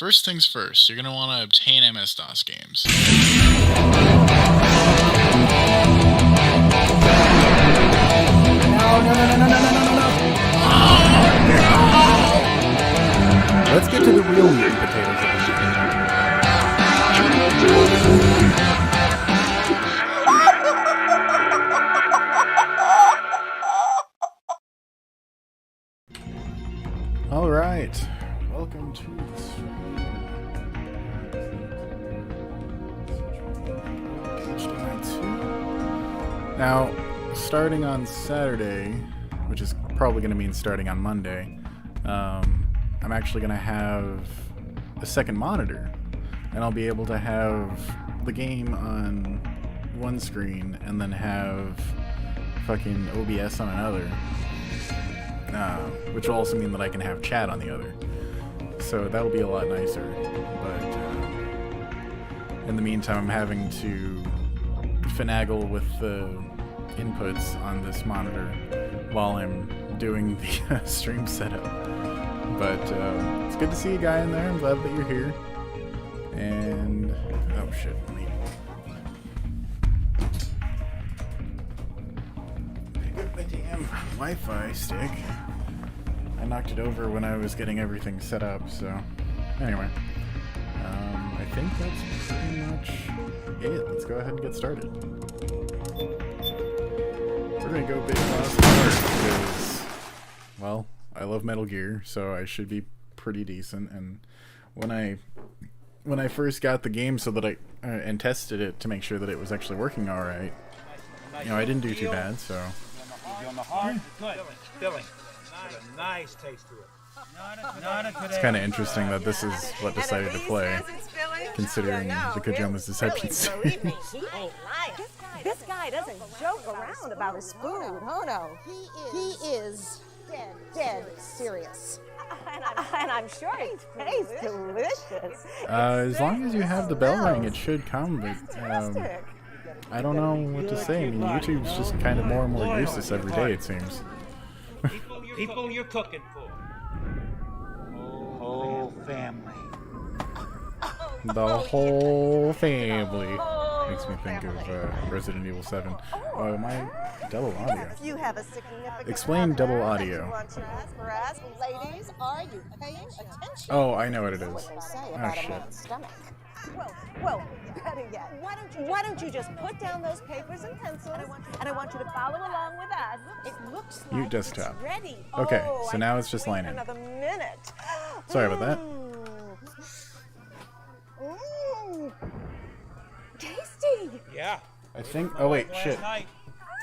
first things first, you're going to want to obtain MS-DOS games. Let's get to the real meat and potatoes of this. All right, welcome to the stream. Now, starting on Saturday, which is probably going to mean starting on Monday, I'm actually going to have a second monitor, and I'll be able to have the game on one screen and then have fucking OBS on another, which will also mean that I can have chat on the other. So that'll be a lot nicer, but in the meantime I'm having to finagle with the inputs on this monitor while I'm doing the stream setup. But it's good to see you guy in there. I'm glad that you're here. And oh shit, let me pick up my damn Wi-Fi stick. I knocked it over when I was getting everything set up, so anyway. I think that's pretty much it. Let's go ahead and get started. We're gonna go big boss hard because, well, I love Metal Gear, so I should be pretty decent. And when I first got the game so that and tested it to make sure that it was actually working all right, you know, I didn't do too bad. So Nice taste to it. It's kind of interesting that this is what decided to play, considering the Kojoma's Deception series. This guy doesn't joke around about his food. Oh no, he is dead serious. And I'm sure it tastes delicious. As long as you have the bell ring, it should come. But I don't know what to say. I mean, YouTube's just kind of more and more useless every day, it seems. People you're cooking for. Whole family. The whole family. Makes me think of Resident Evil 7. Oh, my double audio. You have a significant Explain double audio. Ladies, are you paying attention? Oh, I know what it is. Oh shit. Well, better yet, why don't you just put down those papers and pencils, and I want you to follow along with us. It looks like Mute desktop. it's ready. Okay, so now it's just line in. Another minute. Sorry about that. Tasty. Yeah. I think. Oh wait, shit. Night.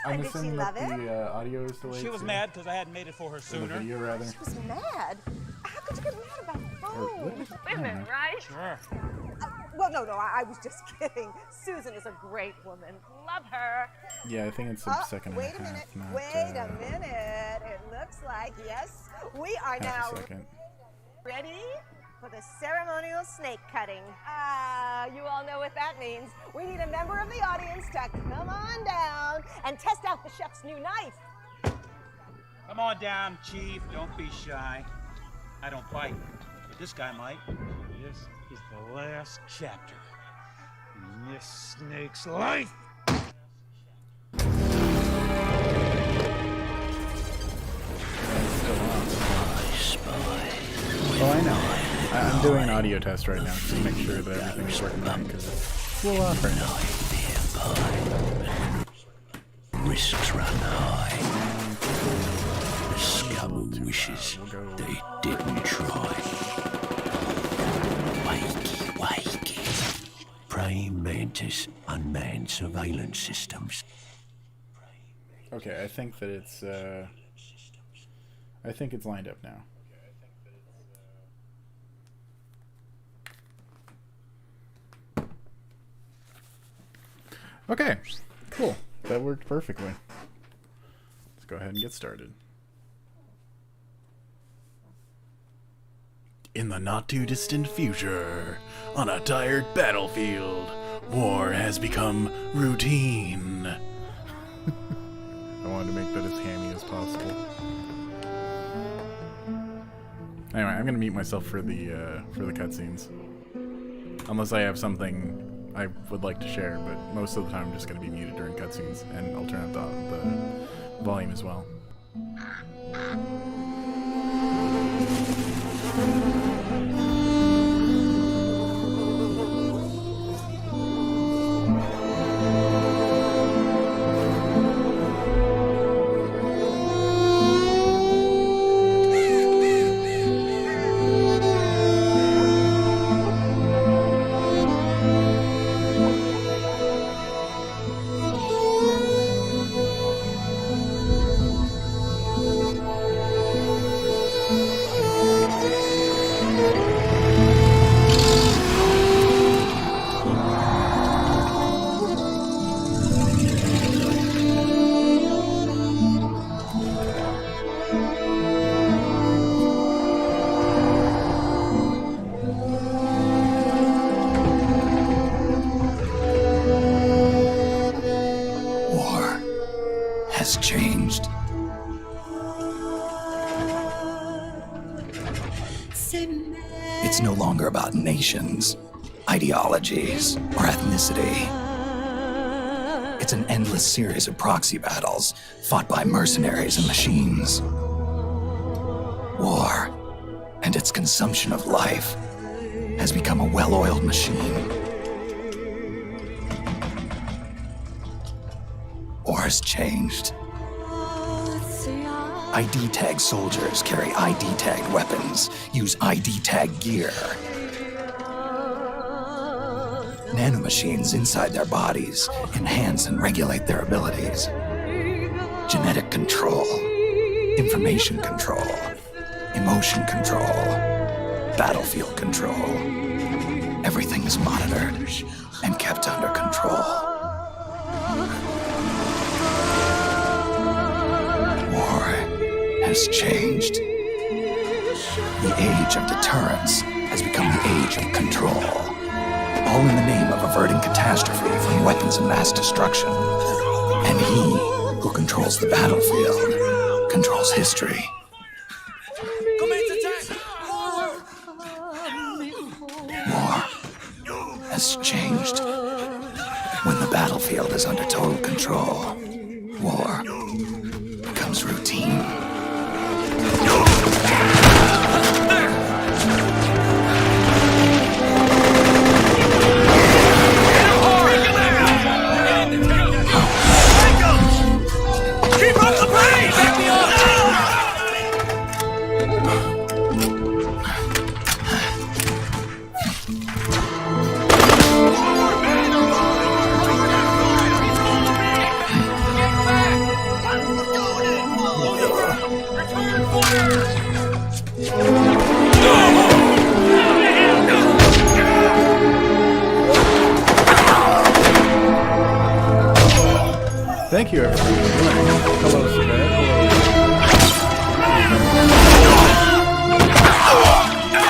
I'm Did she assuming love that it? the audio is delayed. She was too. mad because I hadn't made it for her Or the sooner. video rather. She was mad. How could you get mad about food? Women, right? Sure. Well, no, I was just kidding. Susan is a great woman. Love her. Yeah, I think it's a second and Wait a a minute. half, not Wait a minute. It looks like, yes, we are half now a second. ready for the ceremonial snake cutting. You all know what that means. We need a member of the audience to come on down and test out the chef's new knife. Come on down, Chief. Don't be shy. I don't bite, but this guy might. This is the last chapter in this snake's life. Oh, I know. I'm doing an audio test right now just to make sure that everything's working right because it's a little off right now. Risks run high. The scum wishes they didn't try. Wakey, wakey. Praying mantis unmanned surveillance systems. Okay, I think that it's lined up now. Okay, cool. That worked perfectly. Let's go ahead and get started. In the not-too-distant future, on a tired battlefield, war has become routine. I wanted to make that as hammy as possible. Anyway, I'm gonna mute myself for the cutscenes, unless I have something I would like to share. But most of the time, I'm just gonna be muted during cutscenes, and I'll turn up the volume as well. Has changed. It's no longer about nations, ideologies, or ethnicity. It's an endless series of proxy battles fought by mercenaries and machines. War and its consumption of life has become a well-oiled machine. War has changed. ID tag soldiers carry ID tagged weapons, use ID tag gear. Nanomachines inside their bodies enhance and regulate their abilities. Genetic control, information control, emotion control, battlefield control. Everything is monitored and kept under control. Has changed. The age of deterrence has become the age of control. All in the name of averting catastrophe from weapons of mass destruction. And he who controls the battlefield controls history. War has changed. When the battlefield is under total control, war becomes routine. Thank you, everyone. Hello, Savannah.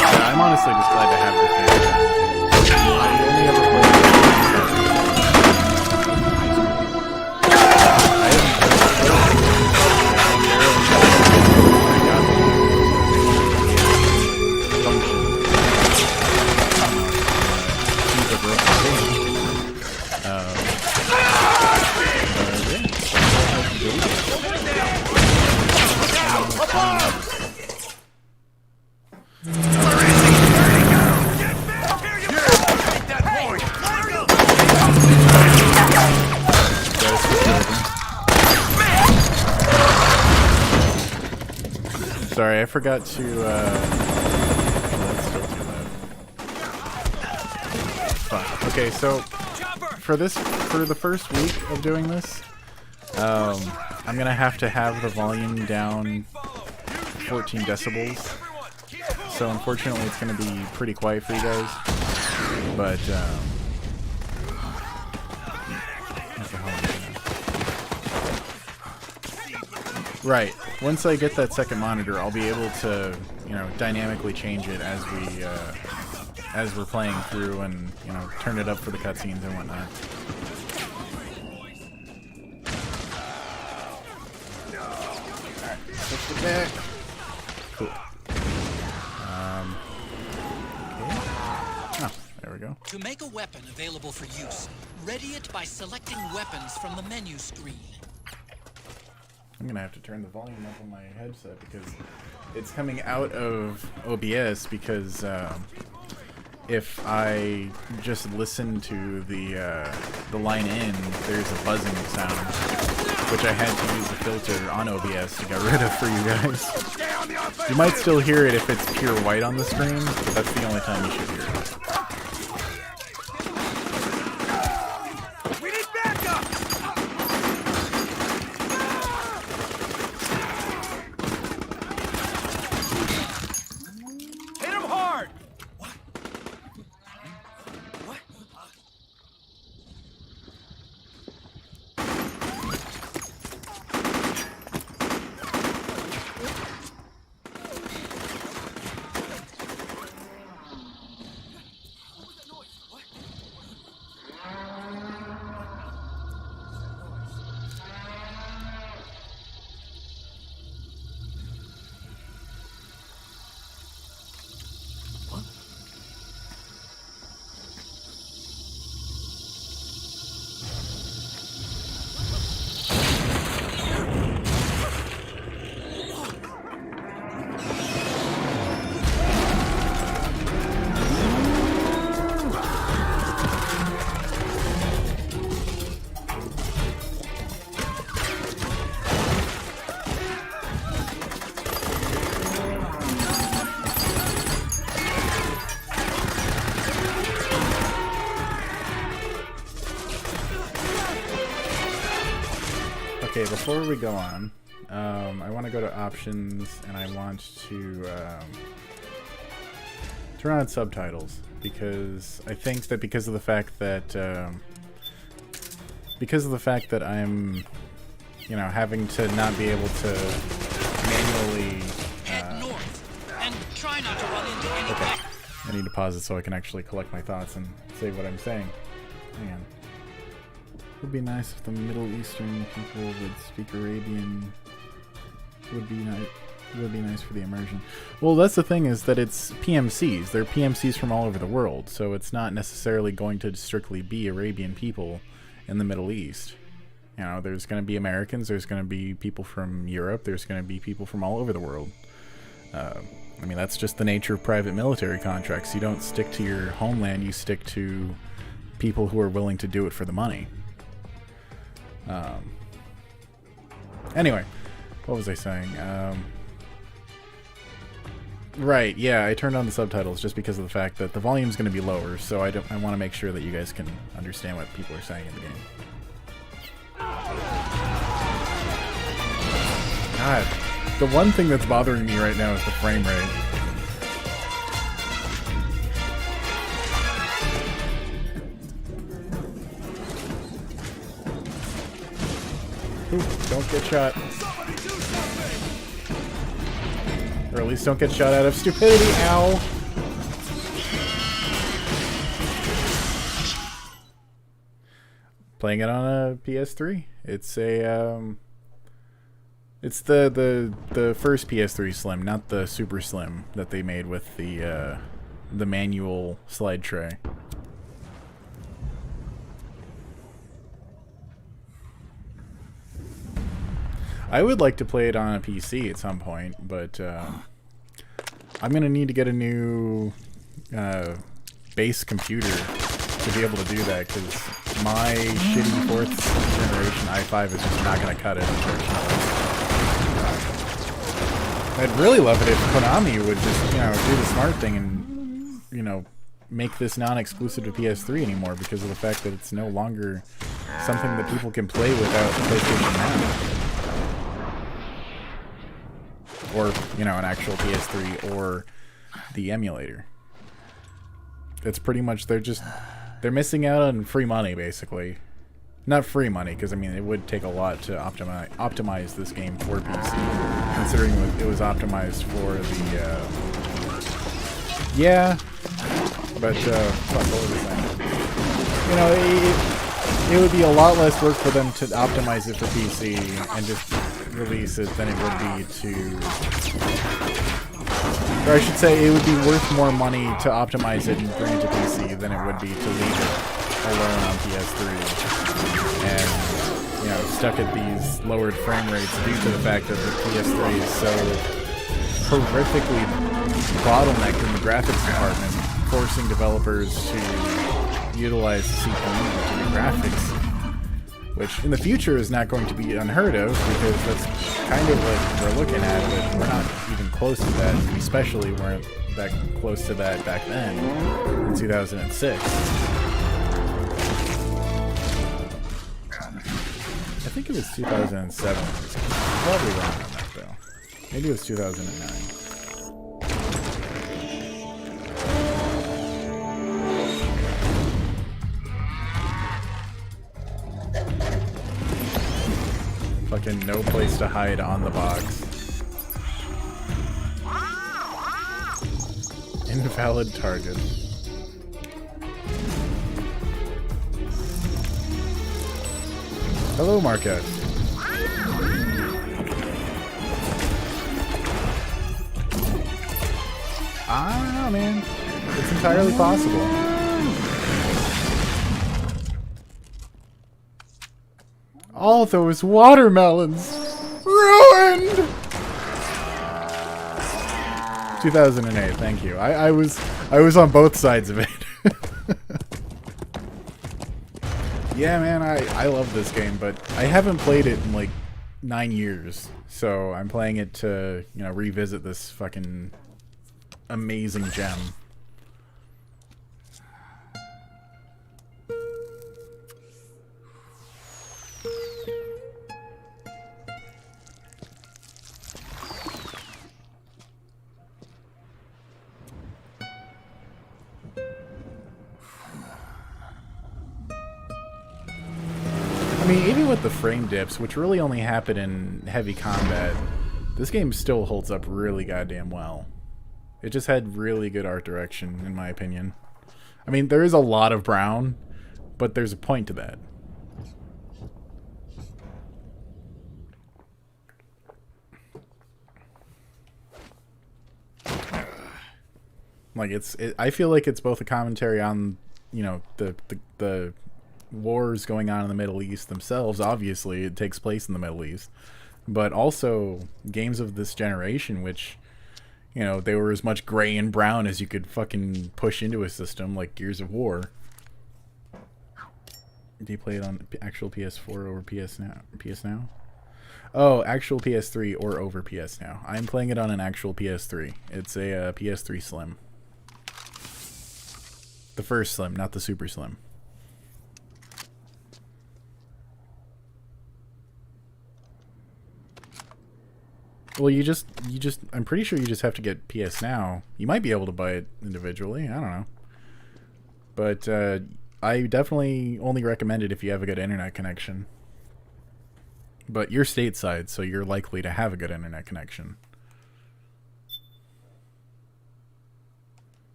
Yeah, I'm honestly just glad to have this game. I only ever played Sorry, I forgot to, let's still do that. Fuck. Okay, so, for the first week of doing this, I'm gonna have to have the volume down 14 decibels. So unfortunately it's gonna be pretty quiet for you guys. But, right. Once I get that second monitor, I'll be able to, you know, dynamically change it as we're playing through, and, you know, turn it up for the cutscenes and whatnot. Alright, switch it back. Cool. go. To make a weapon available for use, ready it by selecting weapons from the menu screen. I'm gonna have to turn the volume up on my headset because it's coming out of OBS because if I just listen to the line in, there's a buzzing sound, which I had to use a filter on OBS to get rid of for you guys. You might still hear it if it's pure white on the screen, but that's the only time you should hear it. We need backup! Hit him hard! What? What? Okay, before we go on, I want to go to options and I want to turn on subtitles because I think that because of the fact that I'm, you know, having to not be able to manually. Head north and try not to run into any. Okay, I need to pause it so I can actually collect my thoughts and say what I'm saying. Hang on. It would be nice if the Middle Eastern people would speak Arabian. Would be nice for the immersion. Well, that's the thing, is that it's PMCs. They're PMCs from all over the world, so it's not necessarily going to strictly be Arabian people in the Middle East. You know, there's going to be Americans, there's going to be people from Europe, there's going to be people from all over the world. I mean, that's just the nature of private military contracts. You don't stick to your homeland, you stick to people who are willing to do it for the money. Anyway, what was I saying? Right, yeah, I turned on the subtitles just because of the fact that the volume's going to be lower, so I want to make sure that you guys can understand what people are saying in the game. God, the one thing that's bothering me right now is the frame rate. Ooh, don't get shot. Or at least don't get shot out of stupidity. Ow! Playing it on a PS3. It's a it's the first PS3 Slim, not the Super Slim that they made with the manual slide tray. I would like to play it on a PC at some point, but I'm going to need to get a new base computer to be able to do that, because my shitty 4th generation i5 is just not going to cut it, unfortunately. I'd really love it if Konami would just, you know, do the smart thing and, you know, make this non-exclusive to PS3 anymore, because of the fact that it's no longer something that people can play without PlayStation Now. Or, you know, an actual PS3 or the emulator. It's pretty much, they're missing out on free money, basically. Not free money, because I mean it would take a lot to optimize this game for PC, considering it was optimized for the yeah, but fuck, what was I saying? You know, it would be a lot less work for them to optimize it for PC and just release it than it would be to, or I should say, it would be worth more money to optimize it and bring it to PC PC than it would be to leave it alone on PS3 and, you know, stuck at these lowered frame rates due to the fact that the PS3 is so horrifically bottlenecked in the graphics department, forcing developers to utilize the CPU to do graphics, which in the future is not going to be unheard of, because that's kind of what we're looking at, but we're not even close to that. We especially weren't that close to that back then, in 2006. I think it was 2007. Probably wrong on that, though. Maybe it was 2009. Fucking no place to hide on the box. Invalid target. Hello, Marquette. I don't know, man. It's entirely possible. All those watermelons ruined. 2008. Thank you. I was on both sides of it. Yeah, man. I love this game, but I haven't played it in like 9 years, so I'm playing it to, you know, revisit this fucking amazing gem. I mean, even with the frame dips, which really only happen in heavy combat, this game still holds up really goddamn well. It just had really good art direction, in my opinion. I mean, there is a lot of brown, but there's a point to that. Like, I feel like it's both a commentary on, you know, the wars going on in the Middle East themselves. Obviously, it takes place in the Middle East, but also games of this generation, which, you know, they were as much gray and brown as you could fucking push into a system, like Gears of War. Do you play it on actual PS4 over PS Now? Oh, actual PS3 or over PS Now. I'm playing it on an actual PS3. It's a PS3 Slim. The first Slim, not the Super Slim. Well, I'm pretty sure you just have to get PS Now. You might be able to buy it individually. I don't know. But I definitely only recommend it if you have a good internet connection. But you're stateside, so you're likely to have a good internet connection.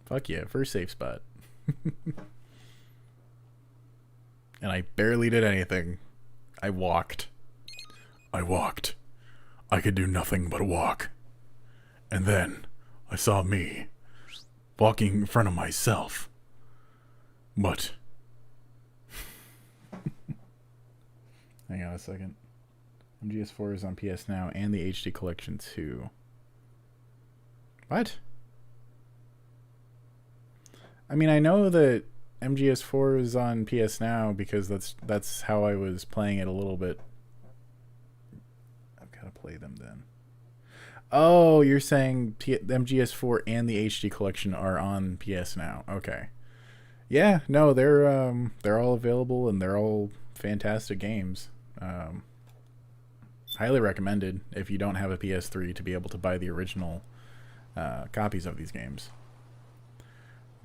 Fuck yeah, first safe spot. And I barely did anything. I walked. I could do nothing but walk. And then I saw me walking in front of myself. But hang on a second. MGS4 is on PS Now and the HD Collection too. What? I mean, I know that MGS4 is on PS Now because that's how I was playing it a little bit. I've got to play them then. Oh, you're saying MGS4 and the HD Collection are on PS Now. Okay. Yeah, no, they're all available and they're all fantastic games. Highly recommended if you don't have a PS3 to be able to buy the original copies of these games.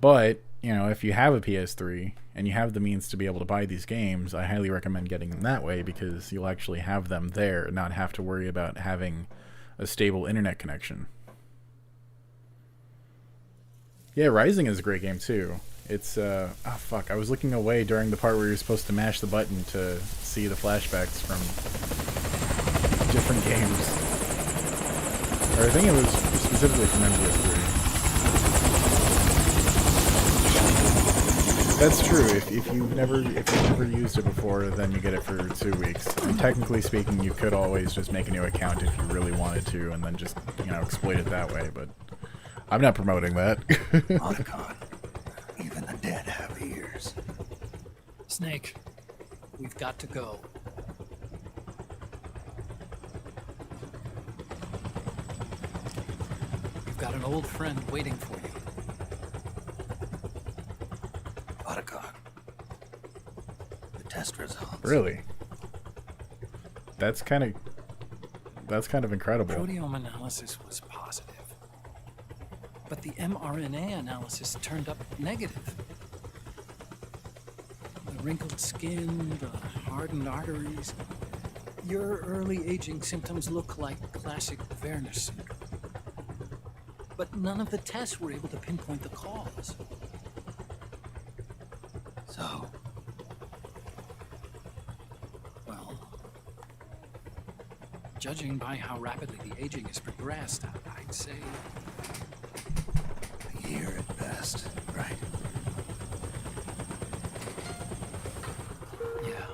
But, you know, if you have a PS3 and you have the means to be able to buy these games, I highly recommend getting them that way because you'll actually have them there and not have to worry about having a stable internet connection. Yeah, Rising is a great game too. It's, oh fuck, I was looking away during the part where you're supposed to mash the button to see the flashbacks from different games. Or I think it was specifically from MGS3. That's true. If you've never used it before, then you get it for 2 weeks. And technically speaking, you could always just make a new account if you really wanted to, and then just exploit it that way. But I'm not promoting that. Otacon, even the dead have ears. Snake, we've got to go. You've got an old friend waiting for you. Otacon. The test results. Really? That's kind of incredible. Proteome analysis was positive, but the mRNA analysis turned up negative. The wrinkled skin, the hardened arteries. Your early aging symptoms look like classic Werner syndrome. But none of the tests were able to pinpoint the cause. So? Well, judging by how rapidly the aging has progressed, I'd say... A year at best, right? Yeah.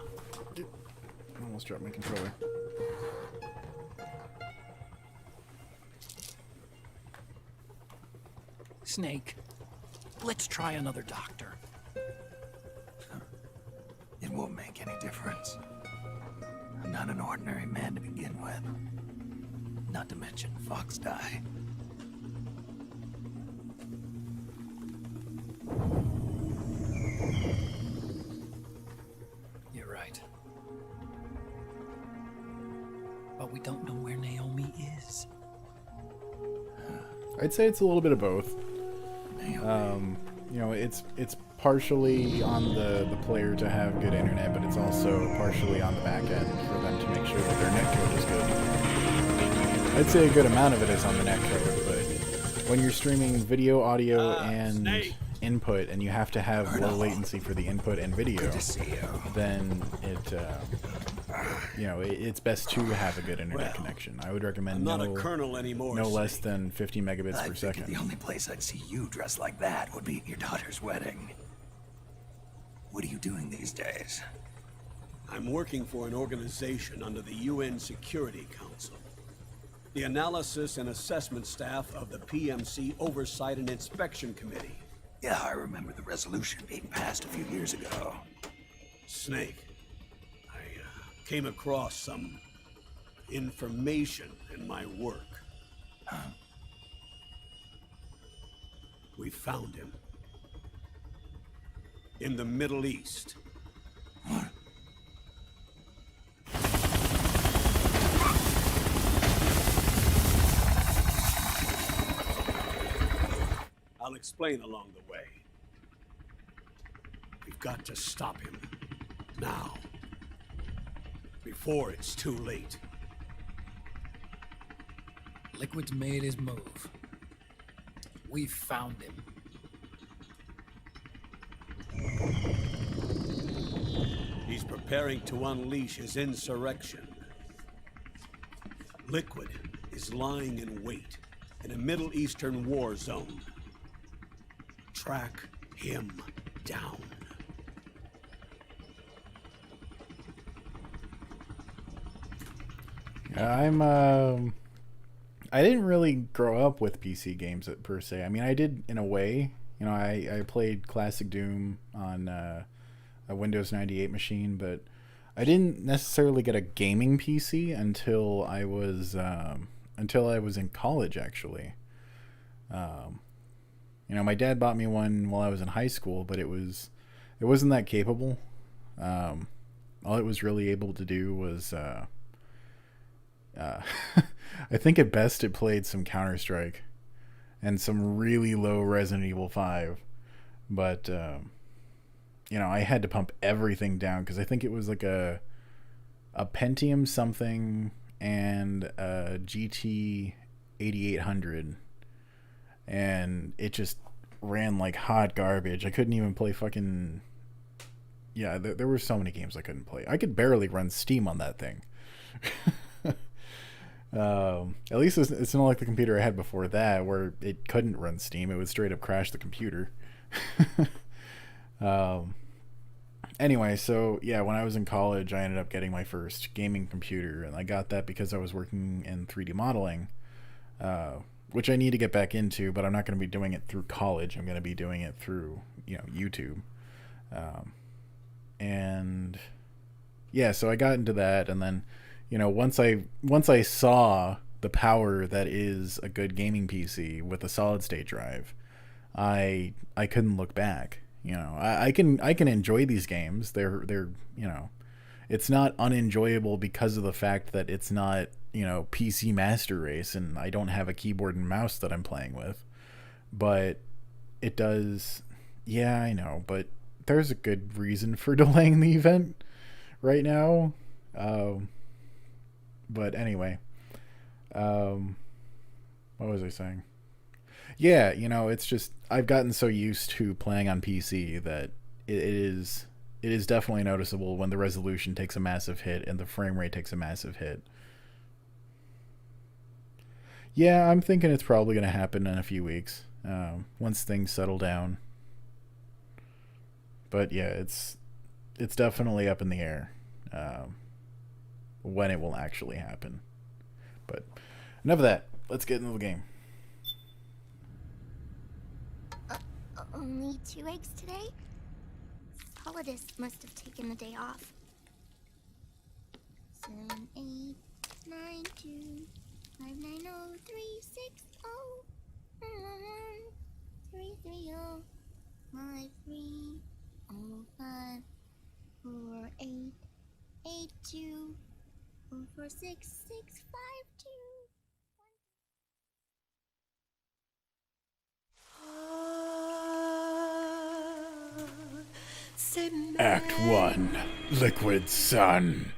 I almost dropped my controller. Snake, let's try another doctor. It won't make any difference. I'm not an ordinary man to begin with. Not to mention Fox die. You're right. But we don't know where Naomi is. I'd say it's a little bit of both. It's partially on the player to have good internet, but it's also partially on the back end for them to make sure that their netcode is good. I'd say a good amount of it is on the netcode, but when you're streaming video, audio, and input, and you have to have low latency for the input and video, then it's best to have a good internet connection. I would recommend I'm not a colonel anymore, no less than 50 megabits per second. The only place I'd see you dressed like that would be at your daughter's wedding. What are you doing these days? I'm working for an organization under the UN Security Council. The Analysis and Assessment Staff of the PMC Oversight and Inspection Committee. Yeah, I remember the resolution being passed a few years ago. Snake, I came across some information in my work. Huh? We found him. In the Middle East. What? I'll explain along the way. We've got to stop him. Now. Before it's too late. Liquid's made his move. We've found him. He's preparing to unleash his insurrection. Liquid is lying in wait in a Middle Eastern war zone. Track him down. I didn't really grow up with PC games per se. I mean, I did in a way. I played classic Doom on a Windows 98 machine, but I didn't necessarily get a gaming PC until I was in college, actually. My dad bought me one while I was in high school, but it wasn't that capable. All it was really able to do was I think at best it played some Counter-Strike and some really low Resident Evil 5, but I had to pump everything down because I think it was like a Pentium something and a GT 8800, and it just ran like hot garbage. I couldn't even play fucking... Yeah, there were so many games I couldn't play. I could barely run Steam on that thing. At least it's not like the computer I had before that, where it couldn't run Steam. It would straight up crash the computer. Anyway, so yeah, when I was in college, I ended up getting my first gaming computer, and I got that because I was working in 3D modeling, which I need to get back into, but I'm not going to be doing it through college. I'm going to be doing it through, YouTube. And yeah, so I got into that, and then, once I saw the power that is a good gaming PC with a solid state drive, I couldn't look back. I can enjoy these games. They're it's not unenjoyable because of the fact that it's not, PC Master Race and I don't have a keyboard and mouse that I'm playing with. But it does, yeah, I know, but there's a good reason for delaying the event right now. But anyway, what was I saying? Yeah, it's just I've gotten so used to playing on PC that it is definitely noticeable when the resolution takes a massive hit and the frame rate takes a massive hit. Yeah, I'm thinking it's probably going to happen in a few weeks, once things settle down. But yeah, it's definitely up in the air, when it will actually happen. But enough of that. Let's get into the game. Only 2 eggs today? Solidus must have taken the day off. 7, 8, 9, 2, 5, 9, 0, 3, 6, 0, 3, 3, 0, 5, 3, 0, 5, 4, 8, 8, 2, 4, 4, 6, 6, 5, 2. Act 1, Liquid Sun.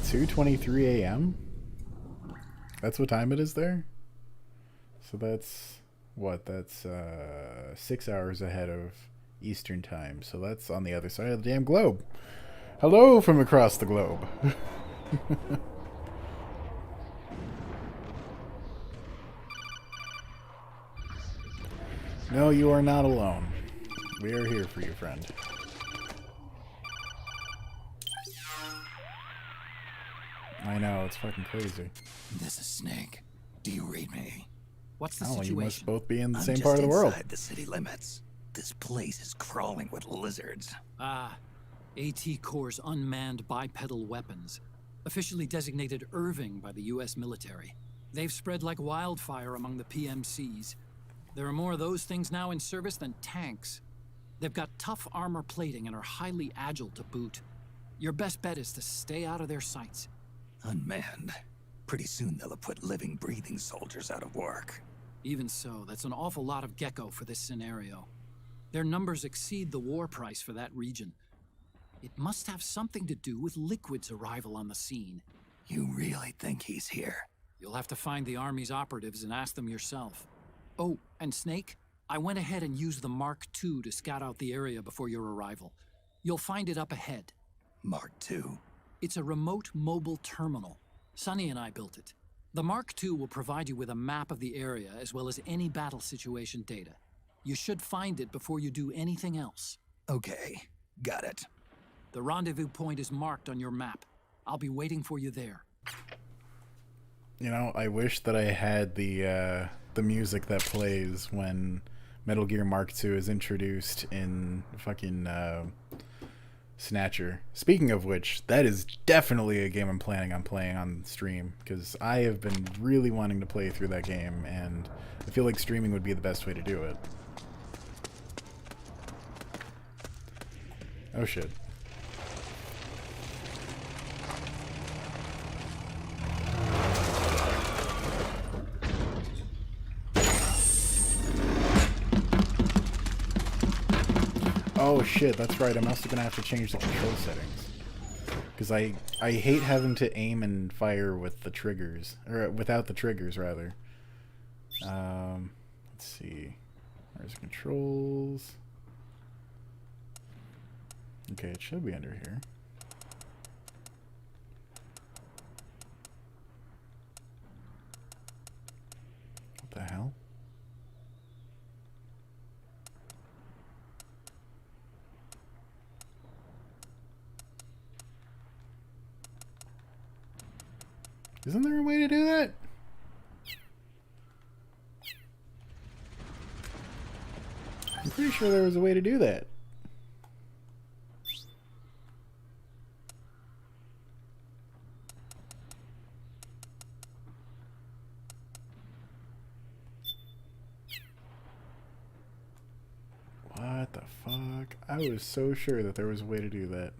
2:23 a.m. That's what time it is there? So that's what? That's 6 hours ahead of Eastern time. So that's on the other side of the damn globe. Hello from across the globe. No, you are not alone. We are here for you, friend. I know, it's fucking crazy. This is Snake. Do you read me? What's the Oh, situation? you must both be in the I'm same just part of the world. inside the city limits. This place is crawling with lizards. AT Corps' unmanned bipedal weapons, officially designated Irving by the U.S. military. They've spread like wildfire among the PMCs. There are more of those things now in service than tanks. They've got tough armor plating and are highly agile to boot. Your best bet is to stay out of their sights. Unmanned. Pretty soon they'll have put living, breathing soldiers out of work. Even so, that's an awful lot of gecko for this scenario. Their numbers exceed the war price for that region. It must have something to do with Liquid's arrival on the scene. You really think he's here? You'll have to find the Army's operatives and ask them yourself. Oh, and Snake, I went ahead and used the Mark II to scout out the area before your arrival. You'll find it up ahead. Mark II? It's a remote mobile terminal. Sonny and I built it. The Mark II will provide you with a map of the area as well as any battle situation data. You should find it before you do anything else. Okay, got it. The rendezvous point is marked on your map. I'll be waiting for you there. I wish that I had the music that plays when Metal Gear Mark II is introduced in fucking Snatcher. Speaking of which, that is definitely a game I'm planning on playing on stream, because I have been really wanting to play through that game, and I feel like streaming would be the best way to do it. Oh shit. Oh shit, that's right. I'm also gonna have to change the control settings. Because I hate having to aim and fire with the triggers. Or without the triggers, rather. Let's see. Where's controls? Okay, it should be under here. What the hell? Isn't there a way to do that? I'm pretty sure there was a way to do that. What the fuck? I was so sure that there was a way to do that.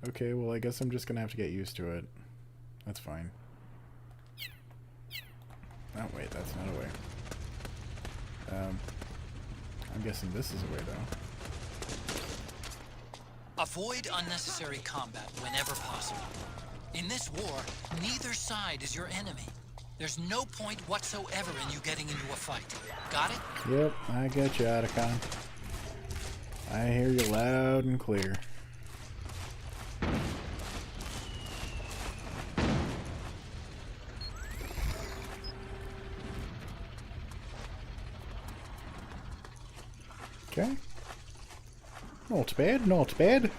Okay, well I guess I'm just gonna have to get used to it. That's fine. Oh wait, that's not a way. I'm guessing this is a way though. Avoid unnecessary combat whenever possible. In this war, neither side is your enemy. There's no point whatsoever in you getting into a fight. Got it? Yep, I get you, Otacon. I hear you loud and clear. Okay. Not bad, not bad.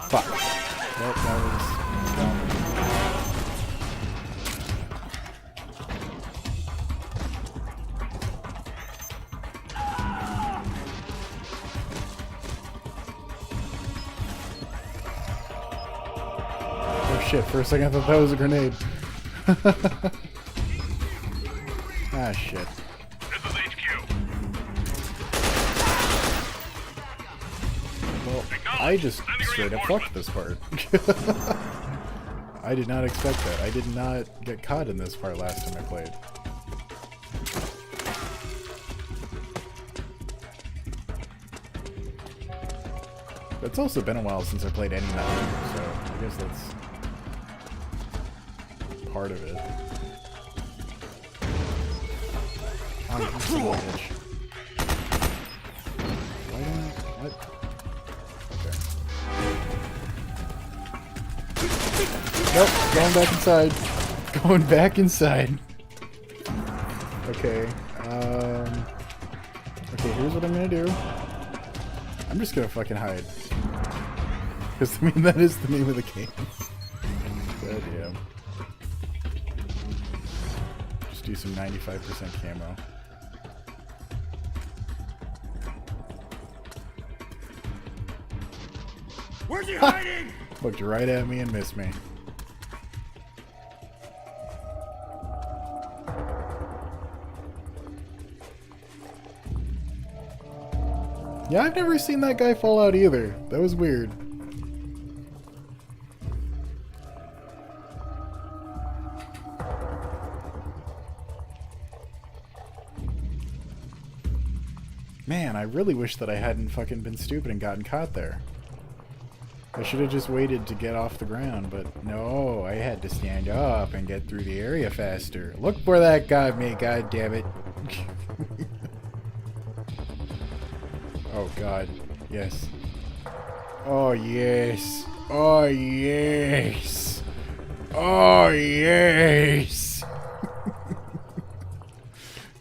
Fuck. Nope, that was dumb. Oh shit, for a second I thought that was a grenade. Ah shit. This is HQ. Well, I just straight up fucked this part. I did not expect that. I did not get caught in this part last time I played. It's also been a while since I played any map, so I guess that's part of it. Oh, you son of a bitch. Why don't I... What? Okay. Nope, going back inside. Going back inside. Okay, okay, here's what I'm gonna do. I'm just gonna fucking hide. Because, I mean, that is the name of the game. God damn. Just do some 95% camo. Where's he hiding? Looked right at me and missed me. Yeah, I've never seen that guy fall out either. That was weird. Man, I really wish that I hadn't fucking been stupid and gotten caught there. I should have just waited to get off the ground, but no, I had to stand up and get through the area faster. Look where that got me, god damn it. Oh god, yes. Oh yes. Oh yes. Oh yes.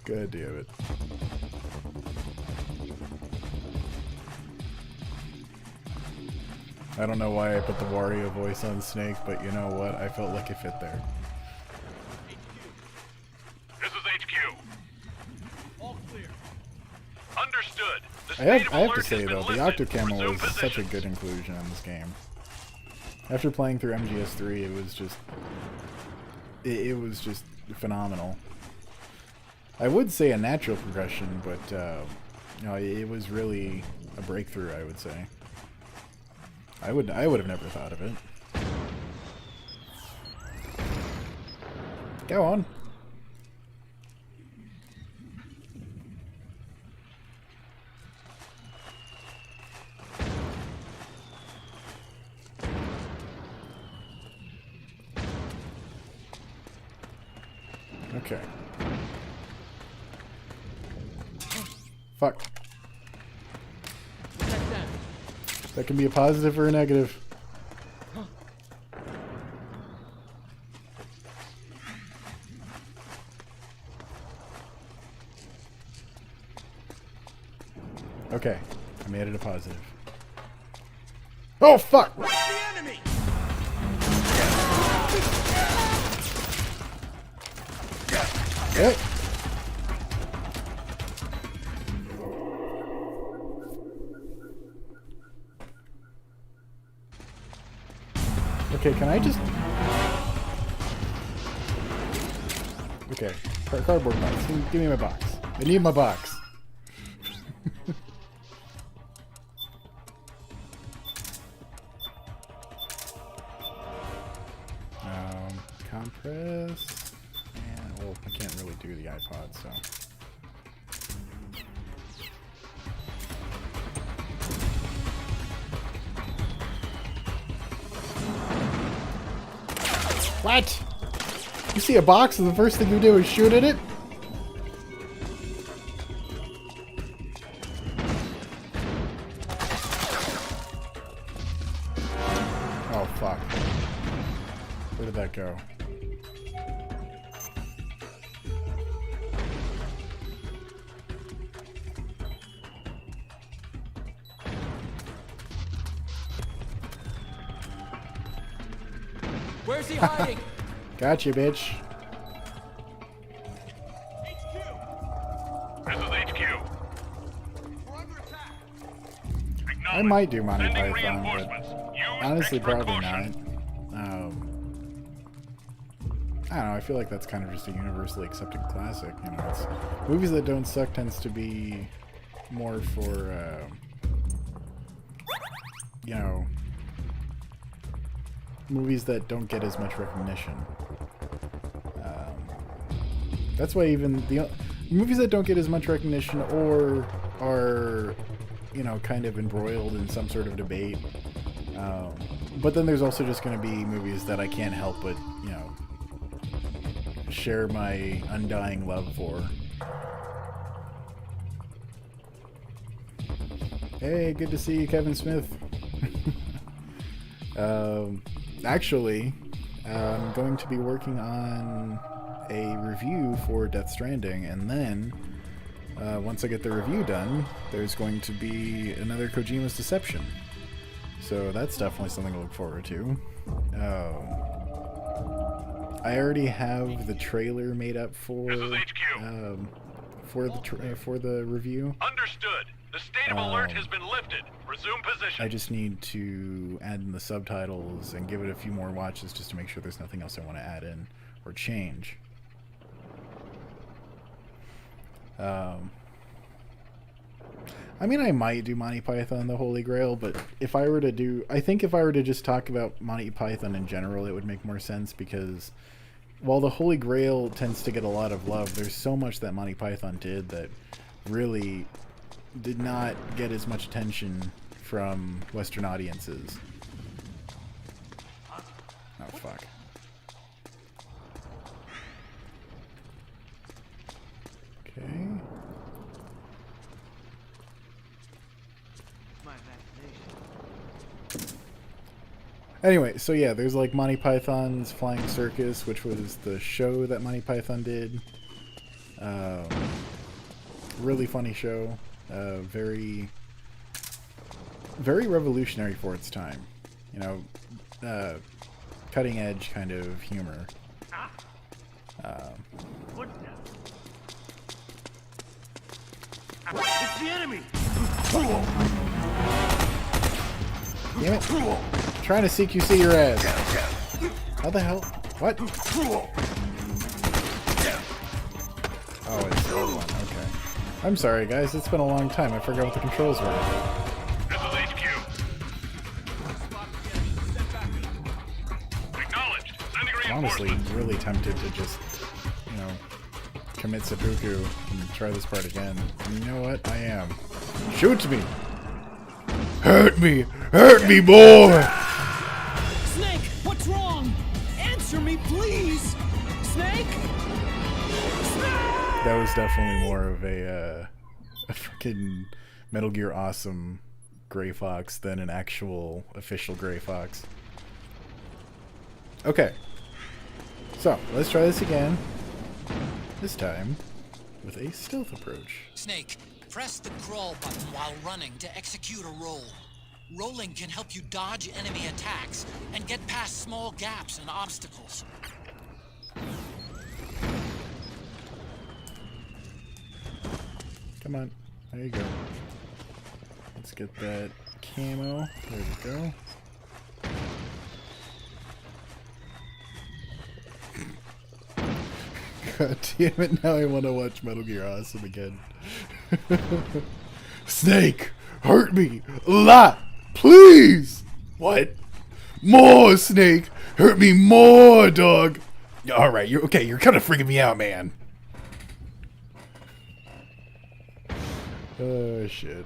God damn it. I don't know why I put the Wario voice on Snake, but you know what? I felt like it fit there. This is HQ. All clear. Understood. The I have to say though, the Octocamo was such a good inclusion in this game. After playing through MGS3, it was just it was just phenomenal. I would say a natural progression, but you know, it was really a breakthrough, I would say. I would have never thought of it. Go on. Okay. Fuck. That can be a positive or a negative. Okay, I made it a positive. Oh, fuck! Yep. Okay, can I just... Okay, cardboard box. Give me my box. I need my box. Compress. And, well, I can't really do the iPod, so... What? You see a box and the first thing you do is shoot at it? Oh, fuck. Where did that go? Where's he hiding? Gotcha, bitch. This is HQ. I might do Monty Sending Python, reinforcements. but Use honestly, extra probably not. caution. I don't know. I feel like that's kind of just a universally accepted classic. You know, it's, movies that don't suck tends to be more for, you know, movies that don't get as much recognition. That's why even the movies that don't get as much recognition or are, you know, kind of embroiled in some sort of debate. But then there's also just going to be movies that I can't help but, you know, share my undying love for. Hey, good to see you, Kevin Smith. Actually, I'm going to be working on a review for Death Stranding, and then once I get the review done, there's going to be another Kojima's Deception. So that's definitely something to look forward to. I already have the trailer made up for the review. Understood. The state of alert has been lifted. Resume position. I just need to add in the subtitles and give it a few more watches just to make sure there's nothing else I want to add in or change. I mean, I might do Monty Python the Holy Grail, but if I were to do... I think if I were to just talk about Monty Python in general, it would make more sense, because while the Holy Grail tends to get a lot of love, there's so much that Monty Python did that really did not get as much attention from Western audiences. Oh, fuck. Okay. Anyway, so yeah, there's like Monty Python's Flying Circus, which was the show that Monty Python did. Really funny show. Very revolutionary for its time. You know, cutting edge kind of humor. It's the enemy! Damn it. I'm trying to CQC your ass. How the hell? What? Oh, it's the old one. Okay. I'm sorry, guys. It's been a long time. I forgot what the controls were. This is HQ. Acknowledged. Sending I'm honestly reinforcements. really tempted to just, you know, commit seppuku and try this part again. And you know what? I am. Shoot me! Hurt me! Hurt me more! Snake, what's wrong? Answer me, please! Snake? That was definitely more of a fucking Metal Gear Awesome Gray Fox than an actual official Gray Fox. Okay. So, let's try this again. This time, with a stealth approach. Snake, press the crawl button while running to execute a roll. Rolling can help you dodge enemy attacks and get past small gaps and obstacles. Come on. There you go. Let's get that camo. There we go. God damn it, now I want to watch Metal Gear Awesome again. Snake! Hurt me! A lot! Please! What? More, Snake! Hurt me more, dog! Alright, you're okay, you're kind of freaking me out, man. Oh, shit.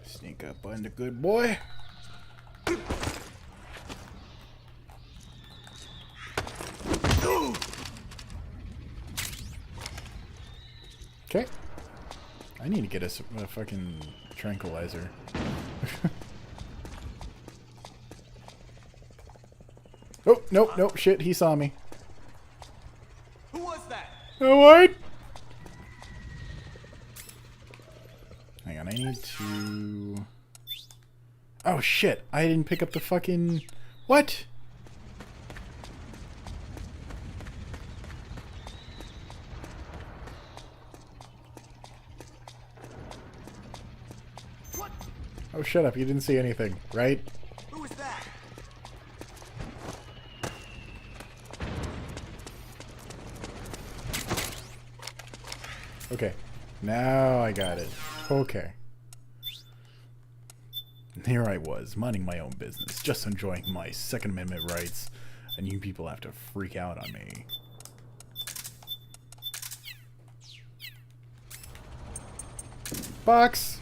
Sneak up on the good boy. Okay. I need to get a fucking tranquilizer. Oh, nope, nope, shit, he saw me. Who was that? Oh, what? Hang on, I need to... Oh, shit, I didn't pick up the fucking... What? What? Oh, shut up, you didn't see anything, right? Who was that? Okay, now I got it. Okay. Here I was, minding my own business, just enjoying my Second Amendment rights, and you people have to freak out on me. Box!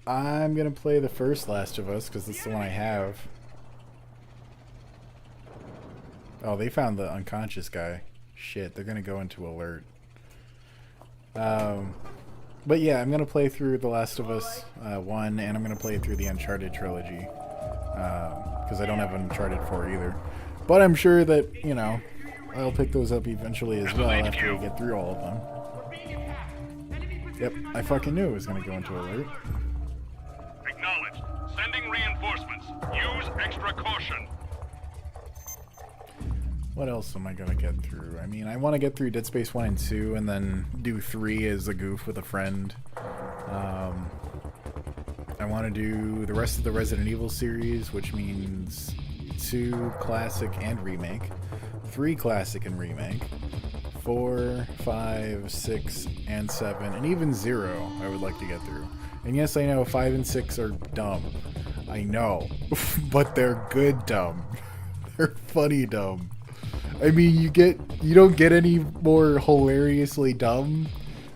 I'm gonna play the first Last of Us, because it's the one I have. Oh, they found the unconscious guy. Shit, they're gonna go into alert. But yeah, I'm gonna play through The Last of Us 1, and I'm gonna play through the Uncharted trilogy. Because I don't have Uncharted 4 either. But I'm sure that, you know, I'll pick those up eventually as well after we get through all of them. Yep, I fucking knew it was gonna go into alert. Acknowledged. Sending reinforcements. Use extra caution. What else am I gonna get through? I mean, I want to get through Dead Space 1 and 2 and then do 3 as a goof with a friend. I want to do the rest of the Resident Evil series, which means 2 classic and remake, 3 classic and remake, 4, 5, 6, and 7, and even 0 I would like to get through. And yes, I know 5 and 6 are dumb. I know. But they're good dumb. They're funny dumb. I mean, you don't get any more hilariously dumb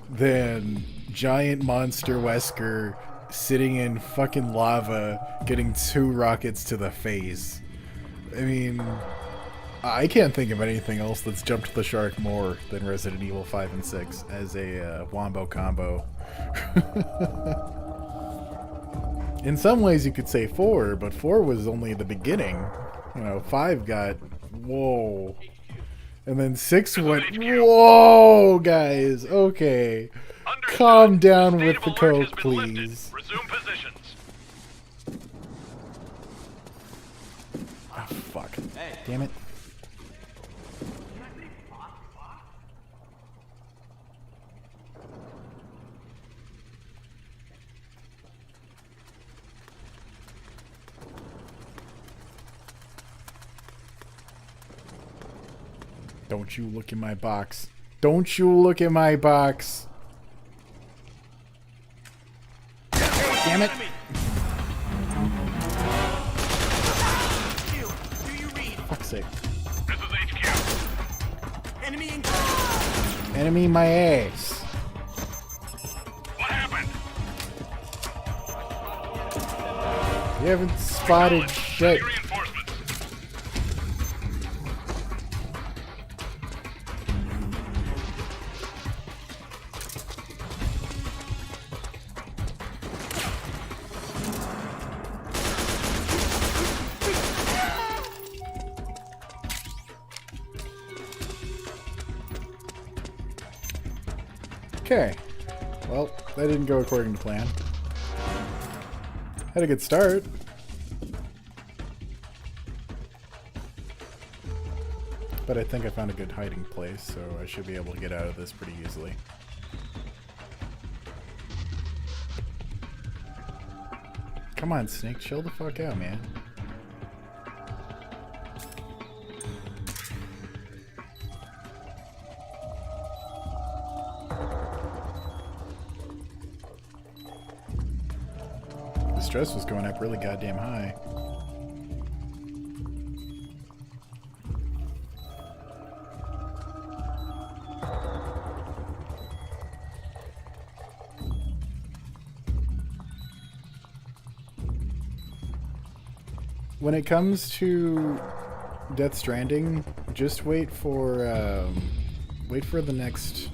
than giant monster Wesker sitting in fucking lava getting 2 rockets to the face. I mean, I can't think of anything else that's jumped the shark more than Resident Evil 5 and 6 as a wombo combo. In some ways you could say 4, but 4 was only the beginning. You know, 5 got, whoa. And then 6 went, whoa, guys, okay. Calm down with the coke, please. Resume positions. Oh, fuck. Damn it. Don't you look in my box. Don't you look in my box. Damn it. Fuck's sake. This is HQ. Enemy my ass. What happened? You haven't spotted shit. Reinforcements. Okay. Well, that didn't go according to plan. Had a good start. But I think I found a good hiding place, so I should be able to get out of this pretty easily. Come on, Snake, chill the fuck out, man. The stress was going up really goddamn high. When it comes to Death Stranding, just wait for the next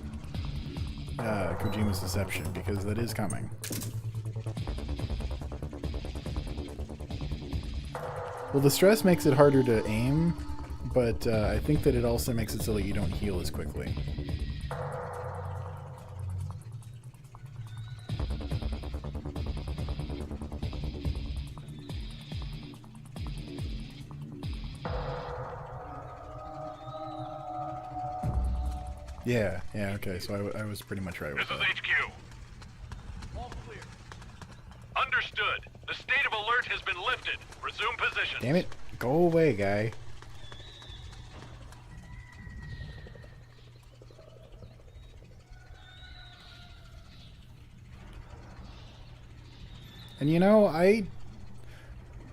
Kojima's Deception, because that is coming. Well, the stress makes it harder to aim, but I think that it also makes it so that you don't heal as quickly. Yeah, okay, so I was pretty much right with that. This is HQ. All clear. Understood. The state of alert has been lifted. Resume position. Damn it. Go away, guy. And you know,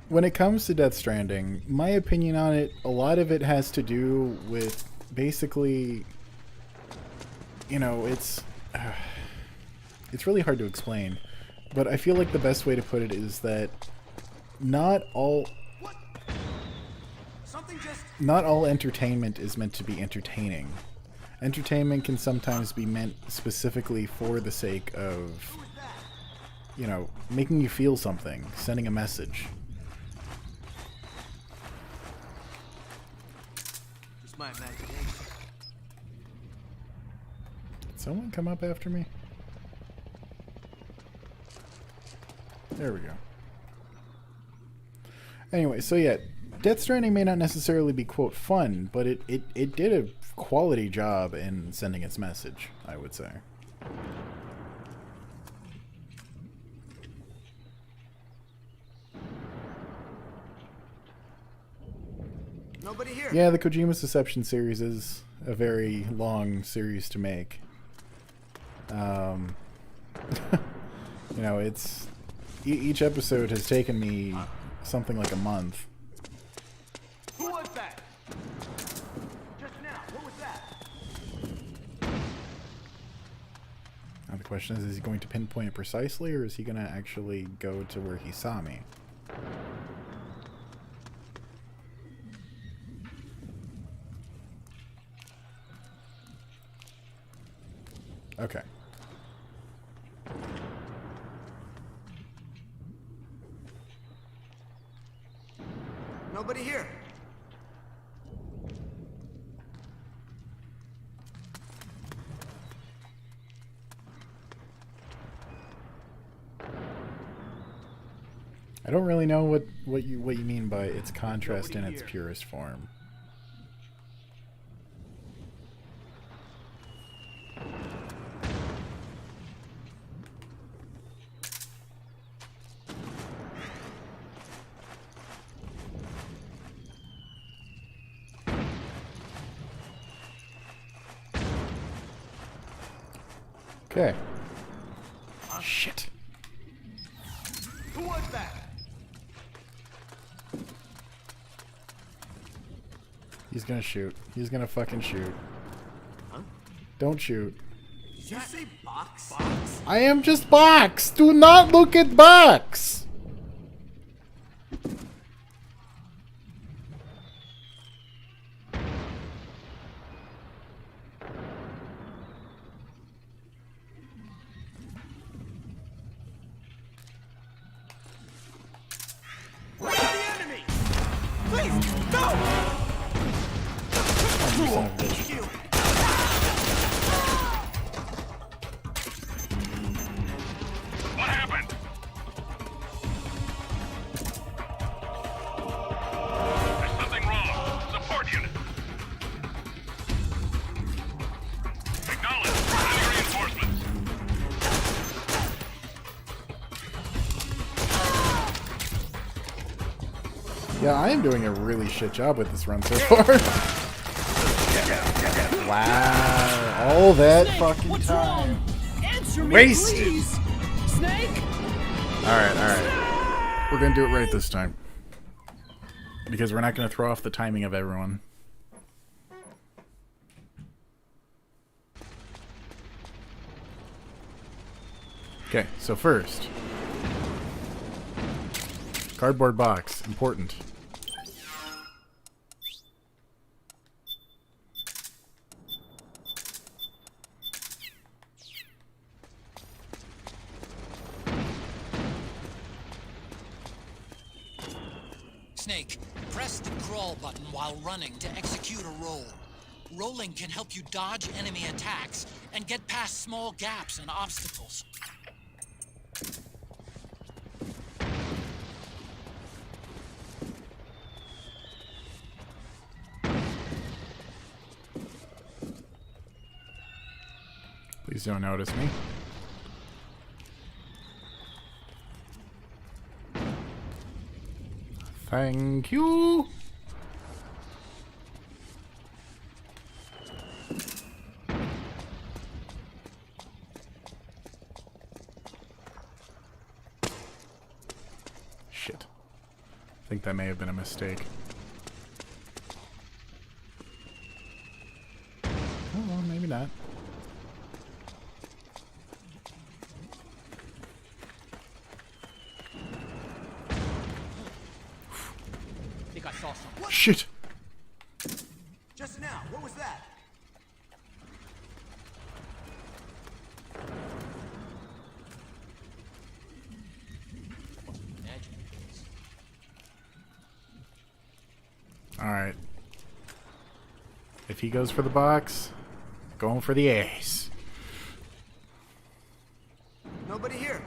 when it comes to Death Stranding, my opinion on it, a lot of it has to do with basically, you know, it's really hard to explain, but I feel like the best way to put it is that not all entertainment is meant to be entertaining. Entertainment can sometimes be meant specifically for the sake of, you know, making you feel something, sending a message. It's my imagination. Did someone come up after me? There we go. Anyway, so yeah, Death Stranding may not necessarily be, quote, fun, but it did a quality job in sending its message, I would say. Nobody here. Yeah, the Kojima's Deception series is a very long series to make. You know, it's each episode has taken me something like a month. Who was that? Just now. What was that? Now the question is he going to pinpoint it precisely, or is he going to actually go to where he saw me? Okay. Nobody here. I don't really know what you mean by its contrast in its purest form. Okay. Shit. Who was that? He's gonna shoot. He's gonna fucking shoot. Huh? Don't shoot. Did you say box? Box? I am just Box! Do not look at Box! Yeah, I am doing a really shit job with this run so far. Wow. All that Snake, fucking what's time. wrong? Answer me, Wasted. please. Snake? Alright, alright. We're gonna do it right this time. Because we're not gonna throw off the timing of everyone. Okay, so first. Cardboard box, important. Snake, press the crawl button while running to execute a roll. Rolling can help you dodge enemy attacks and get past small gaps and obstacles. Please don't notice me. Thank you. Shit. I think that may have been a mistake. Oh, well, maybe not. I think I saw something. Shit. Just now. What was that? Alright. If he goes for the box, going for the ace. Nobody here.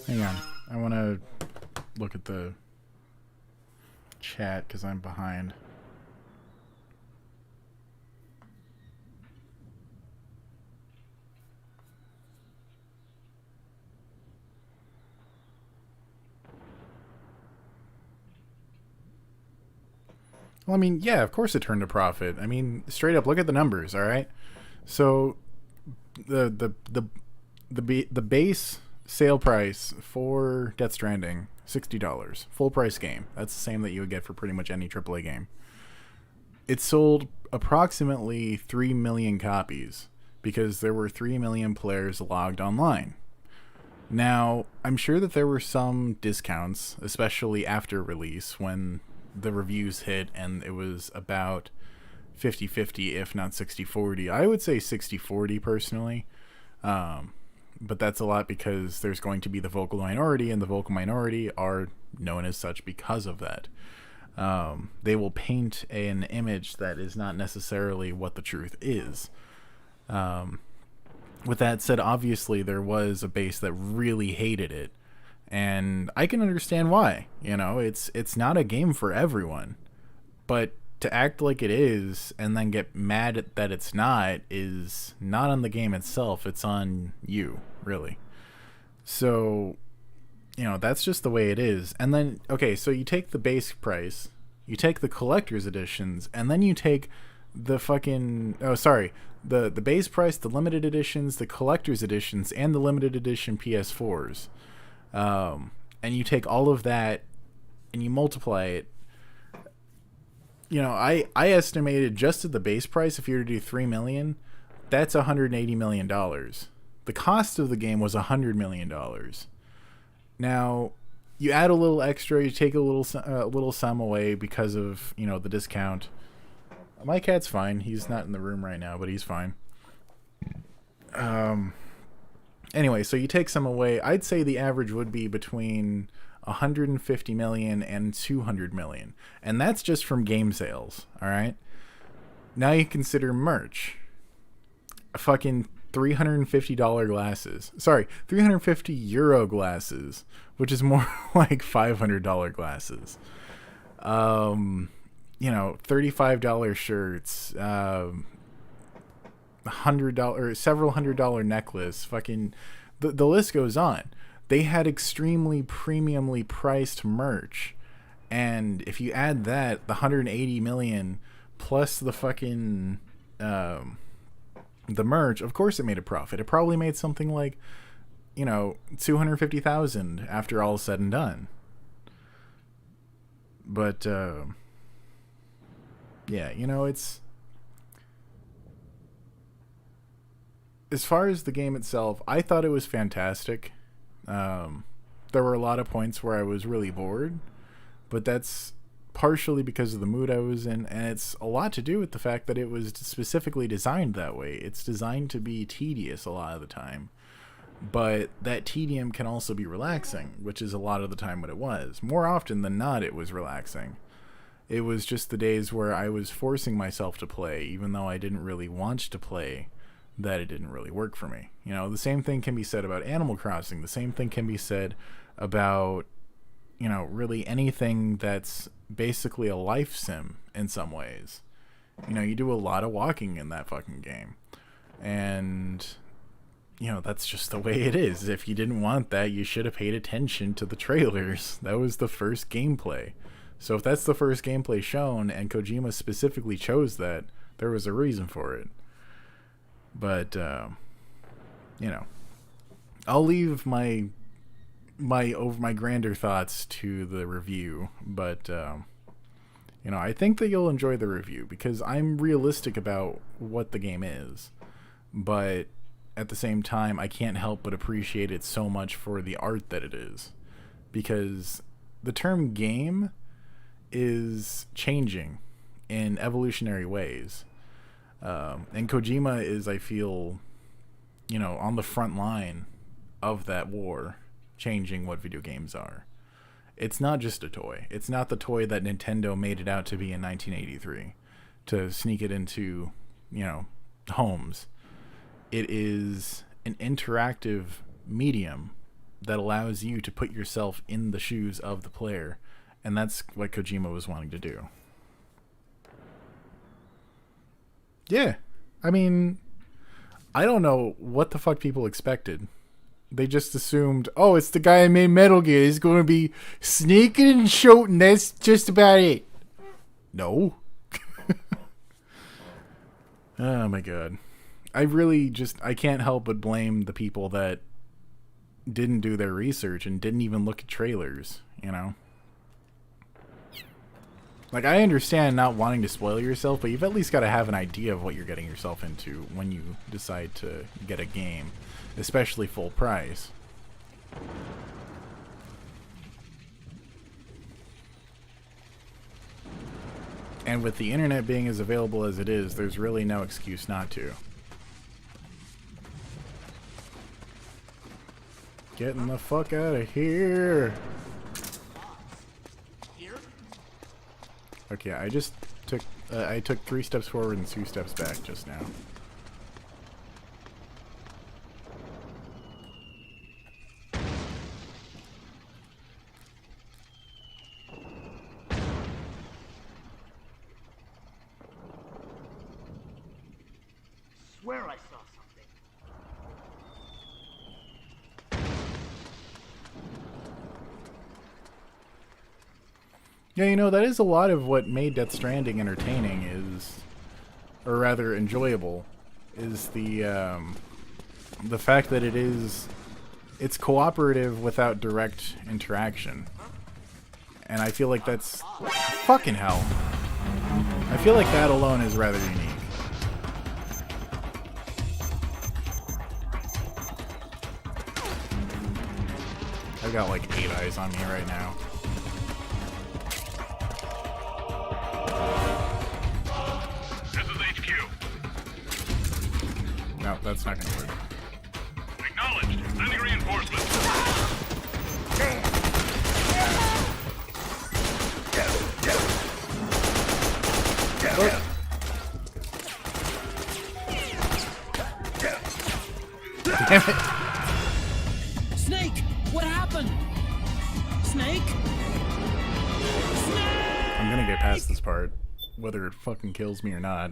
Hang on. I want to look at the chat because I'm behind. Well, I mean, yeah, of course it turned a profit. I mean, straight up, look at the numbers, all right? So the base sale price for Death Stranding, $60. Full price game. That's the same that you would get for pretty much any AAA game. It sold approximately 3 million copies because there were 3 million players logged online. Now, I'm sure that there were some discounts, especially after release, when the reviews hit and it was about 50-50, if not 60-40. I would say 60-40 personally. But that's a lot because there's going to be the vocal minority, and the vocal minority are known as such because of that. They will paint an image that is not necessarily what the truth is. With that said, obviously there was a base that really hated it, and I can understand why. You know, it's not a game for everyone, but to act like it is and then get mad at that it's not is not on the game itself. It's on you, really. So, you know, that's just the way it is. And then, okay, so you take the base price, you take the collector's editions, and then you take the fucking, the base price, the limited editions, the collector's editions, and the limited edition PS4s. And you take all of that and you multiply it. You know, I estimated just at the base price, if you were to do 3 million, that's $180 million. The cost of the game was $100 million. Now, you add a little extra, you take a little sum away because of, you know, the discount. My cat's fine. He's not in the room right now, but he's fine. Anyway, so you take some away. I'd say the average would be between 150 million and 200 million, and that's just from game sales. All right, now you consider merch. A fucking $350 glasses, sorry, 350 euro glasses, which is more like $500 glasses. You know, $35 shirts, $100, several $100 necklace, fucking the list goes on. they had extremely premiumly priced merch. And if you add that, the 180 million plus the fucking the merch, of course it made a profit. It probably made something like, you know, 250,000 after all is said and done. But yeah, you know, it's, as far as the game itself, I thought it was fantastic. There were a lot of points where I was really bored, but that's partially because of the mood I was in, and it's a lot to do with the fact that it was specifically designed that way. It's designed to be tedious a lot of the time, but that tedium can also be relaxing, which is a lot of the time what it was. More often than not, it was relaxing. It was just the days where I was forcing myself to play, even though I didn't really want to play, that it didn't really work for me. You know, the same thing can be said about Animal Crossing. The same thing can be said about, you know, really anything that's basically a life sim in some ways. You know, you do a lot of walking in that fucking game. And, you know, that's just the way it is. If you didn't want that, you should have paid attention to the trailers. That was the first gameplay. So if that's the first gameplay shown, and Kojima specifically chose that, there was a reason for it. But, you know, I'll leave my grander thoughts to the review, but you know, I think that you'll enjoy the review because I'm realistic about what the game is, but at the same time I can't help but appreciate it so much for the art that it is, because the term game is changing in evolutionary ways, and Kojima is, I feel, you know, on the front line of that war, changing what video games are. It's not just a toy. It's not the toy that Nintendo made it out to be in 1983 to sneak it into, you know, homes. It is an interactive medium that allows you to put yourself in the shoes of the player, and that's what Kojima was wanting to do. Yeah, I mean, I don't know what the fuck people expected. They just assumed, oh, it's the guy who made Metal Gear. He's going to be sneaking and shooting. That's just about it. No. Oh, my God. I can't help but blame the people that didn't do their research and didn't even look at trailers, you know? Like, I understand not wanting to spoil yourself, but you've at least got to have an idea of what you're getting yourself into when you decide to get a game. Especially full price. And with the internet being as available as it is, there's really no excuse not to. Getting the fuck out of here. Okay, I just took I took 3 steps forward and 2 steps back just now. Swear I saw something. Yeah, you know, that is a lot of what made Death Stranding entertaining is, or rather enjoyable, is the fact that it's cooperative without direct interaction. And I feel like that's, fucking hell. I feel like that alone is rather unique. I've got like 8 eyes on me right now. This is HQ. No, that's not gonna work. Acknowledged. Sending reinforcements. Damn it. Snake! What happened? Snake? I'm gonna get past this part, whether it fucking kills me or not.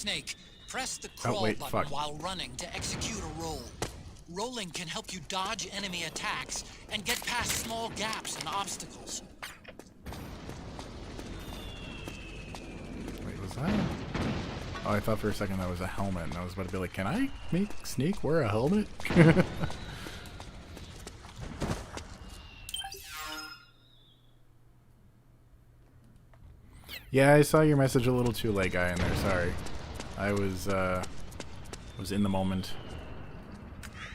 Snake, press the crawl button while running to execute a roll. Rolling can help you dodge enemy attacks and get past small gaps and obstacles. Wait, was that? Oh, I thought for a second that was a helmet, and I was about to be like, can I make Snake wear a helmet? Yeah, I saw your message a little too late, guy in there. Sorry, I was in the moment.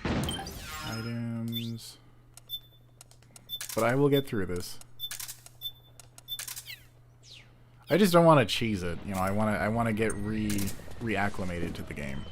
Items, but I will get through this. I just don't want to cheese it, you know. I want to get reacclimated to the game.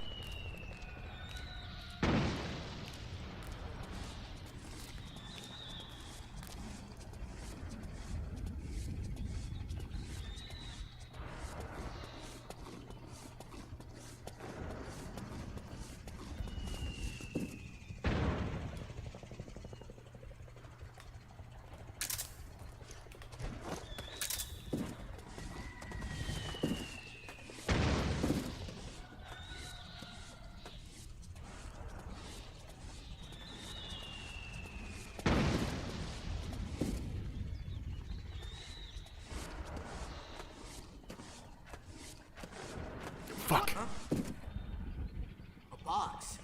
Fuck. A box.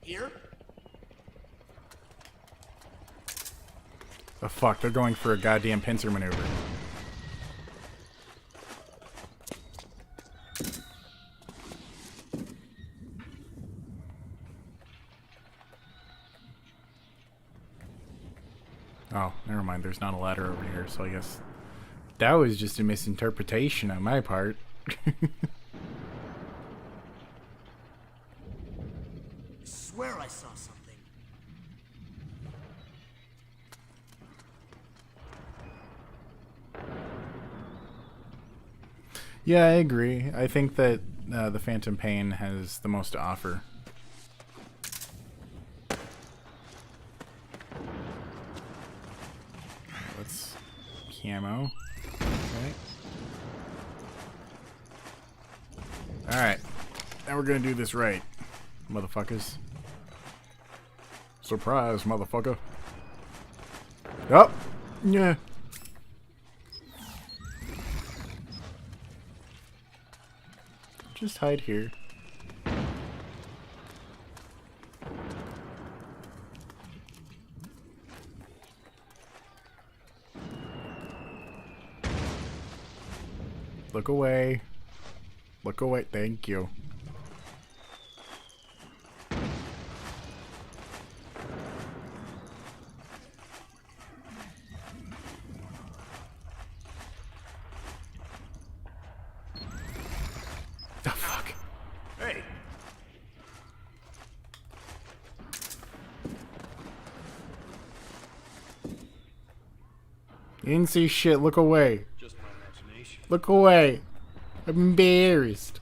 Here? The fuck, they're going for a goddamn pincer maneuver. Oh, never mind, there's not a ladder over here, so I guess that was just a misinterpretation on my part. Swear I saw something. Yeah, I agree. I think that the Phantom Pain has the most to offer. Let's camo. Okay. Alright. Now we're gonna do this right, motherfuckers. Surprise, motherfucker. Oh! Yeah. Just hide here. Look away. Look away. Thank you. Oh, fuck. Hey! You didn't see shit. Look away. Just my imagination. Look away. I'm embarrassed.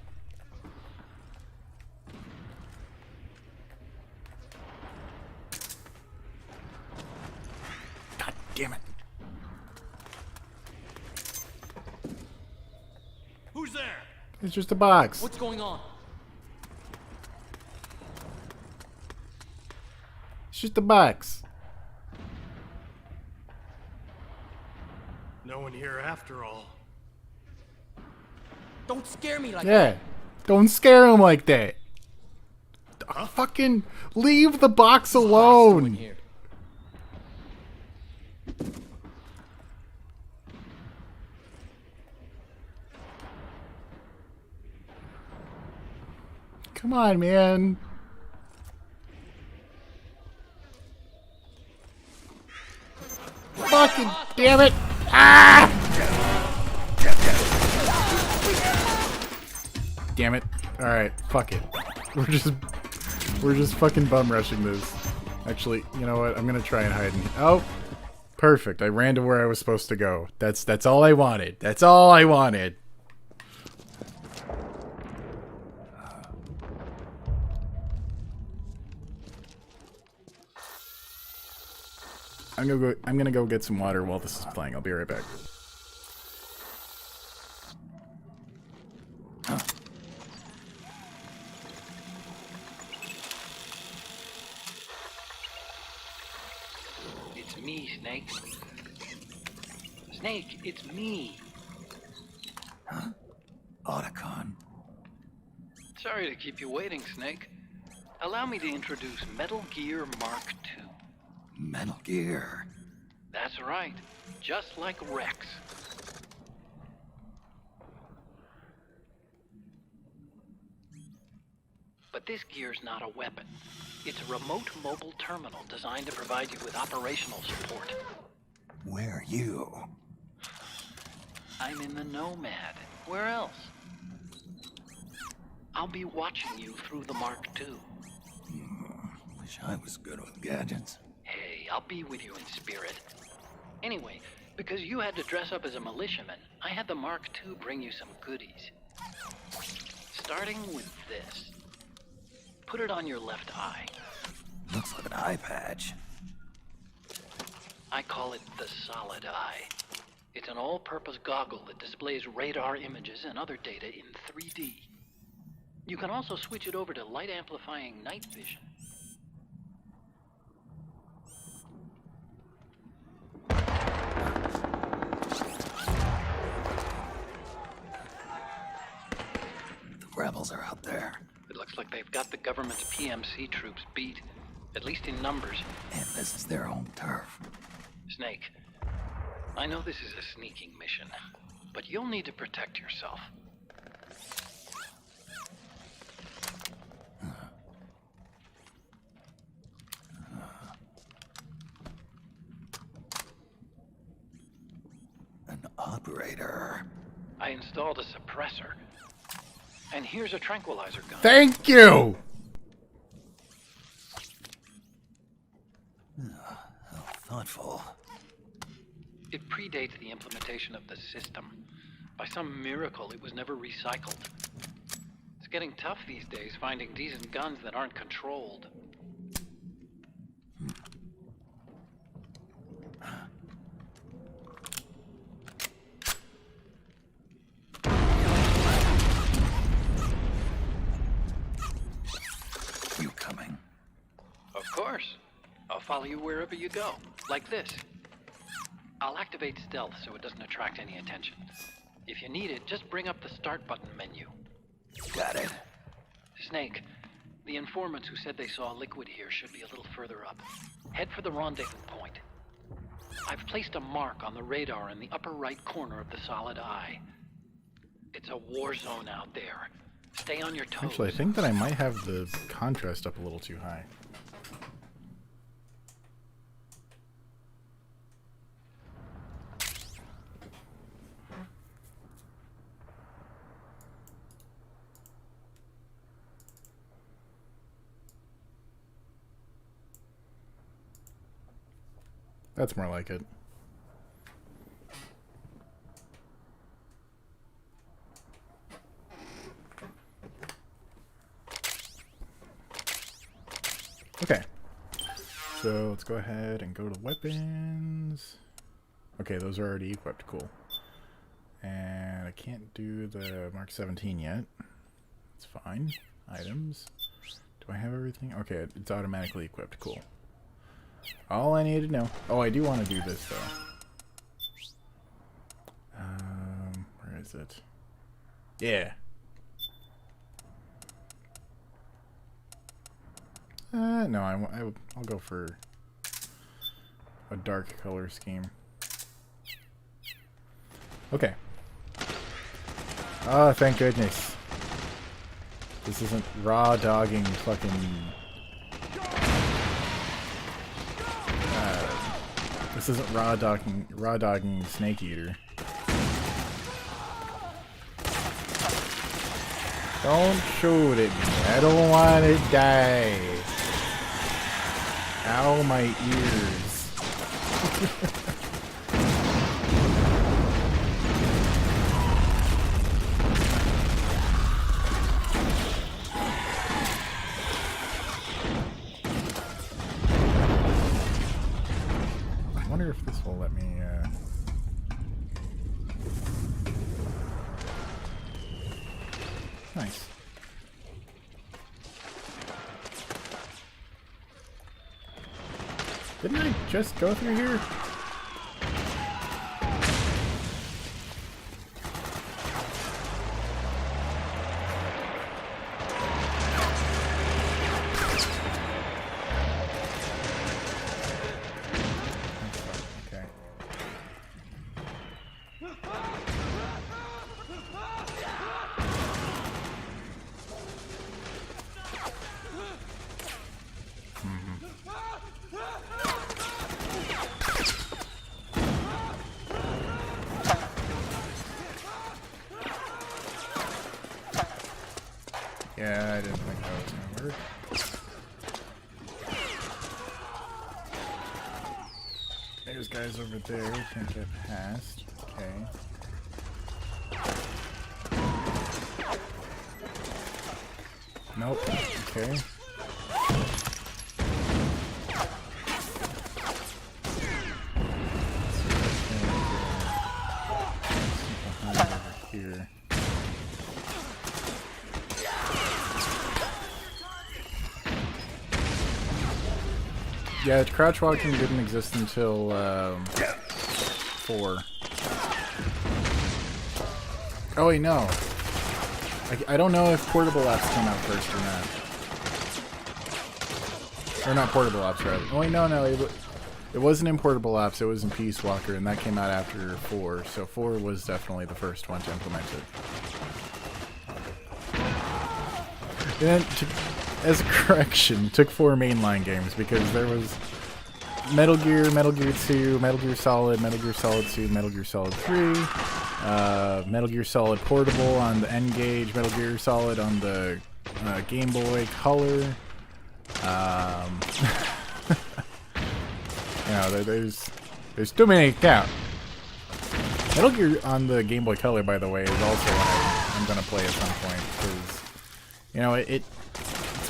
God damn it. Who's there? It's just a box. What's going on? It's just a box. No one here after all. Don't scare me like Yeah. Don't scare him like that. Fucking leave the box alone. here. Come on, man. Fucking damn it. Ah! Damn it. Alright, fuck it. We're just fucking bum rushing this. Actually, you know what? I'm gonna try and hide in here. Oh! Perfect. I ran to where I was supposed to go. That's all I wanted. That's all I wanted. I'm gonna go get some water while this is playing. I'll be right back. me, Snake. Snake, it's me. Huh? Otacon. Sorry to keep you waiting, Snake. Allow me to introduce Metal Gear Mark II. Metal Gear. That's right. Just like Rex. But this gear's not a weapon. It's a remote mobile terminal designed to provide you with operational support. Where are you? I'm in the Nomad. Where else? I'll be watching you through the Mark II. Wish I was good with gadgets. Hey, I'll be with you in spirit. Anyway, because you had to dress up as a militiaman, I had the Mark II bring you some goodies. Starting with this. Put it on your left eye. Looks like an eye patch. I call it the Solid Eye. It's an all-purpose goggle that displays radar images and other data in 3D. You can also switch it over to light-amplifying night vision. The rebels are out there. It looks like they've got the government's PMC troops beat, at least in numbers. And this is their home turf. Snake, I know this is a sneaking mission, but you'll need to protect yourself. An operator. I installed a suppressor. And here's a tranquilizer gun. Thank you! How thoughtful. It predates the implementation of the system. By some miracle, it was never recycled. It's getting tough these days finding decent guns that aren't controlled. You coming? Of course. I'll follow you wherever you go. Like this. I'll activate stealth so it doesn't attract any attention. If you need it, just bring up the start button menu. Got it. Snake, the informants who said they saw liquid here should be a little further up. Head for the rendezvous point. I've placed a mark on the radar in the upper right corner of the Solid Eye. It's a war zone out there. Stay on your toes. Actually, I think that I might have the contrast up a little too high. That's more like it. Okay. So let's go ahead and go to weapons. Okay, those are already equipped. Cool. And I can't do the Mark 17 yet. It's fine. Items. Do I have everything? Okay, it's automatically equipped. Cool. All I need to know. Oh, I do want to do this though. Where is it? Yeah. No, I'll go for a dark color scheme. Okay. Oh, thank goodness. This isn't raw dogging fucking. This isn't raw dogging Snake Eater. Don't shoot at me. I don't want to die. Ow, my ears. I wonder if this will let me, Nice. Didn't I just go through here? Okay. Yeah, I didn't think that was gonna work. There's guys over there, can't get past. Okay. Nope. Okay. Here. Yeah, crouch walking didn't exist until 4. Oh wait, no. I don't know if portable apps came out first or not. Or not portable apps, rather. Oh wait, no, it wasn't in portable apps. It was in Peace Walker, and that came out after 4. So 4 was definitely the first one to implement it. And as a correction, it took 4 mainline games because there was Metal Gear, Metal Gear 2, Metal Gear Solid, Metal Gear Solid 2, Metal Gear Solid 3, Metal Gear Solid Portable on the N-Gage, Metal Gear Solid on the Game Boy Color. You know, there's too many to count. Metal Gear on the Game Boy Color, by the way, is also what I'm gonna play at some point because, you know, it's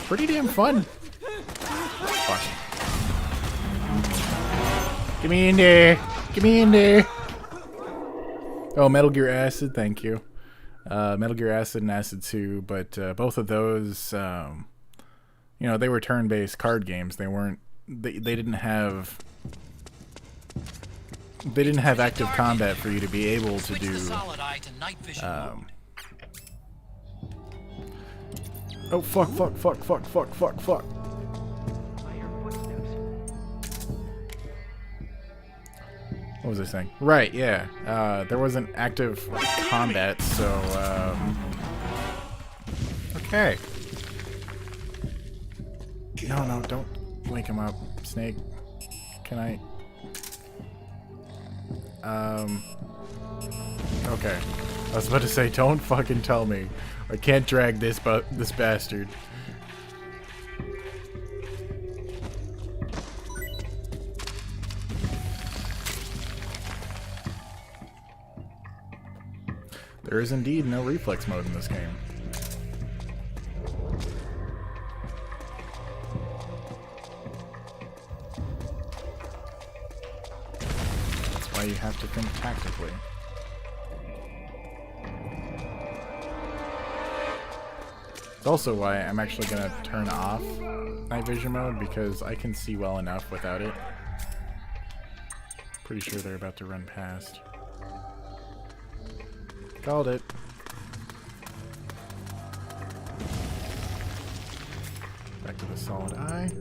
pretty damn fun. Fuck. Get me in there. Get me in there. Oh, Metal Gear Acid, thank you. Metal Gear Acid and Acid 2, but both of those, you know, they were turn-based card games. They weren't. They didn't have. They didn't have active combat for you to be able to do. Oh fuck! Fuck! Fuck! Fuck! Fuck! Fuck! Fuck! What was I saying? Right, yeah. There wasn't active combat, so, okay. No, don't wake him up. Snake, can I... Okay. I was about to say, don't fucking tell me. I can't drag this bastard. There is indeed no reflex mode in this game. That's why you have to think tactically. It's also why I'm actually going to turn off night vision mode, because I can see well enough without it. Pretty sure they're about to run past. Called it. Back to the solid eye.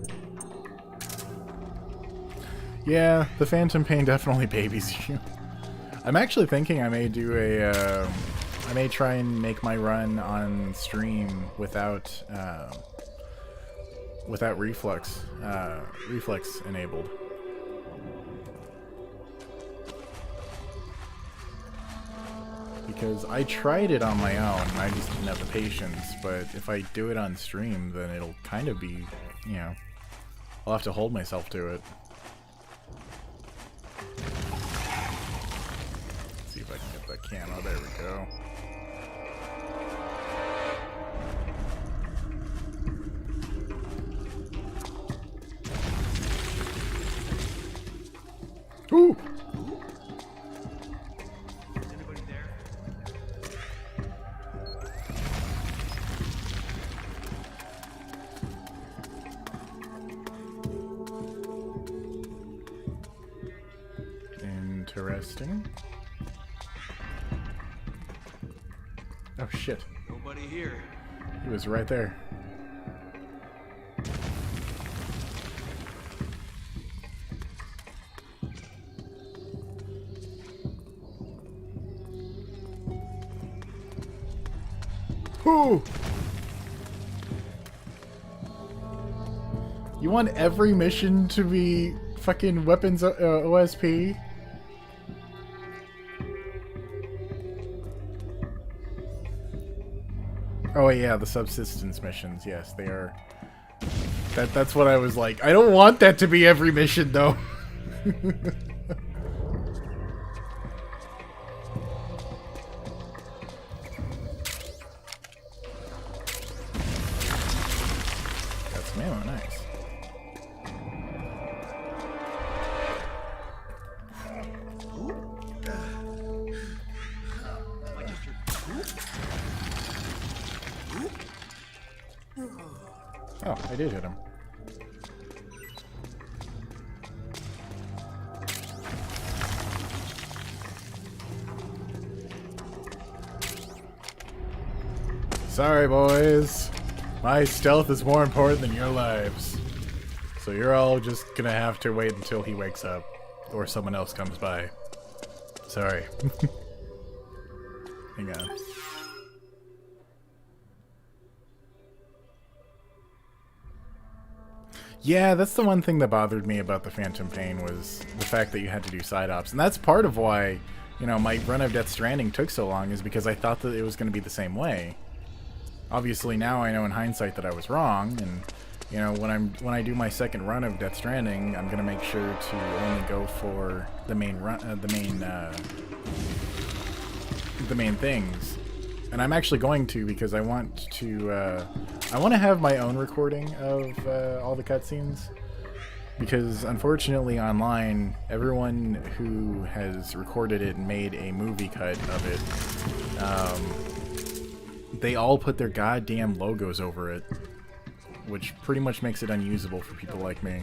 Yeah, the Phantom Pain definitely babies you. I'm actually thinking I may do a... I may try and make my run on stream without reflex enabled. Because I tried it on my own, and I just didn't have the patience, but if I do it on stream, then it'll kind of be, you know, I'll have to hold myself to it. Let's see if I can get that camo, there we go. Ooh! Interesting. Oh shit. Nobody here. He was right there. Whew. You want every mission to be fucking weapons OSP? Oh yeah, the subsistence missions. Yes, they are. That's what I was like. I don't want that to be every mission though. That's ammo, nice. Oh, I did hit him. Sorry, boys. My stealth is more important than your lives. So you're all just gonna have to wait until he wakes up. Or someone else comes by. Sorry. Hang on. Yeah, that's the one thing that bothered me about the Phantom Pain was the fact that you had to do side ops. And that's part of why, you know, my run of Death Stranding took so long, is because I thought that it was going to be the same way. Obviously now I know in hindsight that I was wrong, and you know, when I do my second run of Death Stranding, I'm going to make sure to only go for the main the main things. And I'm actually going to, because I want to have my own recording of all the cutscenes, because unfortunately online, everyone who has recorded it and made a movie cut of it, they all put their goddamn logos over it, which pretty much makes it unusable for people like me.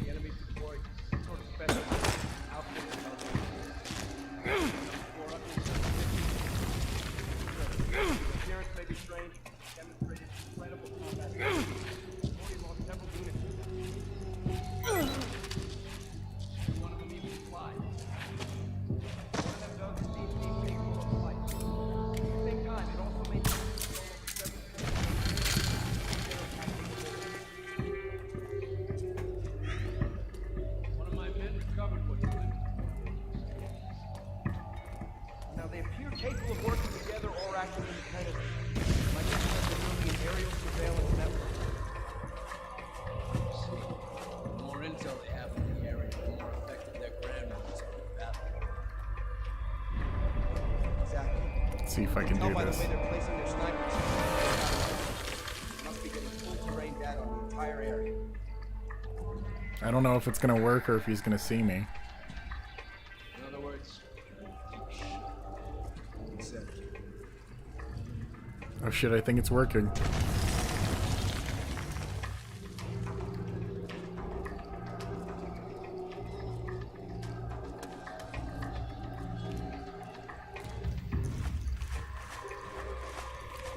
Capable of working together or acting independently. Like this is building an aerial surveillance network. See, the more intel they have in the area, the more effective their ground units are in battle. Exactly. Let's see if I can do by this. the way they're placing their snipers. Must be getting full terrain data on the entire area. I don't know if it's gonna work or if he's gonna see me. In other words, Oh shit, I think it's working.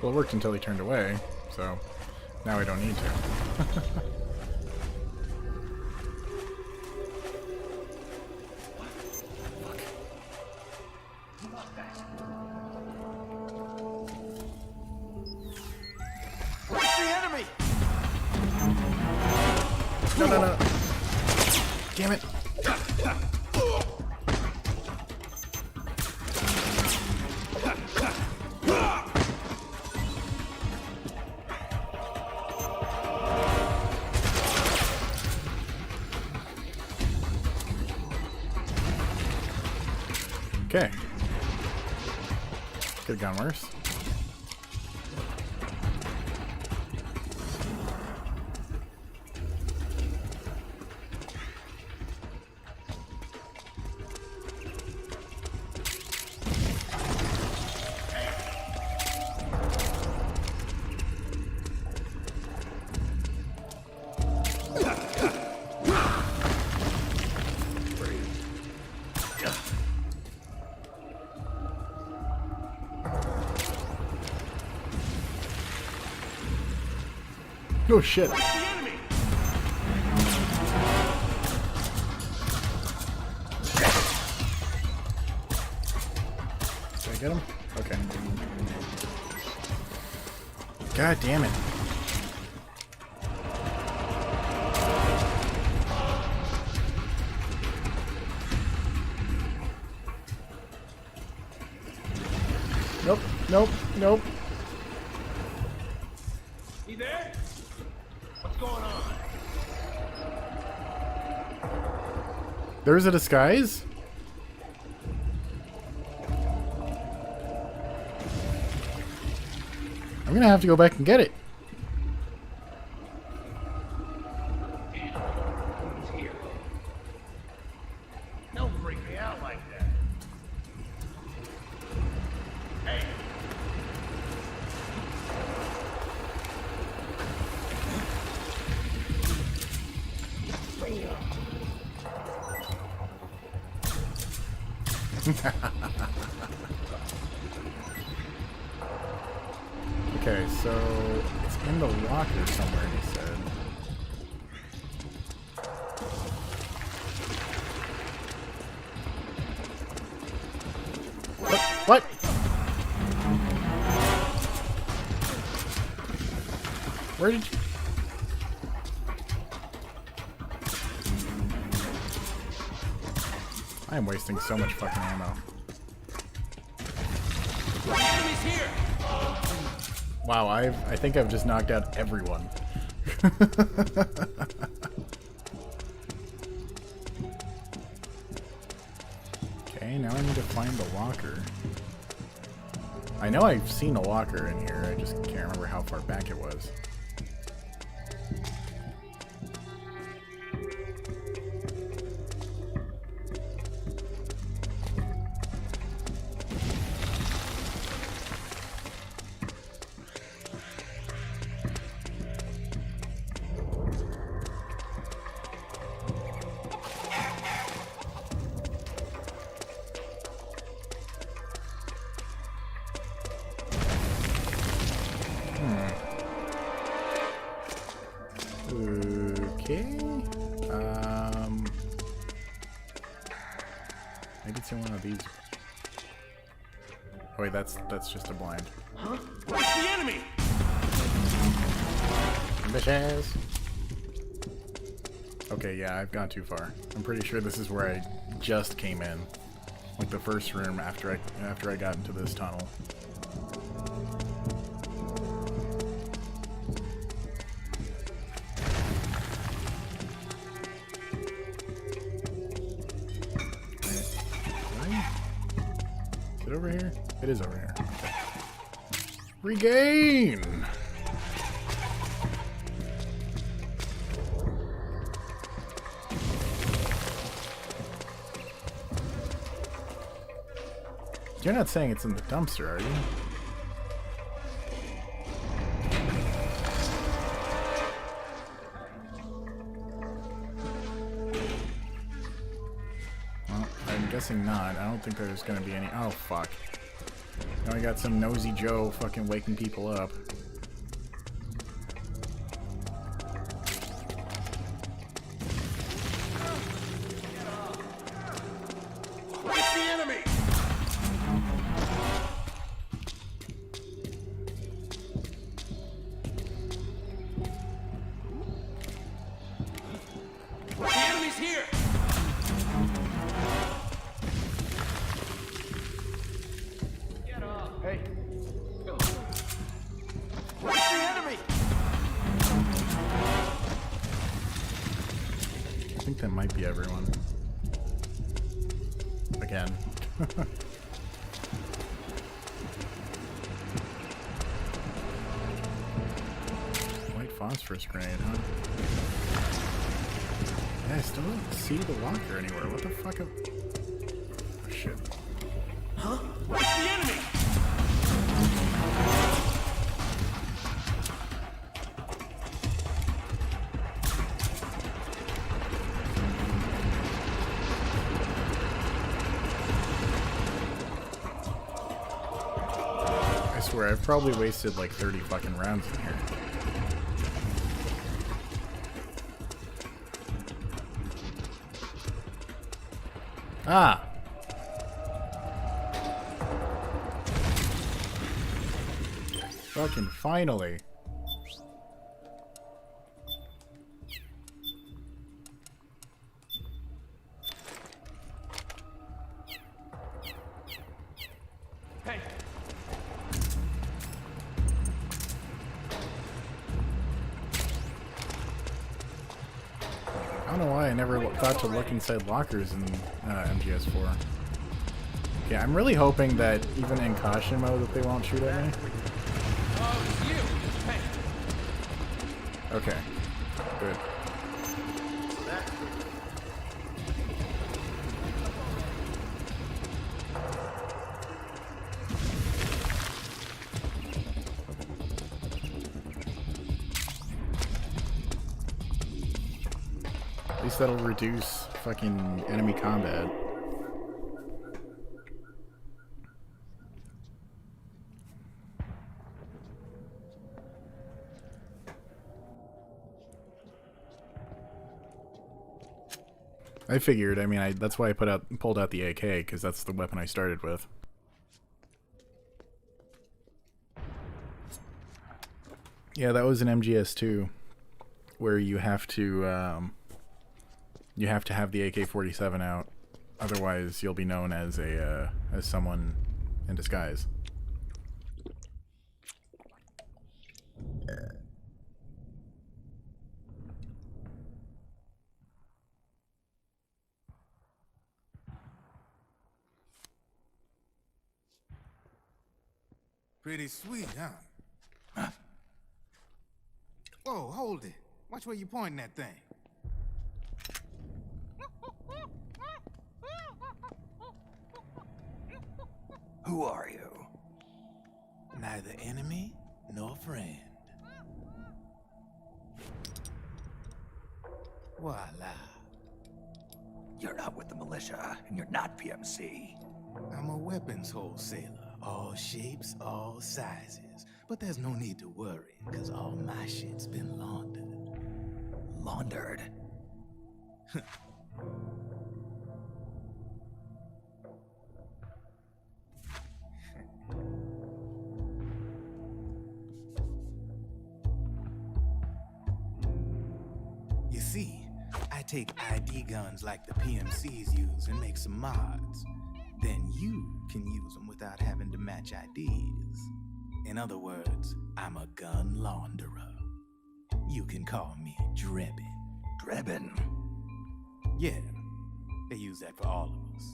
Well, it worked until he turned away, so now I don't need to. No, no, no. Damn it. Okay. Could have gone worse. Oh shit. Did I get him? Okay. God damn it. Nope, nope, nope. He there? What's going on? There's a disguise? I'm gonna have to go back and get it. Don't freak me out like that. Hey. Okay, so it's in the locker somewhere, he said. What? Where did you... I am wasting so much fucking ammo. Enemies here. Wow, I think I've just knocked out everyone. Okay, now I need to find the locker. I know I've seen a locker in here, I just can't remember how far back it was. Okay. Maybe it's in one of these. Oh wait, that's just a blind. Huh? It's the enemy. Bitches. Okay, yeah, I've gone too far. I'm pretty sure this is where I just came in, like the first room after I got into this tunnel. Is it over here? It is over here. Okay. Regain! You're not saying it's in the dumpster, are you? Well, I'm guessing not. I don't think there's gonna be any. Oh, fuck. Now I got some nosy Joe fucking waking people up. It's the enemy. The enemy's here. Get up. Hey. Go. It's the enemy. I think that might be everyone. Again. White phosphorus grenade, huh? Yeah, I still don't see the locker anywhere. What the fuck? Oh, shit. Huh? It's the enemy. I swear, I've probably wasted like 30 fucking rounds in here. Ah! Fucking finally. Hey, I don't know why I never thought to look inside lockers in MGS4. Yeah, I'm really hoping that even in caution mode that they won't shoot at me. oh, it's you. Hey, Okay, good. At least that'll reduce fucking enemy combat. I figured. I mean, that's why I pulled out the AK, because that's the weapon I started with. Yeah, that was an MGS2, where you have to have the AK-47 out, otherwise you'll be known as as someone in disguise. Pretty sweet, huh? Whoa, hold it. Watch where you pointing that thing. Who are you? Neither enemy nor friend. Voila. You're not with the militia, and you're not PMC. I'm a weapons wholesaler. All shapes, all sizes. But there's no need to worry, because all my shit's been laundered. Laundered? You see, I take ID guns like the PMCs use and make some mods. Then you can use them without having to match IDs. In other words, I'm a gun launderer. You can call me Drebin. Drebin? Yeah, they use that for all of us.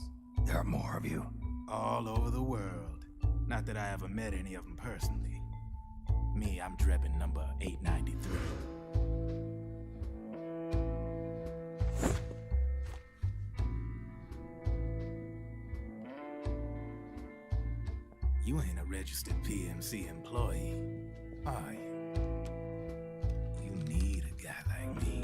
There are more of you? All over the world. Not that I ever met any of them personally. Me, I'm Drebin number 893. You ain't a registered PMC employee, are you? You need a guy like me.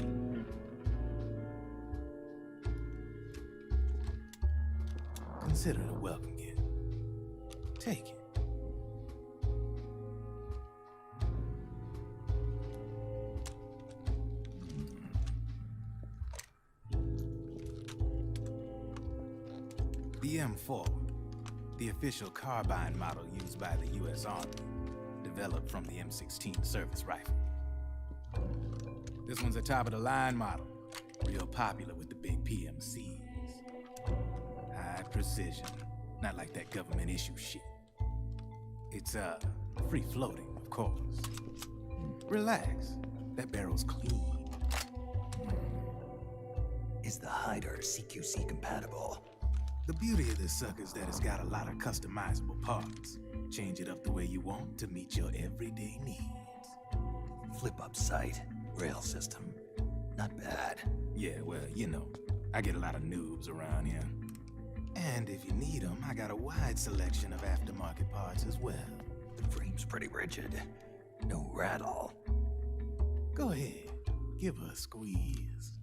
Consider it a welcome gift. Take it. The M4. The official carbine model used by the U.S. Army, developed from the M16 service rifle. This one's a top-of-the-line model, real popular with the big PMCs. High precision, not like that government-issue shit. It's, free-floating, of course. Relax, that barrel's clean. Is the hider CQC compatible? The beauty of this sucker is that it's got a lot of customizable parts. Change it up the way you want to meet your everyday needs. Flip-up sight, rail system. Not bad. Yeah, well, you know, I get a lot of noobs around here. And if you need them, I got a wide selection of aftermarket parts as well. The frame's pretty rigid. No rattle. Go ahead, give her a squeeze.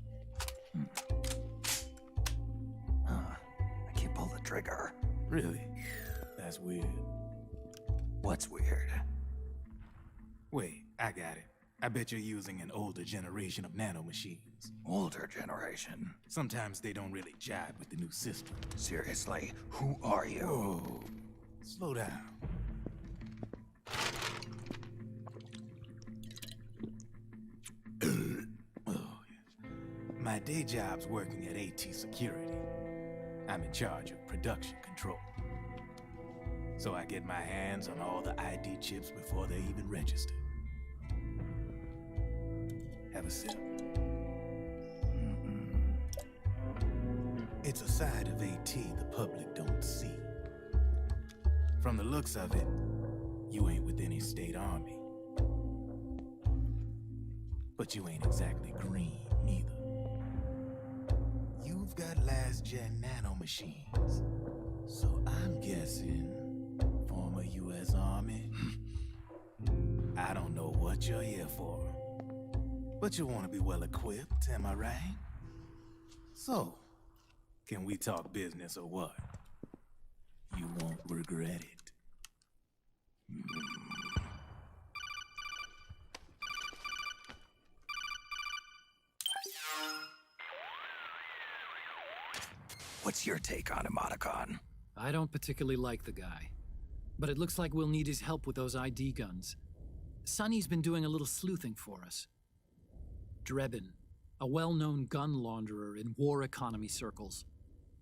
I can't pull the trigger. Really? That's weird. What's weird? Wait, I got it. I bet you're using an older generation of nanomachines. Older generation? Sometimes they don't really jive with the new system. Seriously, who are you? Whoa. Slow down. My day job's working at AT Security. I'm in charge of production control. So I get my hands on all the ID chips before they even register. Have a sip. It's a side of AT the public don't see. From the looks of it, you ain't with any state army. But you ain't exactly green, neither. You've got last-gen nanomachines. So I'm guessing former U.S. Army. I don't know what you're here for. But you want to be well-equipped, am I right? So, can we talk business or what? You won't regret it. What's your take on Emoticon? I don't particularly like the guy. But it looks like we'll need his help with those ID guns. Sonny's been doing a little sleuthing for us. Drebin, a well-known gun launderer in war economy circles.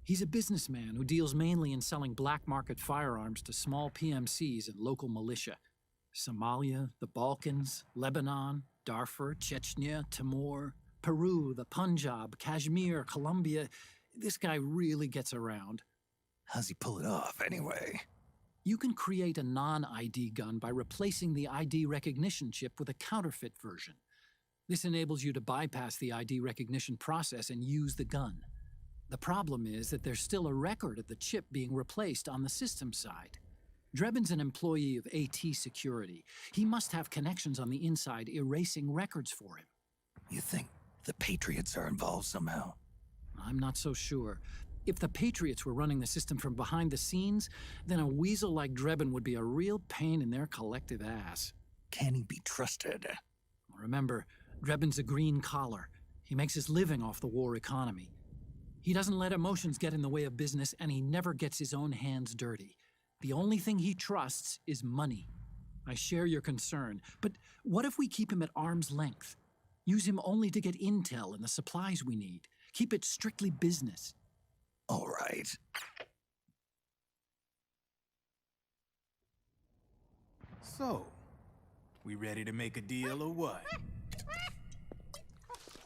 He's a businessman who deals mainly in selling black market firearms to small PMCs and local militia. Somalia, the Balkans, Lebanon, Darfur, Chechnya, Timor, Peru, the Punjab, Kashmir, Colombia. This guy really gets around. How's he pull it off, anyway? You can create a non-ID gun by replacing the ID recognition chip with a counterfeit version. This enables you to bypass the ID recognition process and use the gun. The problem is that there's still a record of the chip being replaced on the system side. Drebin's an employee of AT Security. He must have connections on the inside erasing records for him. You think the Patriots are involved somehow? I'm not so sure. If the Patriots were running the system from behind the scenes, then a weasel like Drebin would be a real pain in their collective ass. Can he be trusted? Remember, Drebin's a green collar. He makes his living off the war economy. He doesn't let emotions get in the way of business, and he never gets his own hands dirty. The only thing he trusts is money. I share your concern, but what if we keep him at arm's length? Use him only to get intel and the supplies we need. Keep it strictly business. All right. So, we ready to make a deal or what?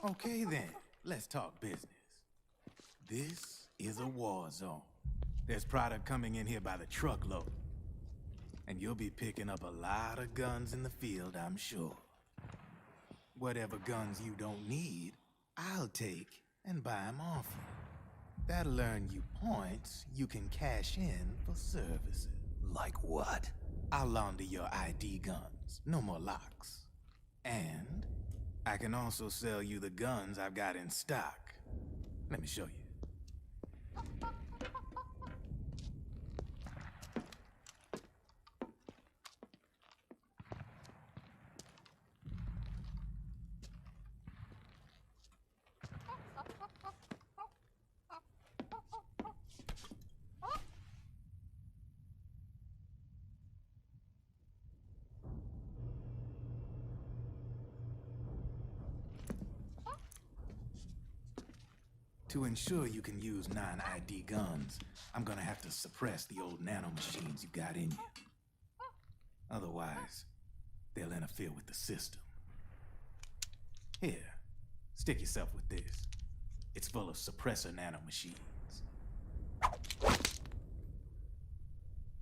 Okay then, let's talk business. This is a war zone. There's product coming in here by the truckload. And you'll be picking up a lot of guns in the field, I'm sure. Whatever guns you don't need, I'll take and buy them off you. That'll earn you points you can cash in for services. Like what? I'll launder your ID guns, no more locks. And I can also sell you the guns I've got in stock. Let me show you. To ensure you can use non-ID guns, I'm gonna have to suppress the old nanomachines you got in you. Otherwise, they'll interfere with the system. Here, stick yourself with this. It's full of suppressor nanomachines.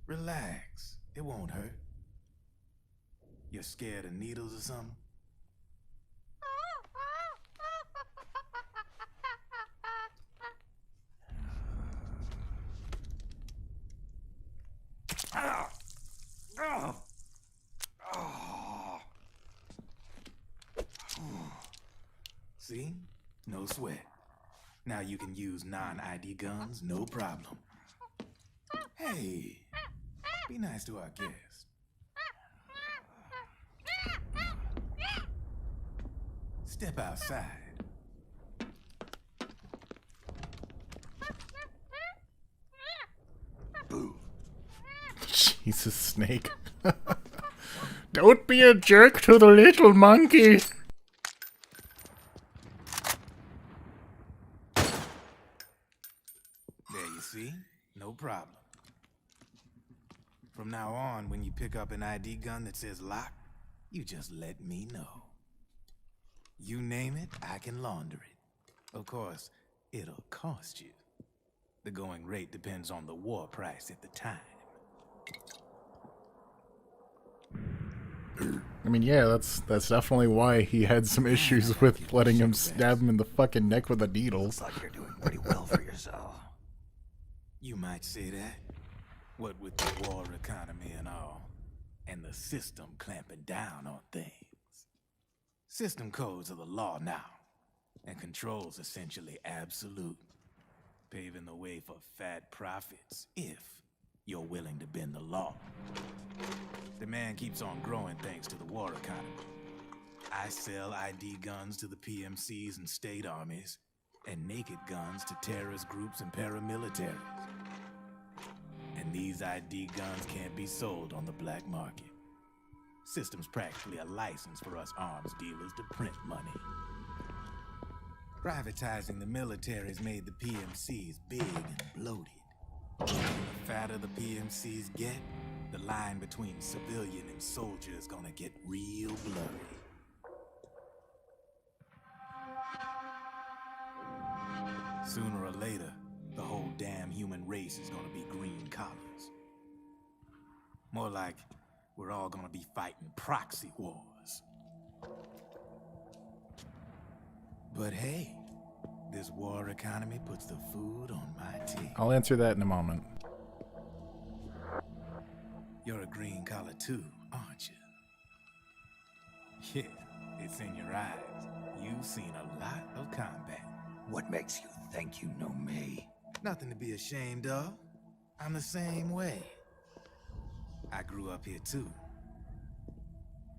Relax, it won't hurt. You're scared of needles or something? See? No sweat. Now you can use non-ID guns, no problem. Hey, be nice to our guest. Step outside. Boo. Jesus, Snake. Don't be a jerk to the little monkey. There you see? No problem. From now on, when you pick up an ID gun that says lock, you just let me know. You name it, I can launder it. Of course, it'll cost you. The going rate depends on the war price at the time. I mean, yeah, that's definitely why he had some issues with letting him stab him in the fucking neck with a needle. Looks like you're doing pretty well for yourself. You might say that. What with the war economy and all, and the system clamping down on things. System codes are the law now, and control's essentially absolute, paving the way for fat profits if you're willing to bend the law. Demand keeps on growing thanks to the war economy. I sell ID guns to the PMCs and state armies, and naked guns to terrorist groups and paramilitaries. And these ID guns can't be sold on the black market. System's practically a license for us arms dealers to print money. Privatizing the military's made the PMCs big and bloated. The fatter the PMCs get, the line between civilian and soldier is gonna get real blurry. Sooner or later, the whole damn human race is gonna be green collars. More like we're all gonna be fighting proxy wars. But hey, this war economy puts the food on my table. I'll answer that in a moment. You're a green collar too, aren't you? Yeah, it's in your eyes. You've seen a lot of combat. What makes you think you know me? Nothing to be ashamed of. I'm the same way. I grew up here too.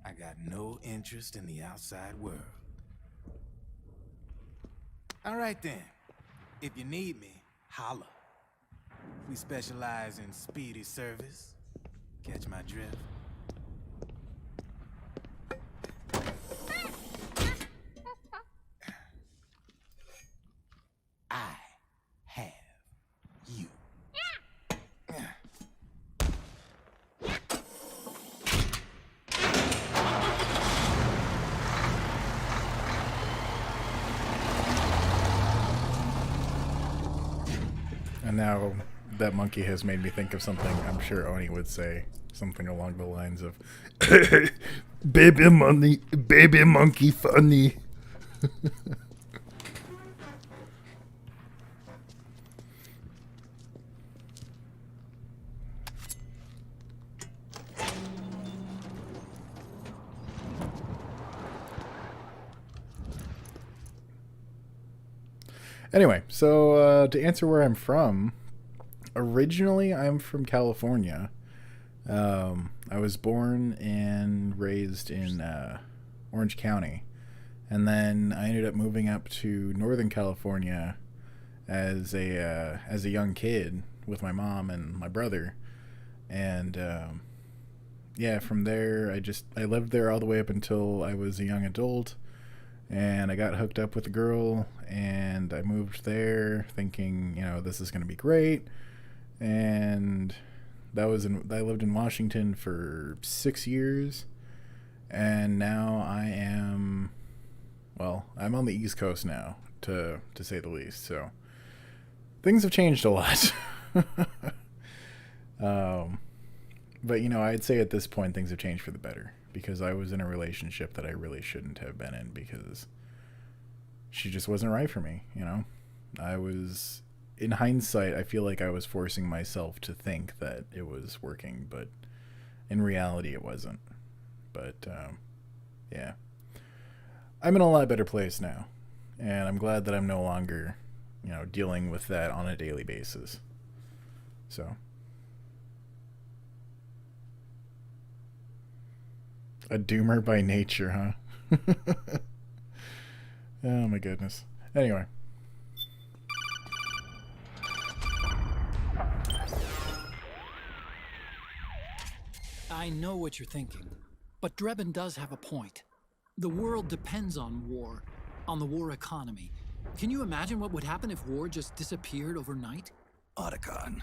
I got no interest in the outside world. All right then. If you need me, holla. We specialize in speedy service. Catch my drift? I have you. And now that monkey has made me think of something I'm sure Oni would say. Something along the lines of, baby monkey funny. Anyway, so to answer where I'm from, originally I'm from California. I was born and raised in Orange County, and then I ended up moving up to Northern California as a young kid with my mom and my brother, and yeah, from there I lived there all the way up until I was a young adult. And I got hooked up with a girl, and I moved there thinking, this is going to be great. And I lived in Washington for 6 years, and now I'm on the East Coast now, to say the least. So things have changed a lot. But I'd say at this point things have changed for the better, because I was in a relationship that I really shouldn't have been in, because she just wasn't right for me. I was, in hindsight, I feel like I was forcing myself to think that it was working, but in reality it wasn't. But yeah, I'm in a lot better place now, and I'm glad that I'm no longer dealing with that on a daily basis. So a doomer by nature, huh? Oh my goodness. Anyway. I know what you're thinking, but Drebin does have a point. The world depends on war, on the war economy. Can you imagine what would happen if war just disappeared overnight? Otacon,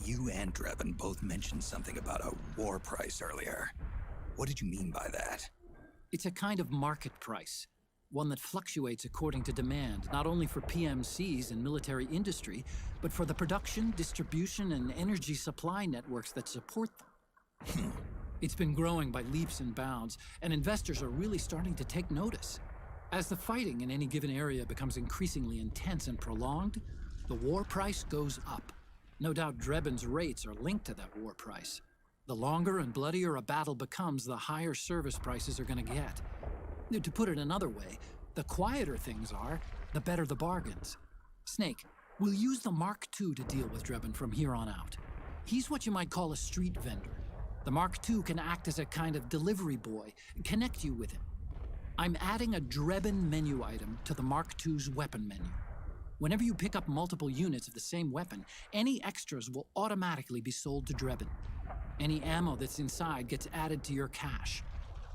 you and Drebin both mentioned something about a war price earlier. What did you mean by that? It's a kind of market price, one that fluctuates according to demand, not only for PMCs and military industry, but for the production, distribution, and energy supply networks that support them. It's been growing by leaps and bounds, and investors are really starting to take notice. As the fighting in any given area becomes increasingly intense and prolonged, the war price goes up. No doubt Drebin's rates are linked to that war price. The longer and bloodier a battle becomes, the higher service prices are going to get. To put it another way, the quieter things are, the better the bargains. Snake, we'll use the Mark II to deal with Drebin from here on out. He's what you might call a street vendor. The Mark II can act as a kind of delivery boy, connect you with him. I'm adding a Drebin menu item to the Mark II's weapon menu. Whenever you pick up multiple units of the same weapon, any extras will automatically be sold to Drebin. Any ammo that's inside gets added to your cache.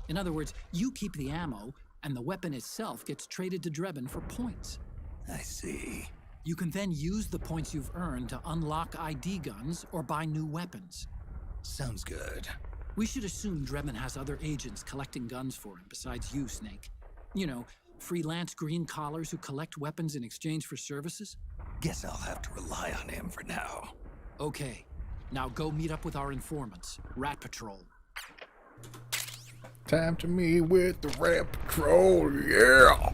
In other words, you keep the ammo, and the weapon itself gets traded to Drebin for points. I see. You can then use the points you've earned to unlock ID guns or buy new weapons. Sounds good. We should assume Drebin has other agents collecting guns for him besides you, Snake. You know, freelance green collars who collect weapons in exchange for services? Guess I'll have to rely on him for now. Okay. Now go meet up with our informants, Rat Patrol. Time to meet with the Rat Patrol, yeah!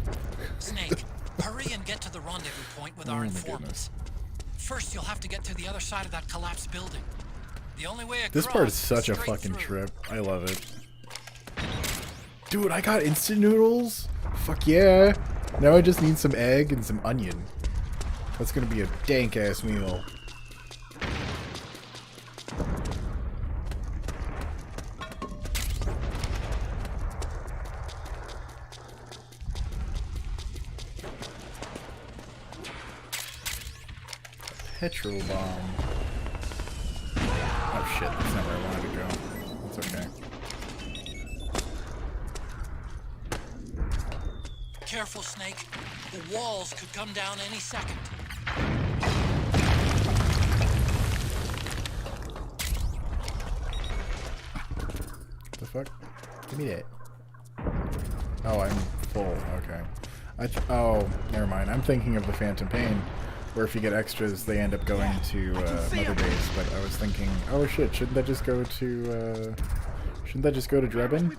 Snake, hurry and get to the rendezvous point with our informants. First, you'll have to get to the other side of that collapsed building. The only way across. This part is such a fucking trip. I love it. Dude, I got instant noodles? Fuck yeah. Now I just need some egg and some onion. That's gonna be a dank-ass meal. Petrol bomb. Oh shit, that's not where I wanted to go. That's okay. Careful, Snake. The walls could come down any second. What the fuck? Give me that. Oh, I'm full. Okay. Oh, never mind. I'm thinking of the Phantom Pain, where if you get extras, they end up going to Mother Base. But I was thinking, oh shit, shouldn't that just go to Drebin?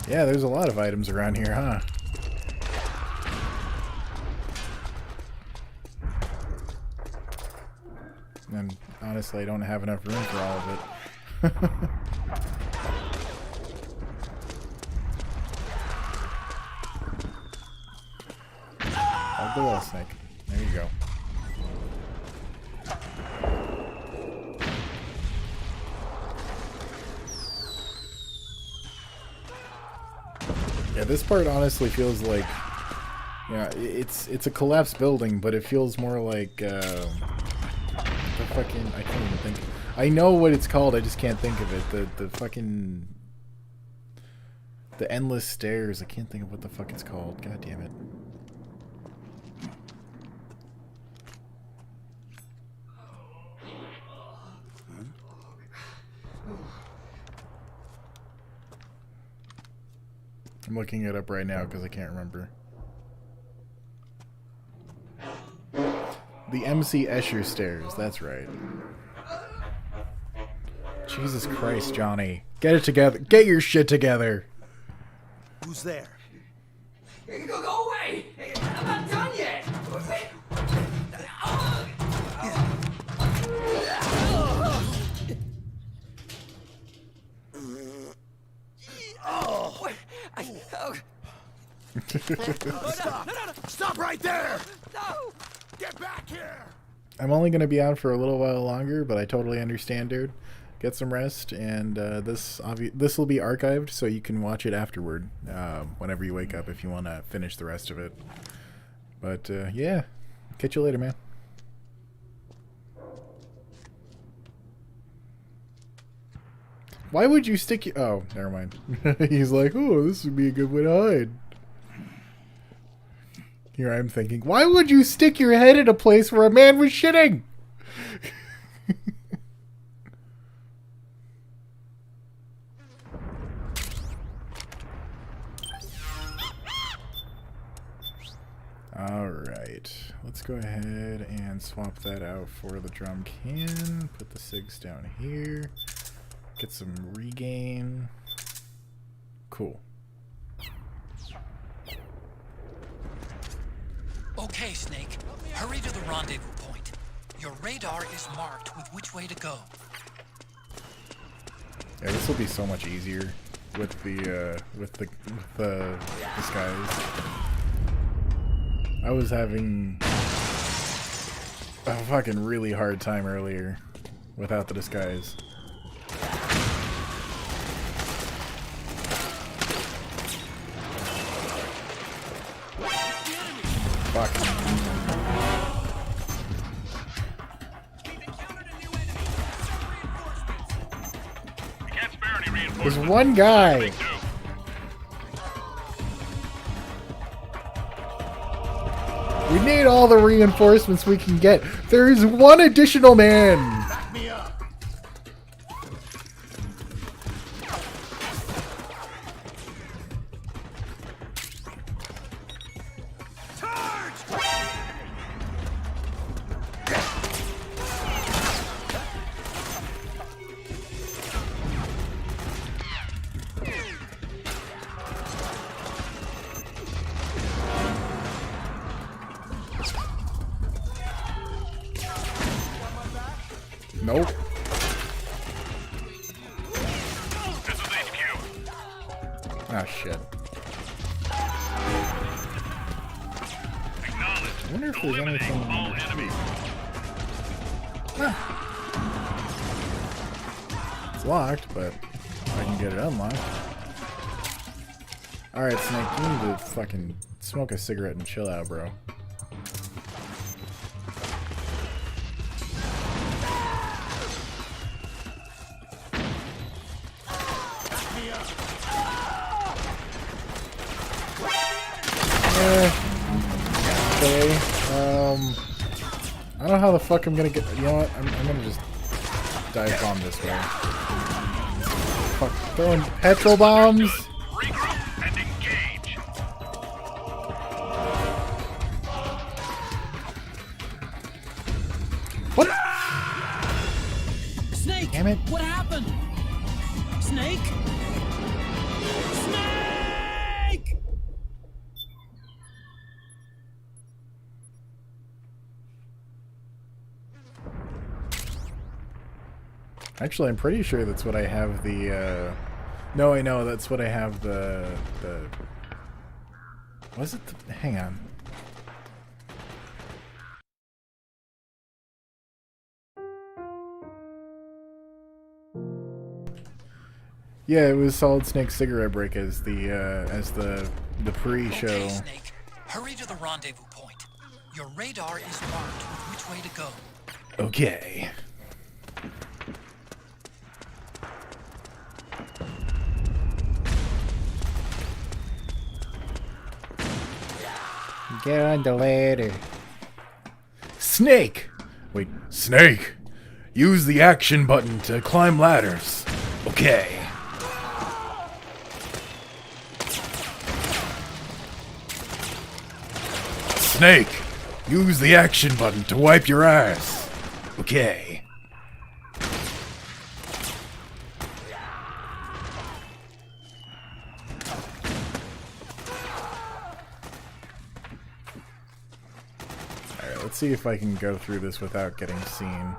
Yeah, there's a lot of items around here, huh? And honestly, I don't have enough room for all of it. Hug the wall, Snake. There you go. Yeah, this part honestly feels like, yeah, it's a collapsed building, but it feels more like the fucking, I can't even think. I know what it's called, I just can't think of it. The fucking, the endless stairs. I can't think of what the fuck it's called. God damn it. I'm looking it up right now because I can't remember. The MC Escher stairs, that's right. Jesus Christ, Johnny. Get it together. Get your shit together. Who's there? Go away! I'm not done yet! Stop! Stop right there! No! Get back here! I'm only going to be out for a little while longer, but I totally understand, dude. Get some rest, and this will be archived, so you can watch it afterward, whenever you wake up, if you want to finish the rest of it. But, yeah. Catch you later, man. Why would you stick your... Oh, never mind. He's like, oh, this would be a good way to hide. Here I'm thinking, why would you stick your head in a place where a man was shitting? Alright, let's go ahead and swap that out for the drum can. Put the SIGs down here. Get some regain. Cool. Okay, Snake. Hurry to the rendezvous point. Your radar is marked with which way to go. Yeah, this will be so much easier with the disguise. I was having a fucking really hard time earlier without the disguise. Fuck. There's one guy. We need all the reinforcements we can get. There is one additional man. Back me up. Nope. This is HQ. Ah, shit. I wonder if there's anything... Ah. It's locked, but I can get it unlocked. Alright, Snake, you need to fucking smoke a cigarette and chill out, bro. Okay, I don't know how the fuck I'm gonna get... You know what? I'm gonna just dive bomb this way. Fuck, throwing petrol bombs! Regroup and engage. What? Snake! Damn it. What happened? Snake? Snake! Actually, I'm pretty sure that's what I have the, No, I know, that's what I have the... Was it the... Hang on. Yeah, it was Solid Snake Cigarette Break as the pre-show. Okay, Snake. Hurry to the rendezvous point. Your radar is marked with which way to go. Okay. Get on the ladder. Snake! Wait, Snake! Use the action button to climb ladders. Okay. Snake! Use the action button to wipe your ass. Okay. Alright, let's see if I can go through this without getting seen.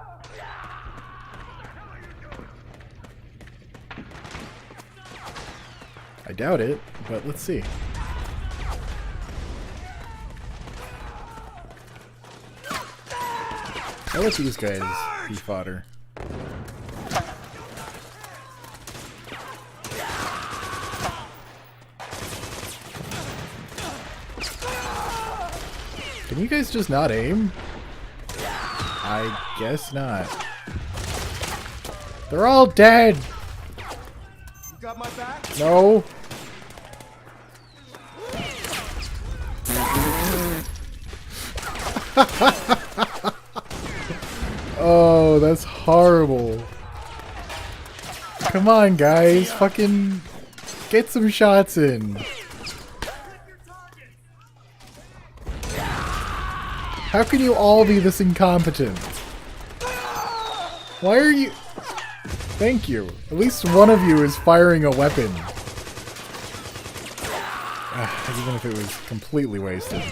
I doubt it, but let's see. I'll let these guys be fodder. Can you guys just not aim? I guess not. They're all dead! You got my back? No. Oh, that's horrible. Come on, guys. Fucking get some shots in. How can you all be this incompetent? Why are you... Thank you. At least one of you is firing a weapon. Even if it was completely wasted.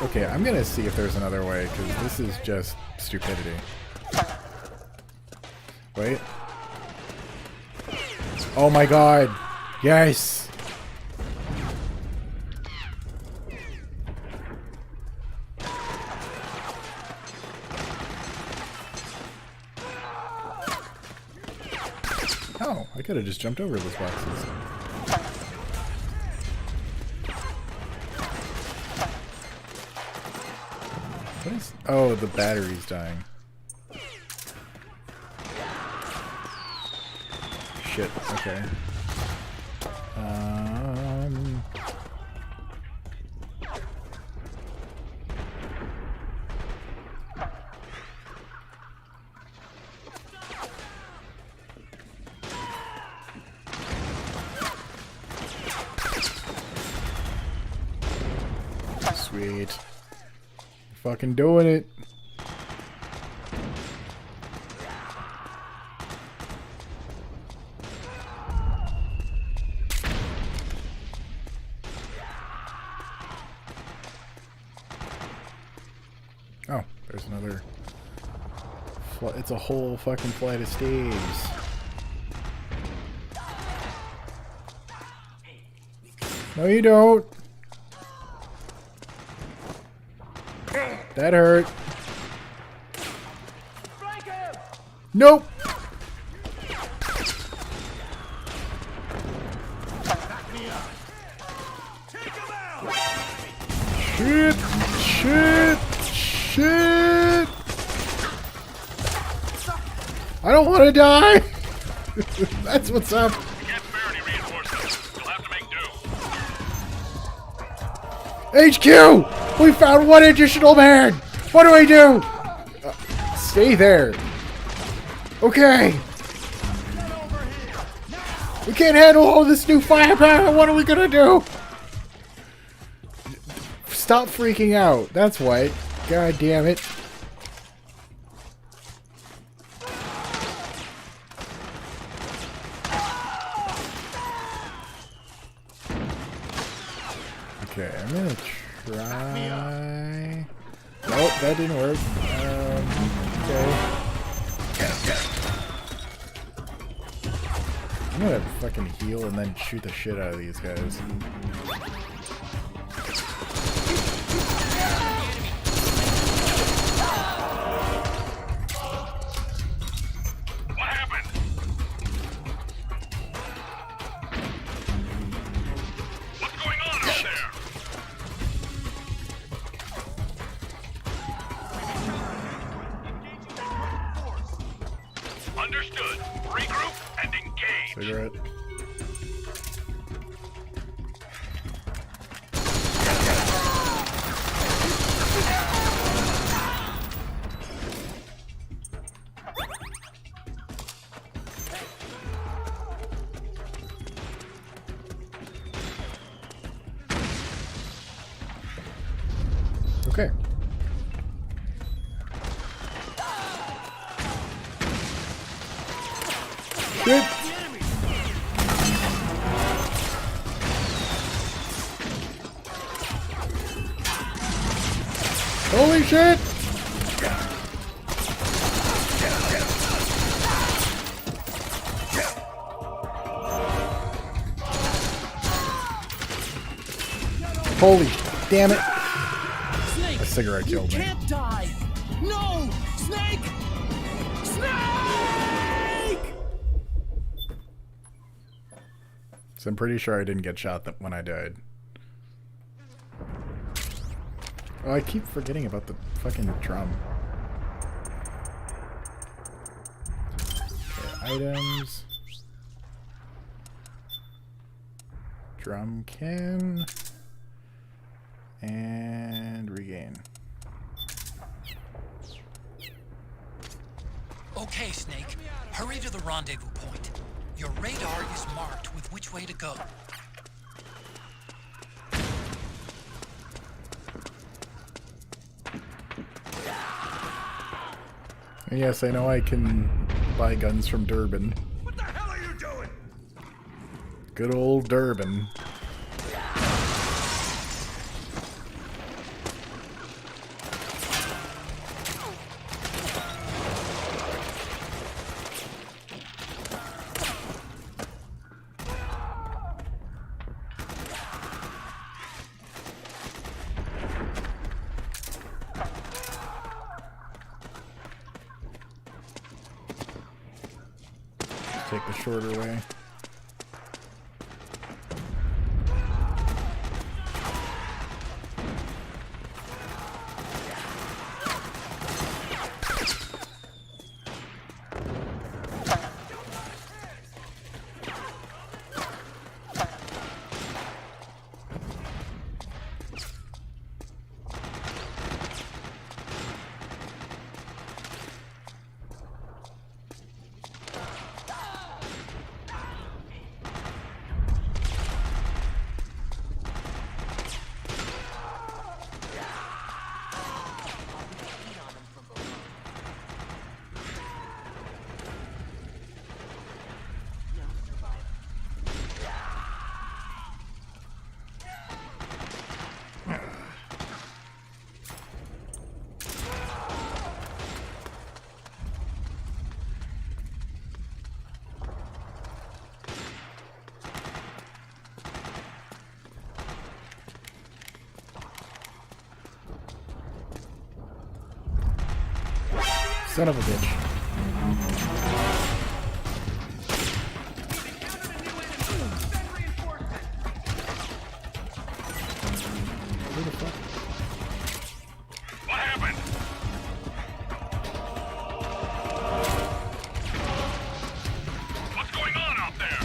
Okay, I'm gonna see if there's another way, because this is just stupidity. Wait. Oh my god! Yes! Oh, I could have just jumped over those boxes. What is... Oh, the battery's dying. Shit, okay. Sweet. Fucking doing it. Oh, there's another. It's a whole fucking flight of stairs. No, you don't. That hurt. Nope. Shit. Shit. Shit. I don't want to die. That's what's up. HQ! We found one additional man! What do we do? Stay there. Okay. We can't handle all this new firepower. What are we gonna do? Stop freaking out. That's what. God damn it. Okay, I'm gonna try... Nope, that didn't work. Okay. I'm gonna fucking heal and then shoot the shit out of these guys. What happened? What's going on out there? Understood. Regroup and engage. Cigarette. Okay. Shit. Holy shit! Holy damn it! Snake, A cigarette killed me. You can't die. No, Snake! Snake! So I'm pretty sure I didn't get shot when I died. Oh, I keep forgetting about the fucking drum. Okay, items. Drum can. And regain. Okay, Snake. Hurry to the rendezvous point. Your radar is marked with which way to go. And yes, I know I can buy guns from Durban. What the hell are you doing? Good old Durban. Take the shorter way. Son of a bitch. Who the fuck? What happened? What's going on out there?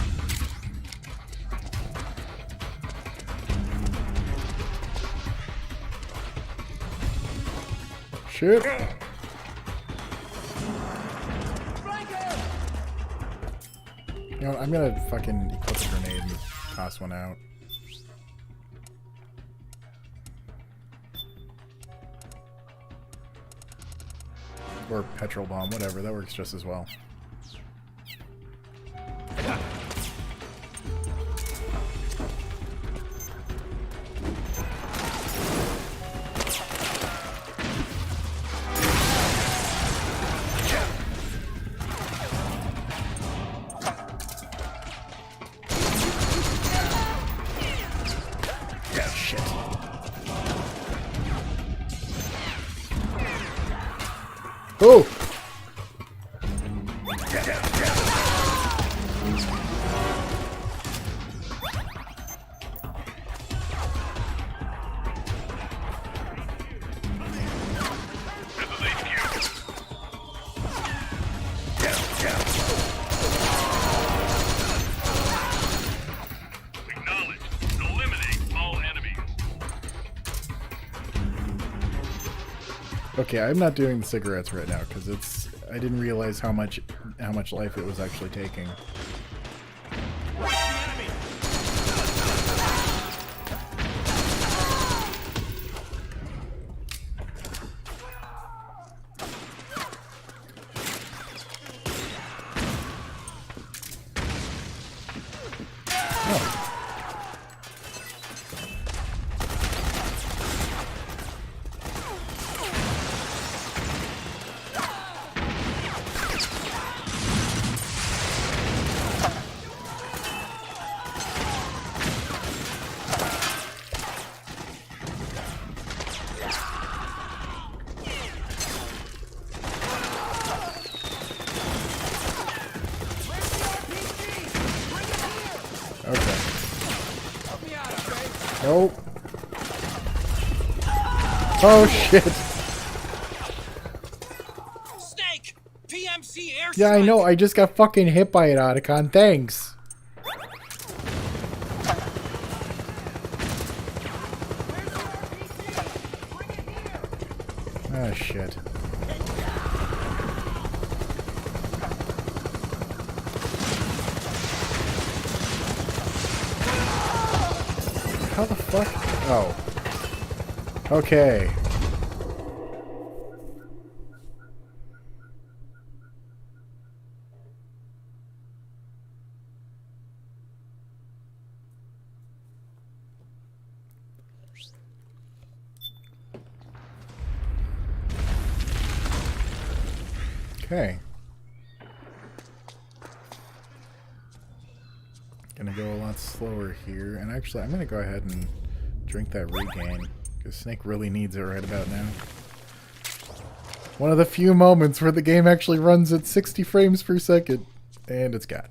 Shit. You know, I'm gonna fucking equip a grenade and toss one out. Or petrol bomb, whatever, that works just as well. Oh! Okay, I'm not doing the cigarettes right now because I didn't realize how much life it was actually taking. Nope. Oh shit. Snake! PMC airstrike! Yeah, I know. I just got fucking hit by it, Otacon. Thanks. Oh shit. How the fuck? Oh. Okay. Okay. Gonna go a lot slower here, and actually I'm gonna go ahead and drink that regain, because Snake really needs it right about now. One of the few moments where the game actually runs at 60 frames per second, and it's got.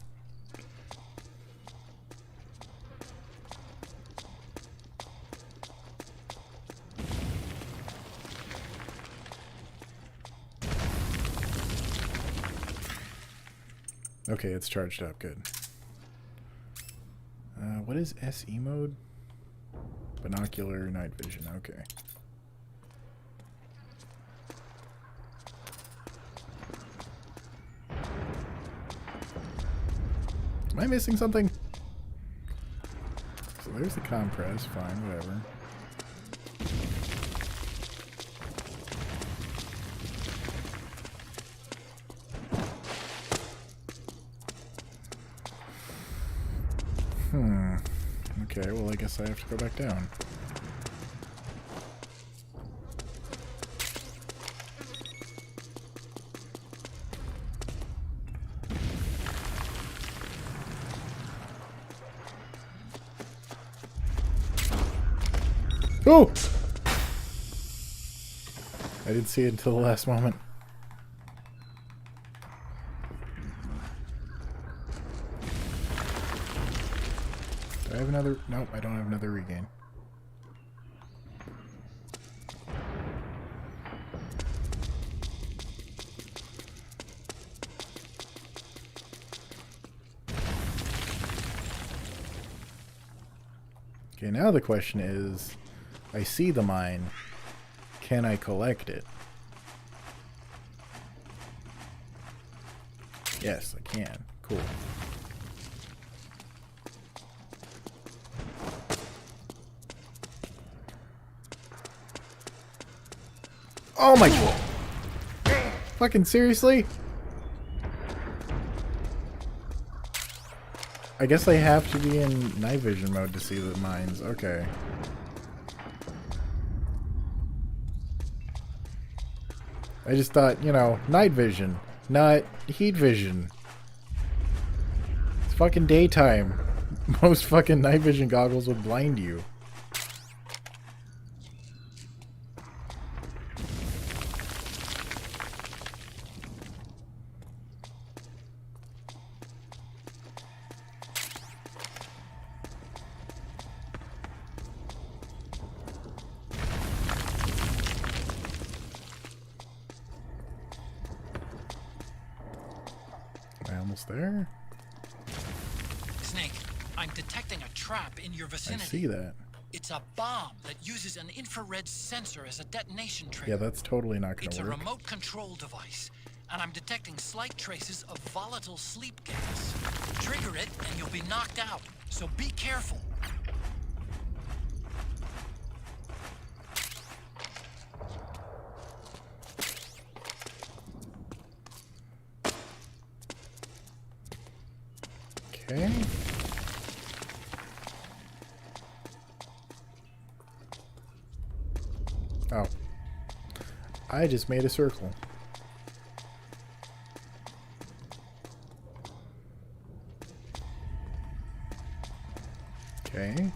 Okay, it's charged up. Good. What is SE mode? Binocular night vision. Okay. Am I missing something? So there's the compress. Fine, whatever. Okay, well I guess I have to go back down. Oh! I didn't see it until the last moment. Do I have another? Nope, I don't have another regain. Okay, now the question is, I see the mine. Can I collect it? Yes, I can. Cool. Oh my god! Fucking seriously? I guess I have to be in night vision mode to see the mines. Okay. I just thought, you know, night vision, not heat vision. It's fucking daytime. Most fucking night vision goggles would blind you. There? Snake, I'm detecting a trap in your vicinity. I see that. It's a bomb that uses an infrared sensor as a detonation trigger. Yeah, that's totally not going to work. It's a remote control device, and I'm detecting slight traces of volatile sleep gas. Trigger it, and you'll be knocked out, so be careful. Okay. Oh. I just made a circle. Okay.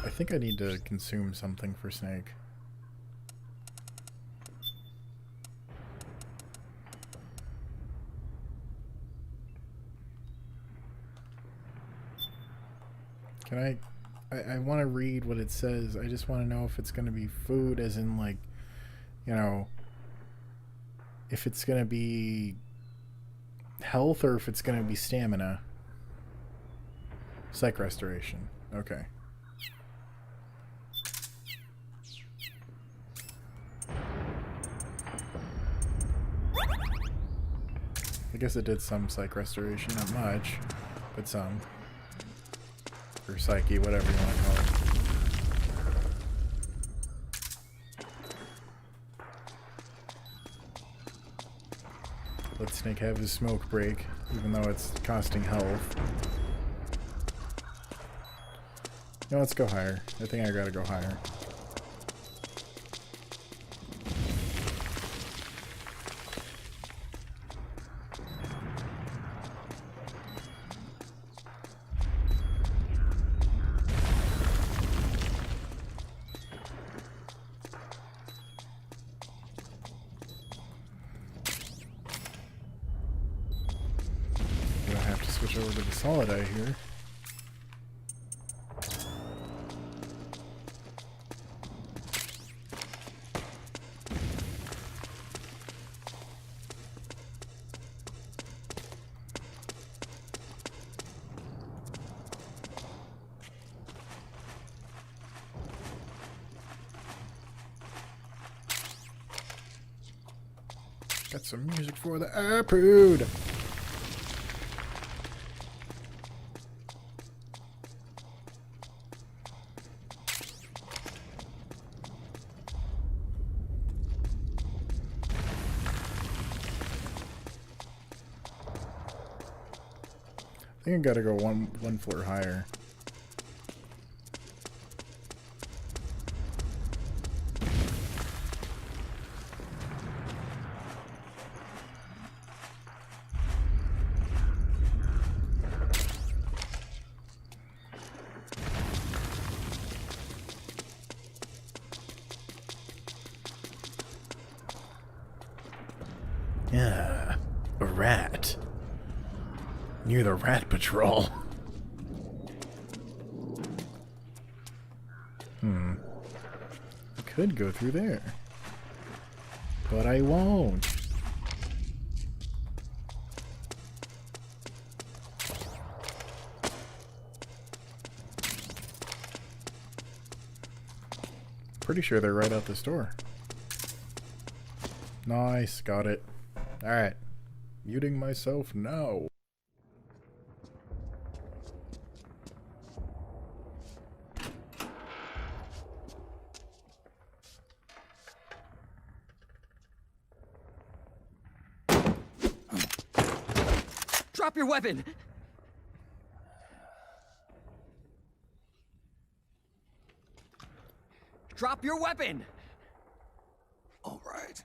I think I need to consume something for Snake. I want to read what it says. I just want to know if it's going to be food, as in, like, you know, if it's going to be health or if it's going to be stamina. Psych restoration. Okay. I guess it did some psych restoration, not much, but some. Or psyche, whatever you want to call it. Let Snake have his smoke break, even though it's costing health. No, let's go higher. I think I gotta go higher. Gonna have to switch over to the solid eye here. Got some music for the iPod. I think I gotta go one floor higher. Yeah, a rat. Near the rat patrol. I could go through there. But I won't. Pretty sure they're right out this door. Nice, got it. Alright. Muting myself now. Drop your weapon! Drop your weapon! All right.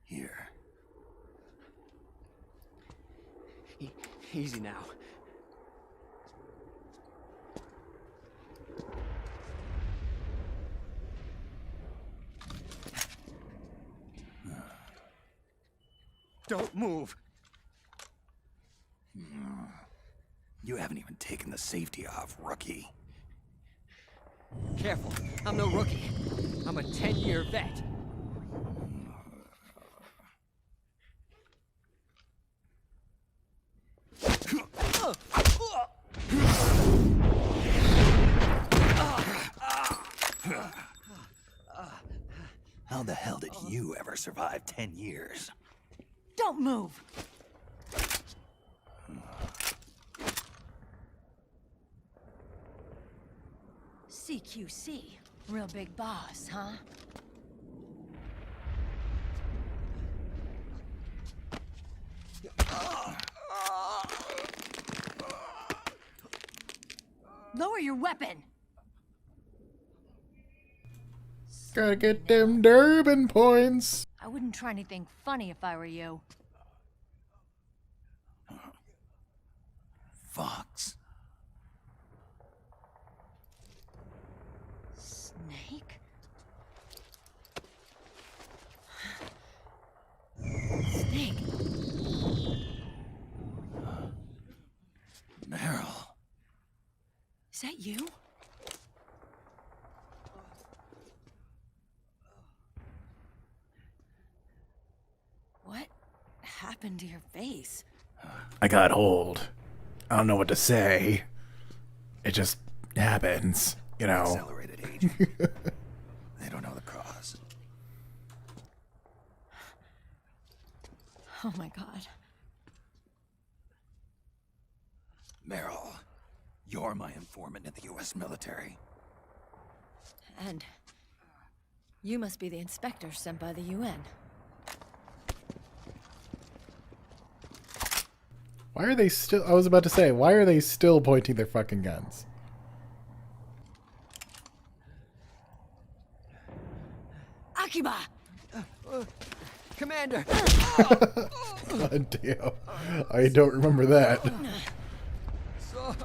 Here. Easy now. Don't move. You haven't even taken the safety off, rookie. Careful, I'm no rookie. I'm a 10-year vet. How the hell did you ever survive 10 years? Don't move. CQC, real big boss, huh? Lower your weapon. Gotta get them Durbin points. I wouldn't try anything funny if I were you. Fox. Snake? Snake? Is that you? What happened to your face? I got old. I don't know what to say. It just happens, you know. Accelerated aging. They don't know the cause. Oh my god. Meryl, you're my informant in the U.S. military. And you must be the inspector sent by the UN. Why are they still... I was about to say, why are they still pointing their fucking guns? Akiba! Commander! God damn. I don't remember that. Sorry.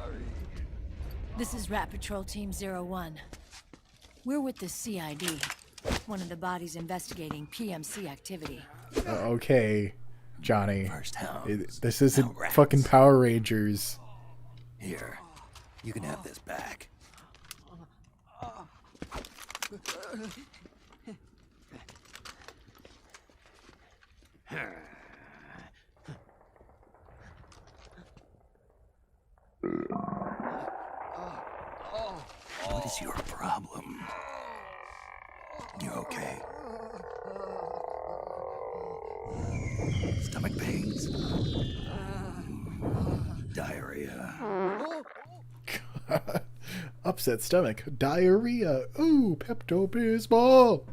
This is Rat Patrol Team 01. We're with the CID, one of the bodies investigating PMC activity. Okay, Johnny. First hounds, This isn't now rats. fucking Power Rangers. Here, you can have this back. What is your problem? You okay? Stomach pains? Diarrhea? Upset stomach. Diarrhea. Ooh, Pepto-Bismol.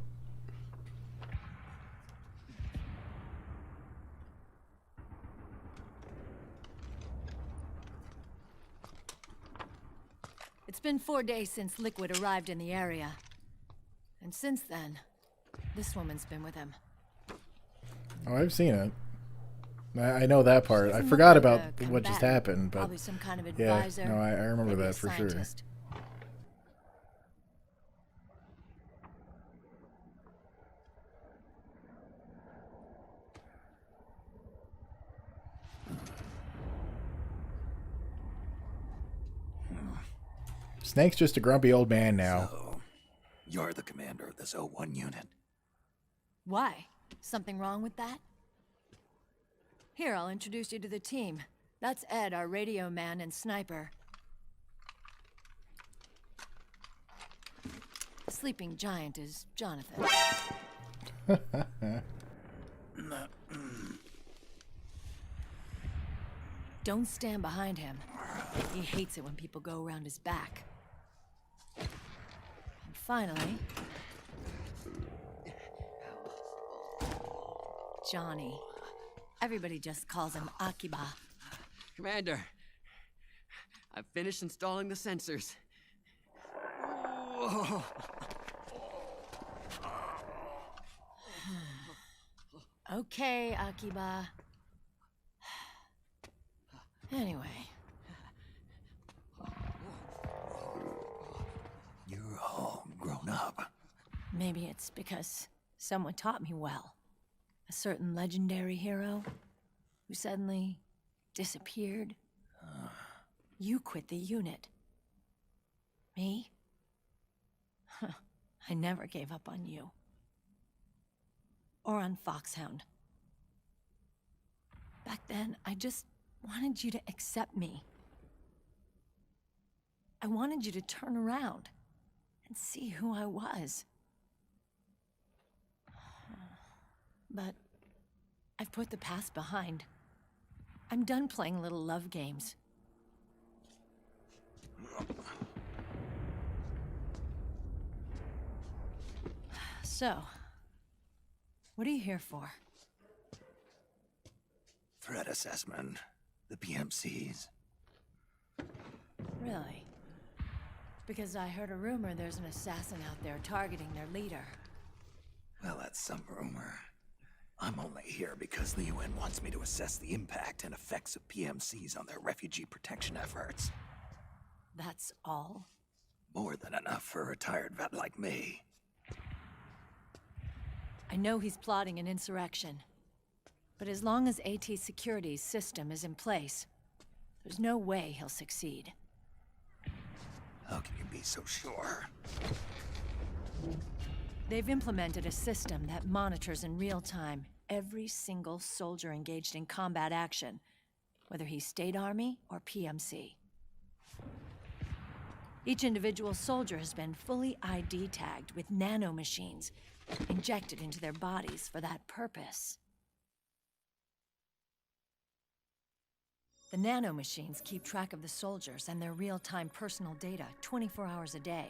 It's been 4 days since Liquid arrived in the area. And since then, this woman's been with him. Oh, I've seen it. I know that part. I forgot about what just happened, but Probably some kind of yeah, advisor, no, I remember maybe a that for sure. scientist. Snake's just a grumpy old man now. So, you're the commander of this O1 unit. Why? Something wrong with that? Here, I'll introduce you to the team. That's Ed, our radio man and sniper. The sleeping giant is Jonathan. Don't stand behind him. He hates it when people go around his back. And finally, Johnny. Everybody just calls him Akiba. Commander, I've finished installing the sensors. Whoa. Okay, Akiba. Anyway. You're all grown up. Maybe it's because someone taught me well. A certain legendary hero who suddenly disappeared. You quit the unit. Me? I never gave up on you. Or on Foxhound. Back then, I just wanted you to accept me. I wanted you to turn around and see who I was. But I've put the past behind. I'm done playing little love games. So, what are you here for? Threat assessment. The PMCs. Really? Because I heard a rumor there's an assassin out there targeting their leader. Well, that's some rumor. I'm only here because the UN wants me to assess the impact and effects of PMCs on their refugee protection efforts. That's all? More than enough for a retired vet like me. I know he's plotting an insurrection. But as long as AT Security's system is in place, there's no way he'll succeed. How can you be so sure? They've implemented a system that monitors in real time every single soldier engaged in combat action, whether he's State Army or PMC. Each individual soldier has been fully ID tagged with nanomachines injected into their bodies for that purpose. The nanomachines keep track of the soldiers and their real-time personal data 24 hours a day.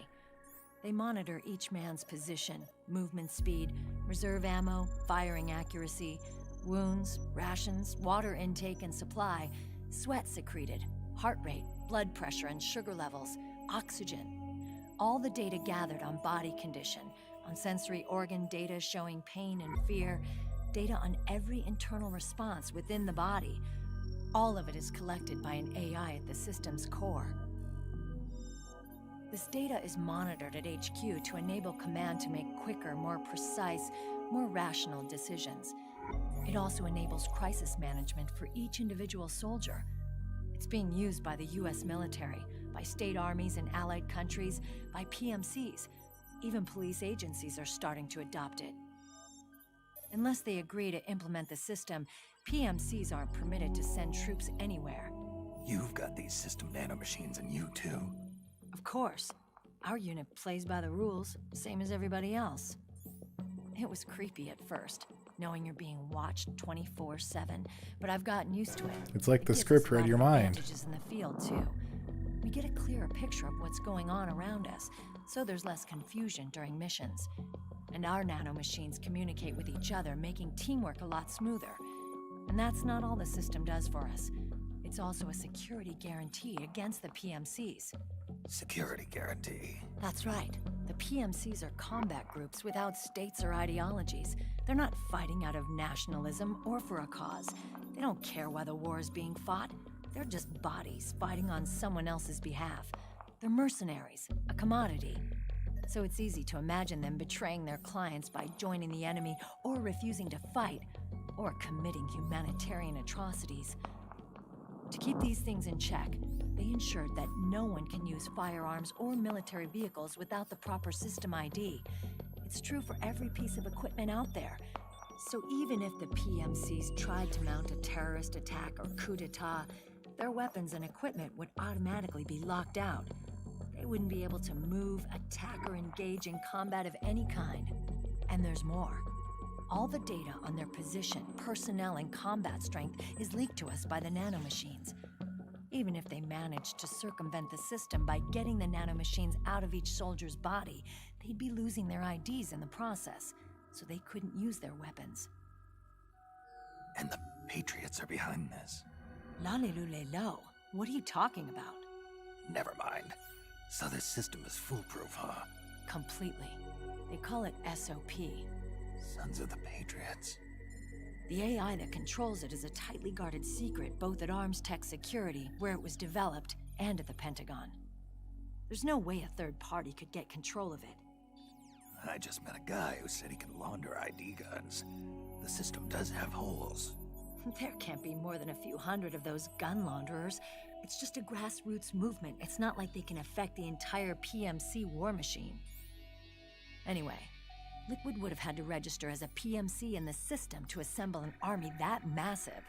They monitor each man's position, movement speed, reserve ammo, firing accuracy, wounds, rations, water intake and supply, sweat secreted, heart rate, blood pressure and sugar levels, oxygen. All the data gathered on body condition, on sensory organ data showing pain and fear, data on every internal response within the body. All of it is collected by an AI at the system's core. This data is monitored at HQ to enable command to make quicker, more precise, more rational decisions. It also enables crisis management for each individual soldier. It's being used by the US military, by state armies in allied countries, by PMCs. Even police agencies are starting to adopt it. Unless they agree to implement the system, PMCs aren't permitted to send troops anywhere. You've got these system nanomachines in you too. Of course. Our unit plays by the rules, same as everybody else. It was creepy at first, knowing you're being watched 24/7, but I've gotten used to it. It's like the script read your mind. Advantages in the field too. We get a clearer picture of what's going on around us, so there's less confusion during missions. And our nanomachines communicate with each other, making teamwork a lot smoother. And that's not all the system does for us. It's also a security guarantee against the PMCs. Security guarantee. That's right. The PMCs are combat groups without states or ideologies. They're not fighting out of nationalism or for a cause. They don't care why the war is being fought. They're just bodies fighting on someone else's behalf. They're mercenaries, a commodity. So it's easy to imagine them betraying their clients by joining the enemy or refusing to fight or committing humanitarian atrocities. To keep these things in check, they ensured that no one can use firearms or military vehicles without the proper system ID. It's true for every piece of equipment out there. So even if the PMCs tried to mount a terrorist attack or coup d'etat, their weapons and equipment would automatically be locked out. They wouldn't be able to move, attack, or engage in combat of any kind. And there's more. All the data on their position, personnel, and combat strength is leaked to us by the nanomachines. Even if they managed to circumvent the system by getting the nanomachines out of each soldier's body, they'd be losing their IDs in the process, so they couldn't use their weapons. And the Patriots are behind this. Lalilulelo, what are you talking about? Never mind. So this system is foolproof, huh? Completely. They call it SOP. Sons of the Patriots. The AI that controls it is a tightly guarded secret both at Arms Tech Security, where it was developed, and at the Pentagon. There's no way a third party could get control of it. I just met a guy who said he can launder ID guns. The system does have holes. There can't be more than a few hundred of those gun launderers. It's just a grassroots movement. It's not like they can affect the entire PMC war machine. Anyway, Liquid would have had to register as a PMC in the system to assemble an army that massive.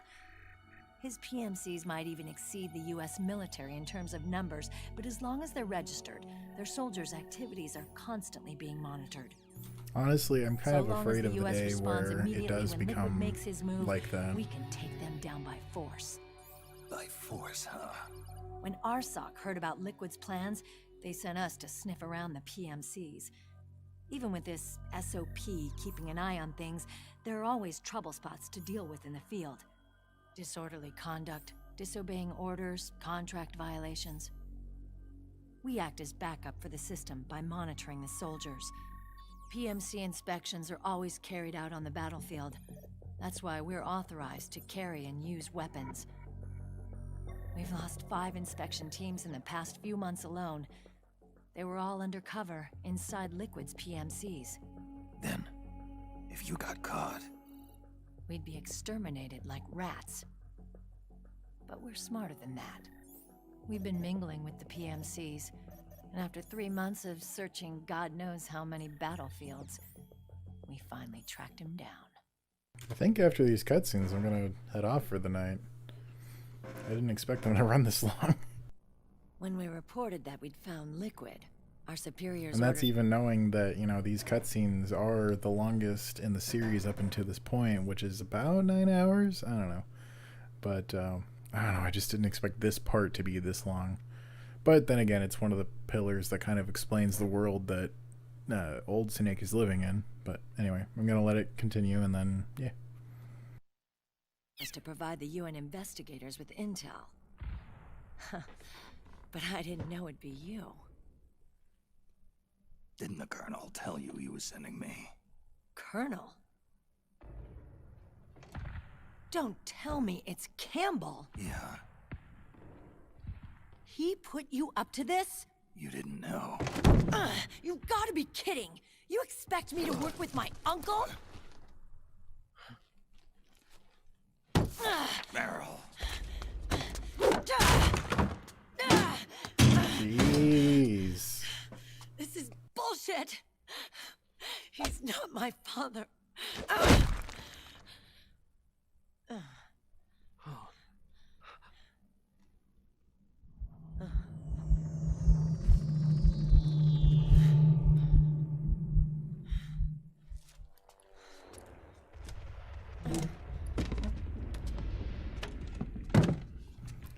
His PMCs might even exceed the US military in terms of numbers, but as long as they're registered, their soldiers' activities are constantly being monitored. Honestly, I'm kind of afraid of the US day responds where it immediately does when Liquid become makes his move, like that. we can take them down by force. By force, huh? When RSOC heard about Liquid's plans, they sent us to sniff around the PMCs. Even with this SOP keeping an eye on things, there are always trouble spots to deal with in the field. Disorderly conduct, disobeying orders, contract violations. We act as backup for the system by monitoring the soldiers. PMC inspections are always carried out on the battlefield. That's why we're authorized to carry and use weapons. We've lost 5 inspection teams in the past few months alone. They were all undercover inside Liquid's PMCs. Then, if you got caught, we'd be exterminated like rats. But we're smarter than that. We've been mingling with the PMCs, And after 3 months of searching God knows how many battlefields, we finally tracked him down. I think after these cutscenes, I'm gonna head off for the night. I didn't expect them to run this long. When we reported that we'd found liquid, our superiors And that's ordered... even knowing that, you know, these cutscenes are the longest in the series up until this point, which is about 9 hours? I don't know. But, I don't know, I just didn't expect this part to be this long. But then again, it's one of the pillars that kind of explains the world that old Snake is living in. But anyway, I'm going to let it continue and then, yeah. ...was to provide the UN investigators with intel. But I didn't know it'd be you. Didn't the Colonel tell you he was sending me? Colonel? Don't tell me it's Campbell. Yeah. He put you up to this? You didn't know. You gotta be kidding! You expect me to work with my uncle? Meryl. Jeez. This is bullshit! He's not my father.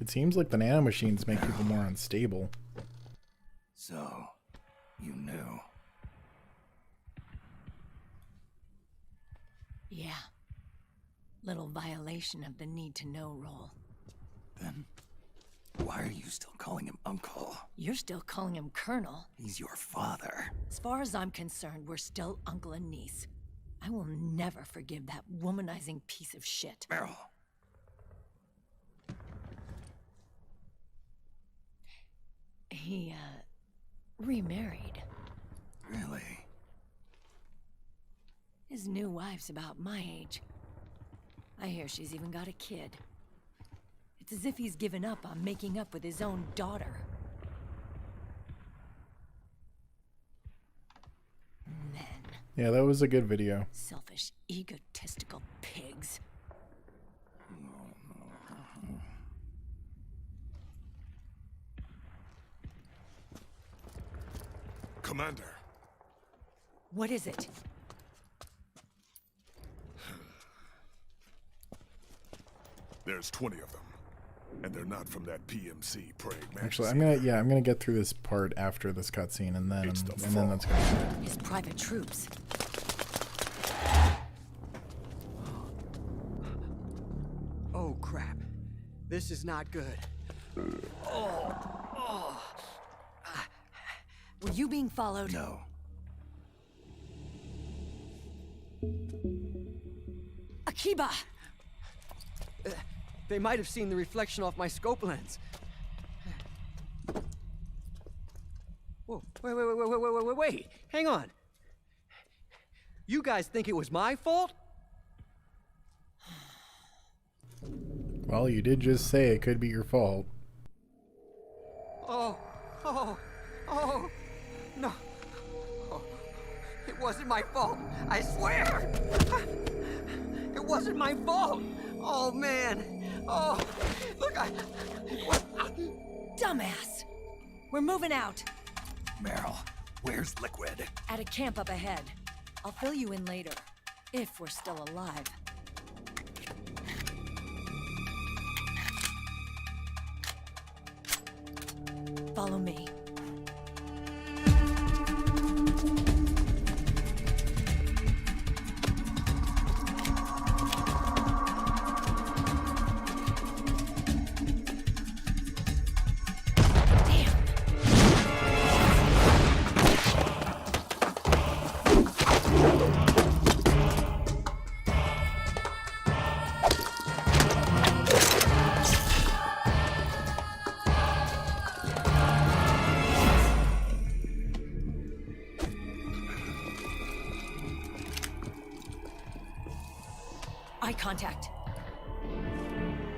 It seems like the nanomachines make people more unstable. So, you knew. Yeah. Little violation of the need-to-know rule. Then, why are you still calling him Uncle? You're still calling him Colonel. He's your father. As far as I'm concerned, we're still uncle and niece. I will never forgive that womanizing piece of shit. Meryl. He, remarried. Really? His new wife's about my age. I hear she's even got a kid. It's as if he's given up on making up with his own daughter. Men. Yeah, that was a good video. Selfish, egotistical pigs. Commander. What is it? There's 20 of them, and they're not from that PMC Prague magazine. Actually, I'm gonna get through this part after this cutscene, and then that's gonna be His private troops. Oh crap! This is not good. Were you being followed? No. Akiba! They might have seen the reflection off my scope lens. Whoa, wait. Hang on. You guys think it was my fault? Well, you did just say it could be your fault. Oh, no. Oh, it wasn't my fault, I swear! It wasn't my fault! Oh, man. Oh, look, Dumbass! We're moving out. Meryl, where's Liquid? At a camp up ahead. I'll fill you in later. If we're still alive. Follow me. Eye contact.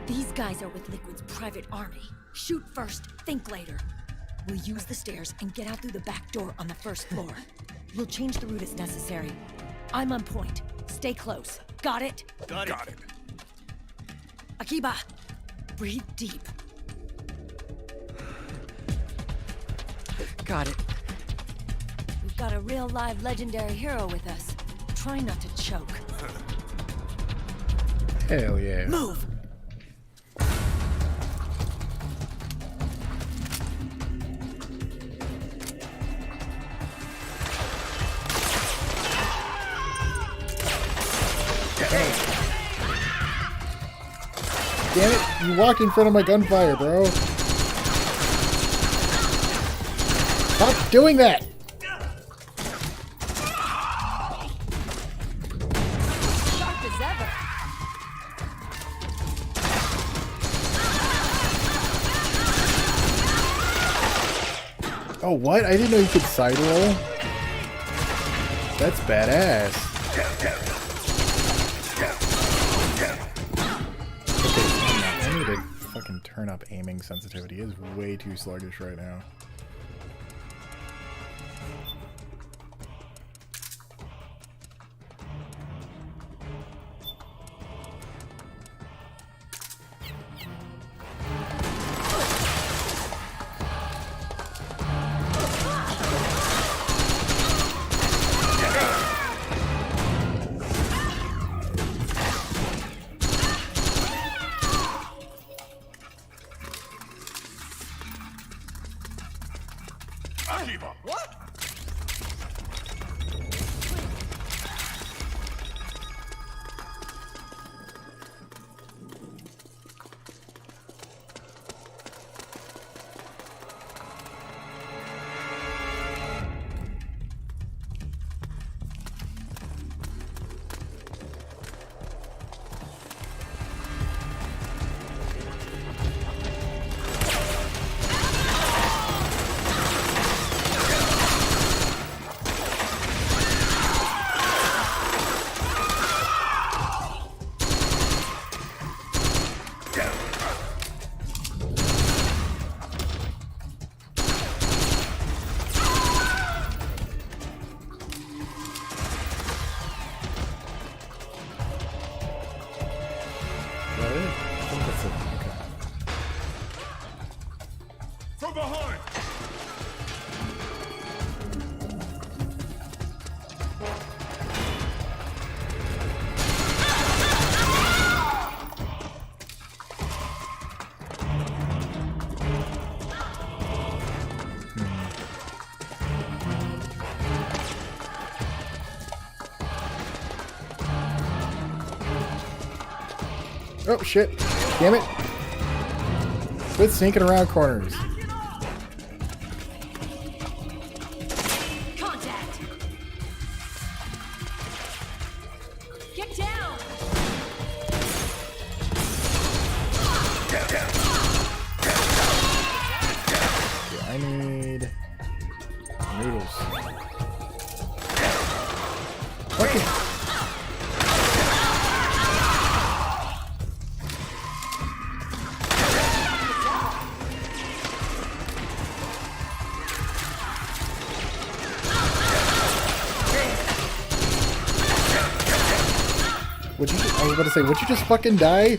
These guys are with Liquid's private army. Shoot first, think later. We'll use the stairs and get out through the back door on the first floor. We'll change the route as necessary. I'm on point. Stay close. Got it? Got it. Akiba, breathe deep. Got it. We've got a real live legendary hero with us. Try not to choke. Hell yeah. Move! Damn it, you walked in front of my gunfire, bro. Stop doing that! Sharp as ever. Oh, what? I didn't know you could side roll. That's badass. Okay, I need to fucking turn up aiming sensitivity. It is way too sluggish right now. What? From behind! Oh shit. Damn it. Quit sneaking around corners. Contact! Get down! Yeah, I need noodles. Fucking. I was about to say, would you just fucking die?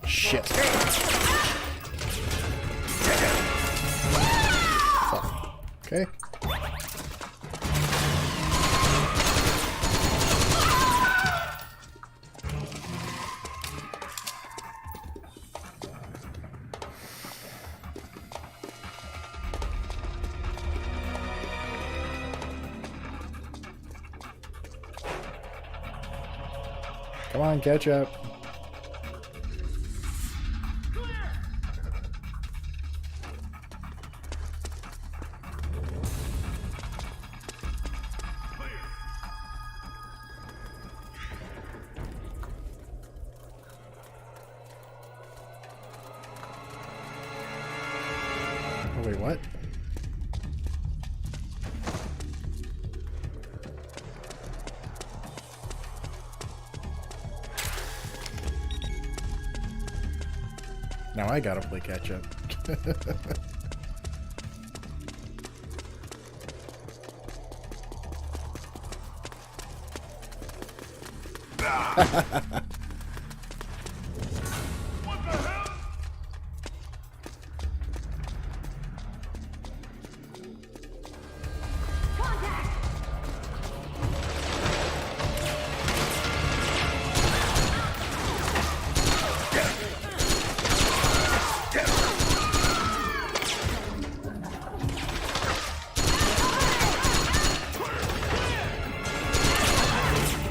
Shit. Fuck. Okay. Come on, catch up. what? Now I gotta play catch up.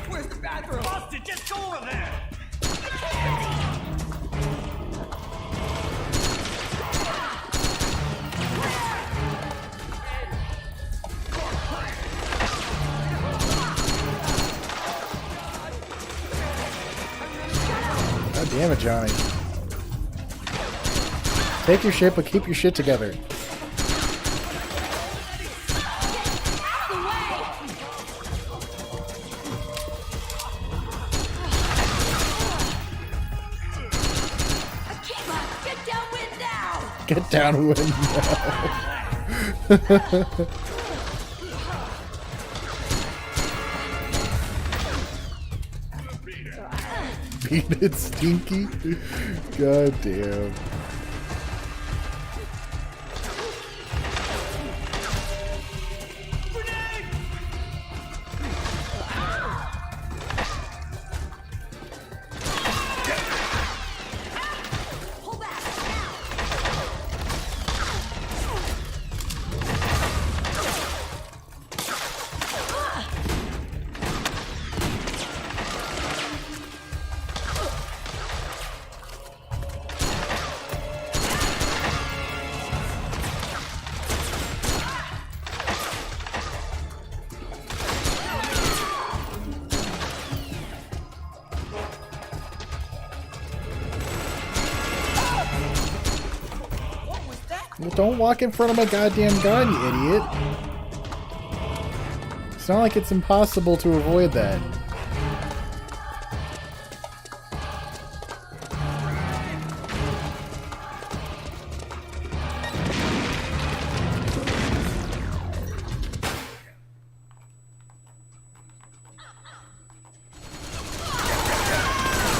Where's the bathroom? Busted, just go over there! God damn it, Johnny. Take your shit, but keep your shit together. Get down with now. Beat it, Stinky. God damn. Well, don't walk in front of my goddamn gun, you idiot. It's not like it's impossible to avoid that.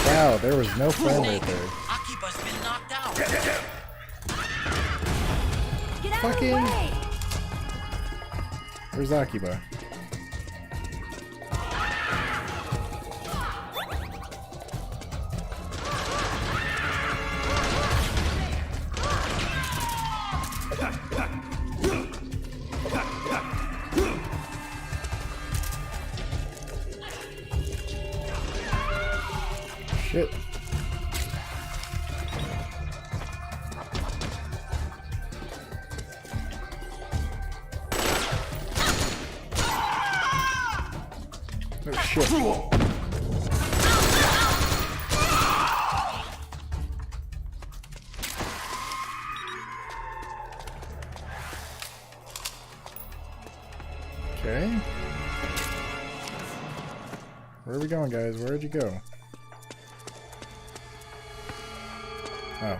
Wow, there was no friend right there. Akiba's been knocked out. Fucking. Where's Akiba? Shit. Oh shit. Okay. Where are we going, guys? Where'd you go? Oh.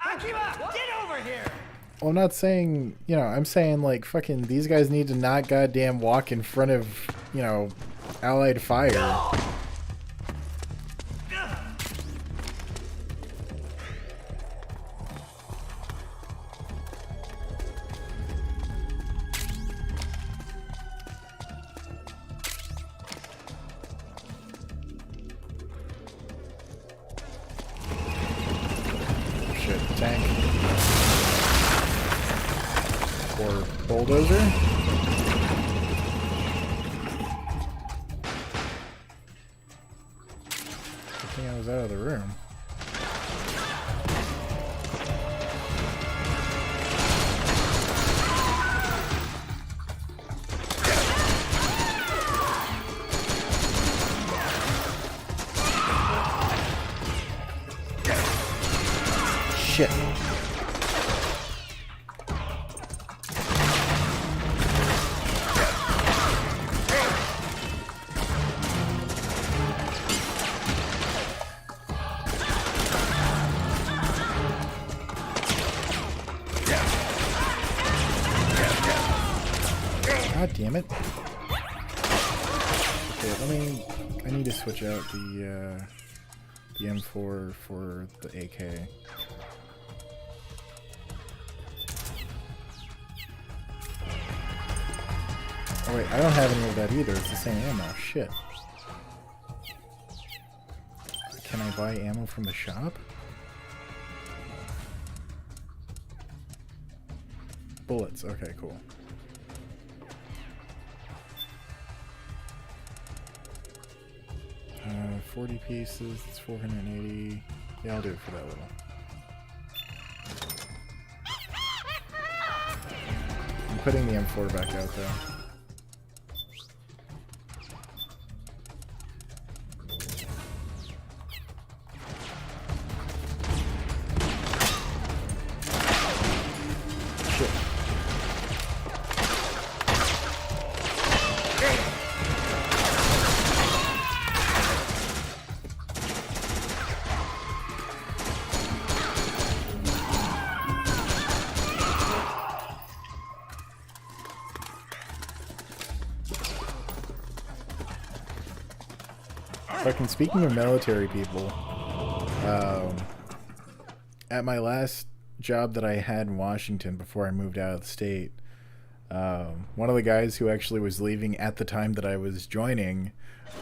Akiba, get over here! Well, I'm not saying, you know, I'm saying, like, fucking, these guys need to not goddamn walk in front of, you know, allied fire. shit. Tank. Or bulldozer. Good thing I was out of the room. Shit. God damn it. Okay, I need to switch out the M4 for the AK. Oh wait, I don't have any of that either. It's the same ammo. Shit. Can I buy ammo from the shop? Bullets. Okay, cool. 40 pieces. It's 480. Yeah, I'll do it for that little. I'm putting the M4 back out though. Fucking speaking of military people, at my last job that I had in Washington before I moved out of the state, one of the guys who actually was leaving at the time that I was joining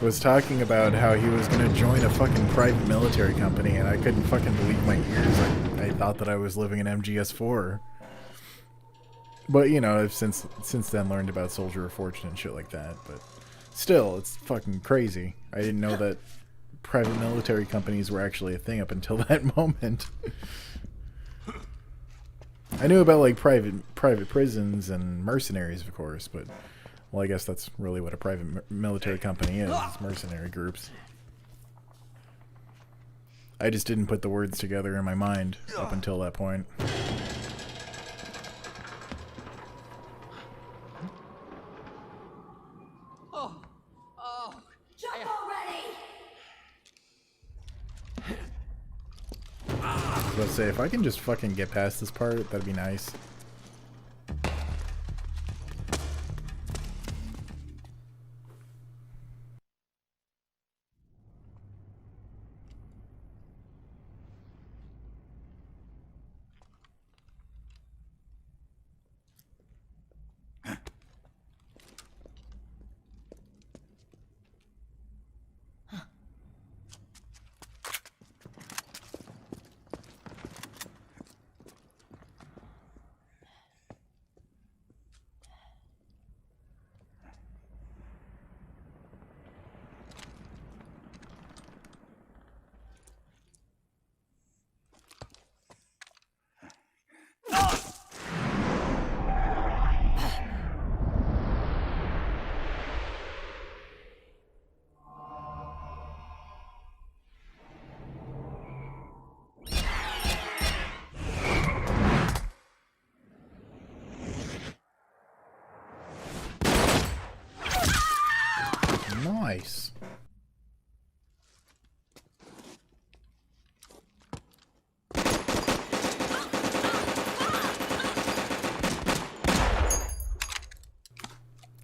was talking about how he was going to join a fucking private military company, and I couldn't fucking believe my ears. I thought that I was living in MGS4. But, you know, I've since then learned about Soldier of Fortune and shit like that, but still, it's fucking crazy. I didn't know that private military companies were actually a thing up until that moment. I knew about, like, private prisons and mercenaries, of course, but, well, I guess that's really what a private military company is mercenary groups. I just didn't put the words together in my mind up until that point. I was about to say, if I can just fucking get past this part, that'd be nice. Nice.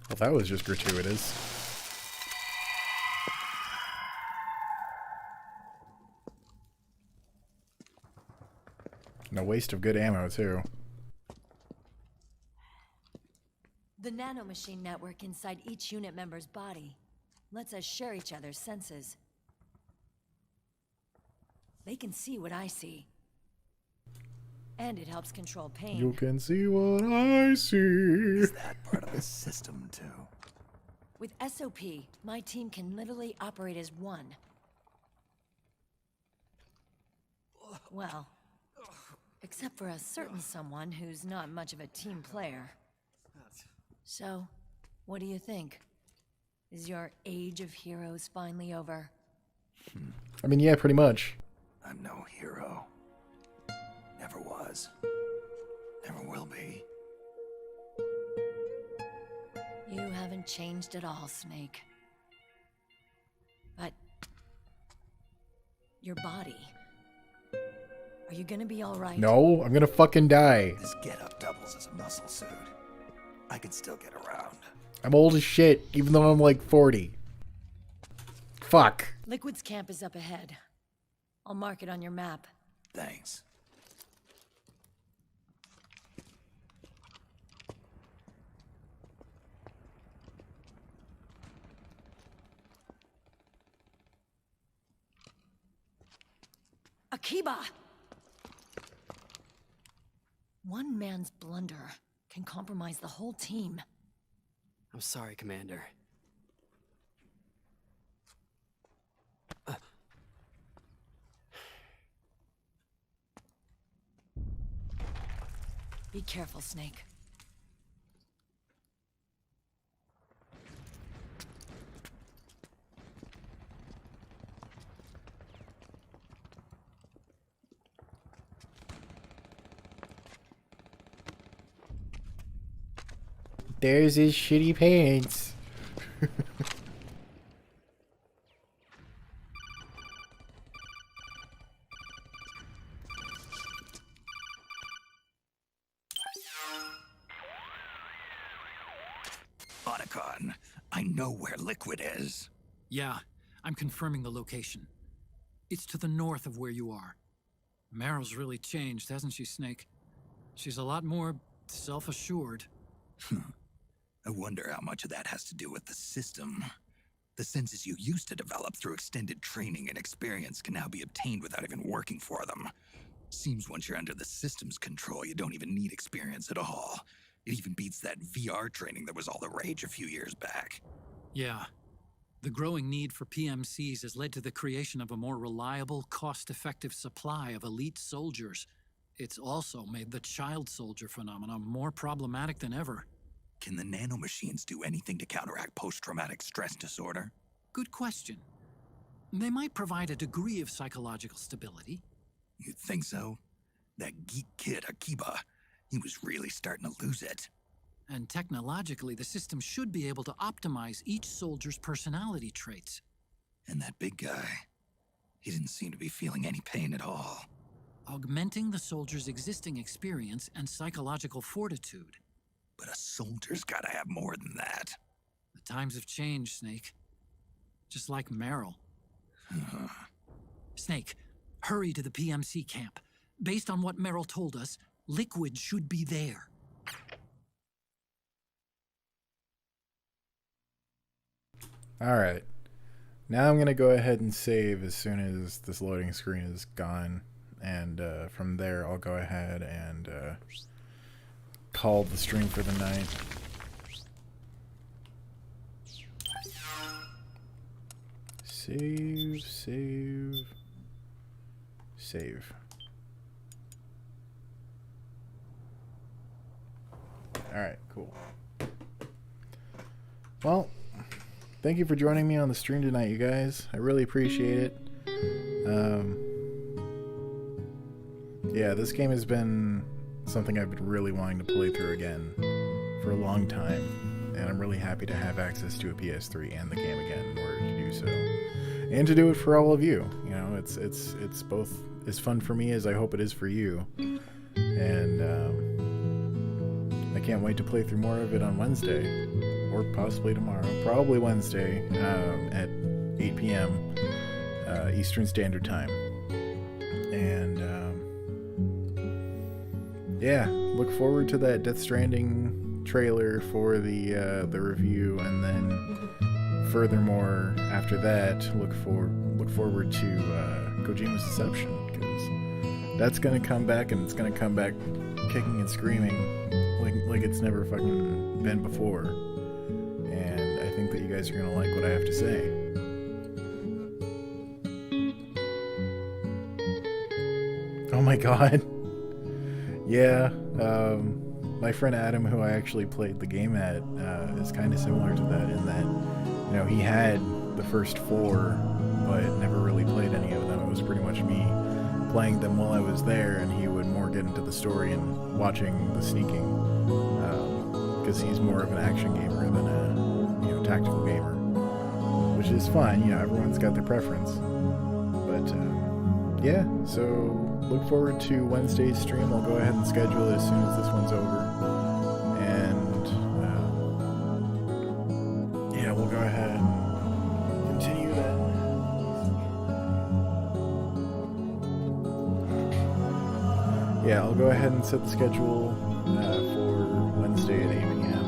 Well, that was just gratuitous. No waste of good ammo, too. The nanomachine network inside each unit member's body lets us share each other's senses. They can see what I see. And it helps control pain. You can see what I see. Is that part of the system, too? With SOP, my team can literally operate as one. Well, except for a certain someone who's not much of a team player. So, what do you think? Is your age of heroes finally over? I mean, yeah, pretty much. I'm no hero. Never was. Never will be. You haven't changed at all, Snake. But... your body... are you gonna be alright? No, I'm gonna fucking die. This getup doubles as a muscle suit. I can still get around. I'm old as shit, even though I'm like 40. Fuck. Liquid's camp is up ahead. I'll mark it on your map. Thanks. Akiba! One man's blunder can compromise the whole team. I'm sorry, Commander. Be careful, Snake. There's his shitty pants. Otacon, I know where Liquid is. Yeah, I'm confirming the location. It's to the north of where you are. Meryl's really changed, hasn't she, Snake? She's a lot more self-assured. I wonder how much of that has to do with the system. The senses you used to develop through extended training and experience can now be obtained without even working for them. Seems once you're under the system's control, you don't even need experience at all. It even beats that VR training that was all the rage a few years back. Yeah. The growing need for PMCs has led to the creation of a more reliable, cost-effective supply of elite soldiers. It's also made the child soldier phenomenon more problematic than ever. Can the nanomachines do anything to counteract post-traumatic stress disorder? Good question. They might provide a degree of psychological stability. You'd think so? That geek kid, Akiba, he was really starting to lose it. And technologically, the system should be able to optimize each soldier's personality traits. And that big guy, he didn't seem to be feeling any pain at all. Augmenting the soldier's existing experience and psychological fortitude. But a soldier's gotta have more than that. The times have changed, Snake. Just like Meryl. Snake, hurry to the PMC camp. Based on what Meryl told us, Liquid should be there. Alright. Now I'm going to go ahead and save as soon as this loading screen is gone. And from there, I'll go ahead and call the stream for the night. Save, save, save. Alright, cool. Well, thank you for joining me on the stream tonight, you guys. I really appreciate it. Yeah, this game has been something I've been really wanting to play through again for a long time, and I'm really happy to have access to a PS3 and the game again in order to do so, and to do it for all of you. You know, it's both as fun for me as I hope it is for you, and I can't wait to play through more of it on Wednesday, or possibly tomorrow, probably Wednesday at 8 p.m. Eastern Standard Time, and yeah, look forward to that Death Stranding trailer for the review, and then furthermore after that, look forward to Kojima's Deception, because That's gonna come back, and it's gonna come back kicking and screaming like it's never fucking been before. And I think that you guys are gonna like what I have to say. Oh my god. Yeah, my friend Adam, who I actually played the game at, is kind of similar to that in that, you know, he had the first 4, but never really played any of them. It was pretty much me playing them while I was there, and he would more get into the story and watching the sneaking, because he's more of an action gamer than a, you know, tactical gamer, which is fine. You know, everyone's got their preference. But yeah, so look forward to Wednesday's stream. I'll go ahead and schedule it as soon as this one's over, and yeah, we'll go ahead and continue that. Yeah, I'll go ahead and set the schedule for Wednesday at 8 p.m.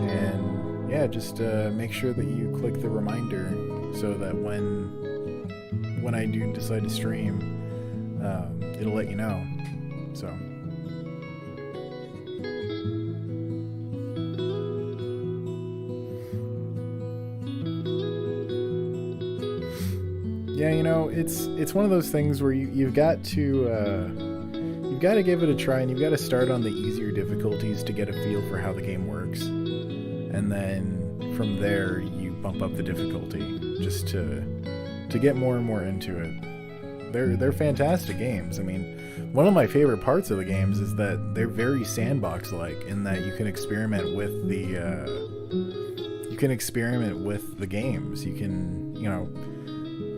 And yeah, just make sure that you click the reminder so that when I do decide to stream, it'll let you know. So yeah, you know, it's one of those things where you've got to give it a try, and you've got to start on the easier difficulties to get a feel for how the game works, and then from there you bump up the difficulty just to get more and more into it. They're fantastic games. I mean, one of my favorite parts of the games is that they're very sandbox-like in that you can experiment with the games. You can, you know,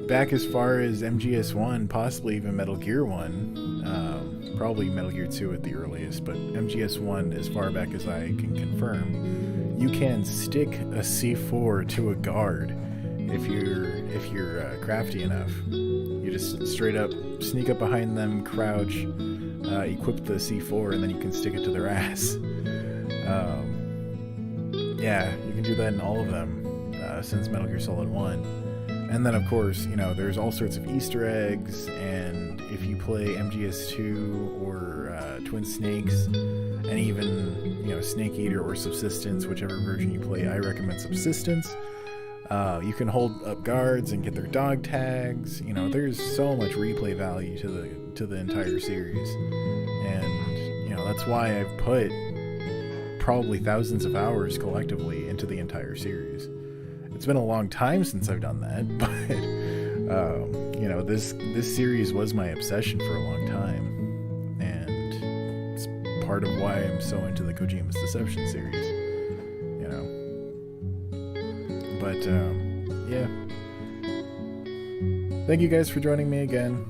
back as far as MGS1, possibly even Metal Gear 1, probably Metal Gear 2 at the earliest, but MGS1, as far back as I can confirm, you can stick a C4 to a guard if you're crafty enough. You just straight up sneak up behind them, crouch, equip the C4, and then you can stick it to their ass. Yeah, you can do that in all of them since Metal Gear Solid 1. And then, of course, you know, there's all sorts of Easter eggs, and if you play MGS2 or Twin Snakes, and even, you know, Snake Eater or Subsistence, whichever version you play, I recommend Subsistence. You can hold up guards and get their dog tags. You know, there's so much replay value to the entire series, and you know, that's why I've put probably thousands of hours collectively into the entire series. It's been a long time since I've done that, but you know, this series was my obsession for a long time, and it's part of why I'm so into the Kojima's Deception series, you know. But yeah, thank you guys for joining me again.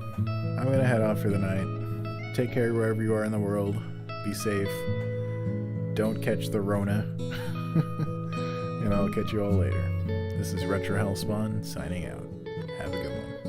I'm gonna head off for the night. Take care wherever you are in the world. Be safe. Don't catch the Rona. And I'll catch you all later. This is RetroHellspawn signing out. Have a good one.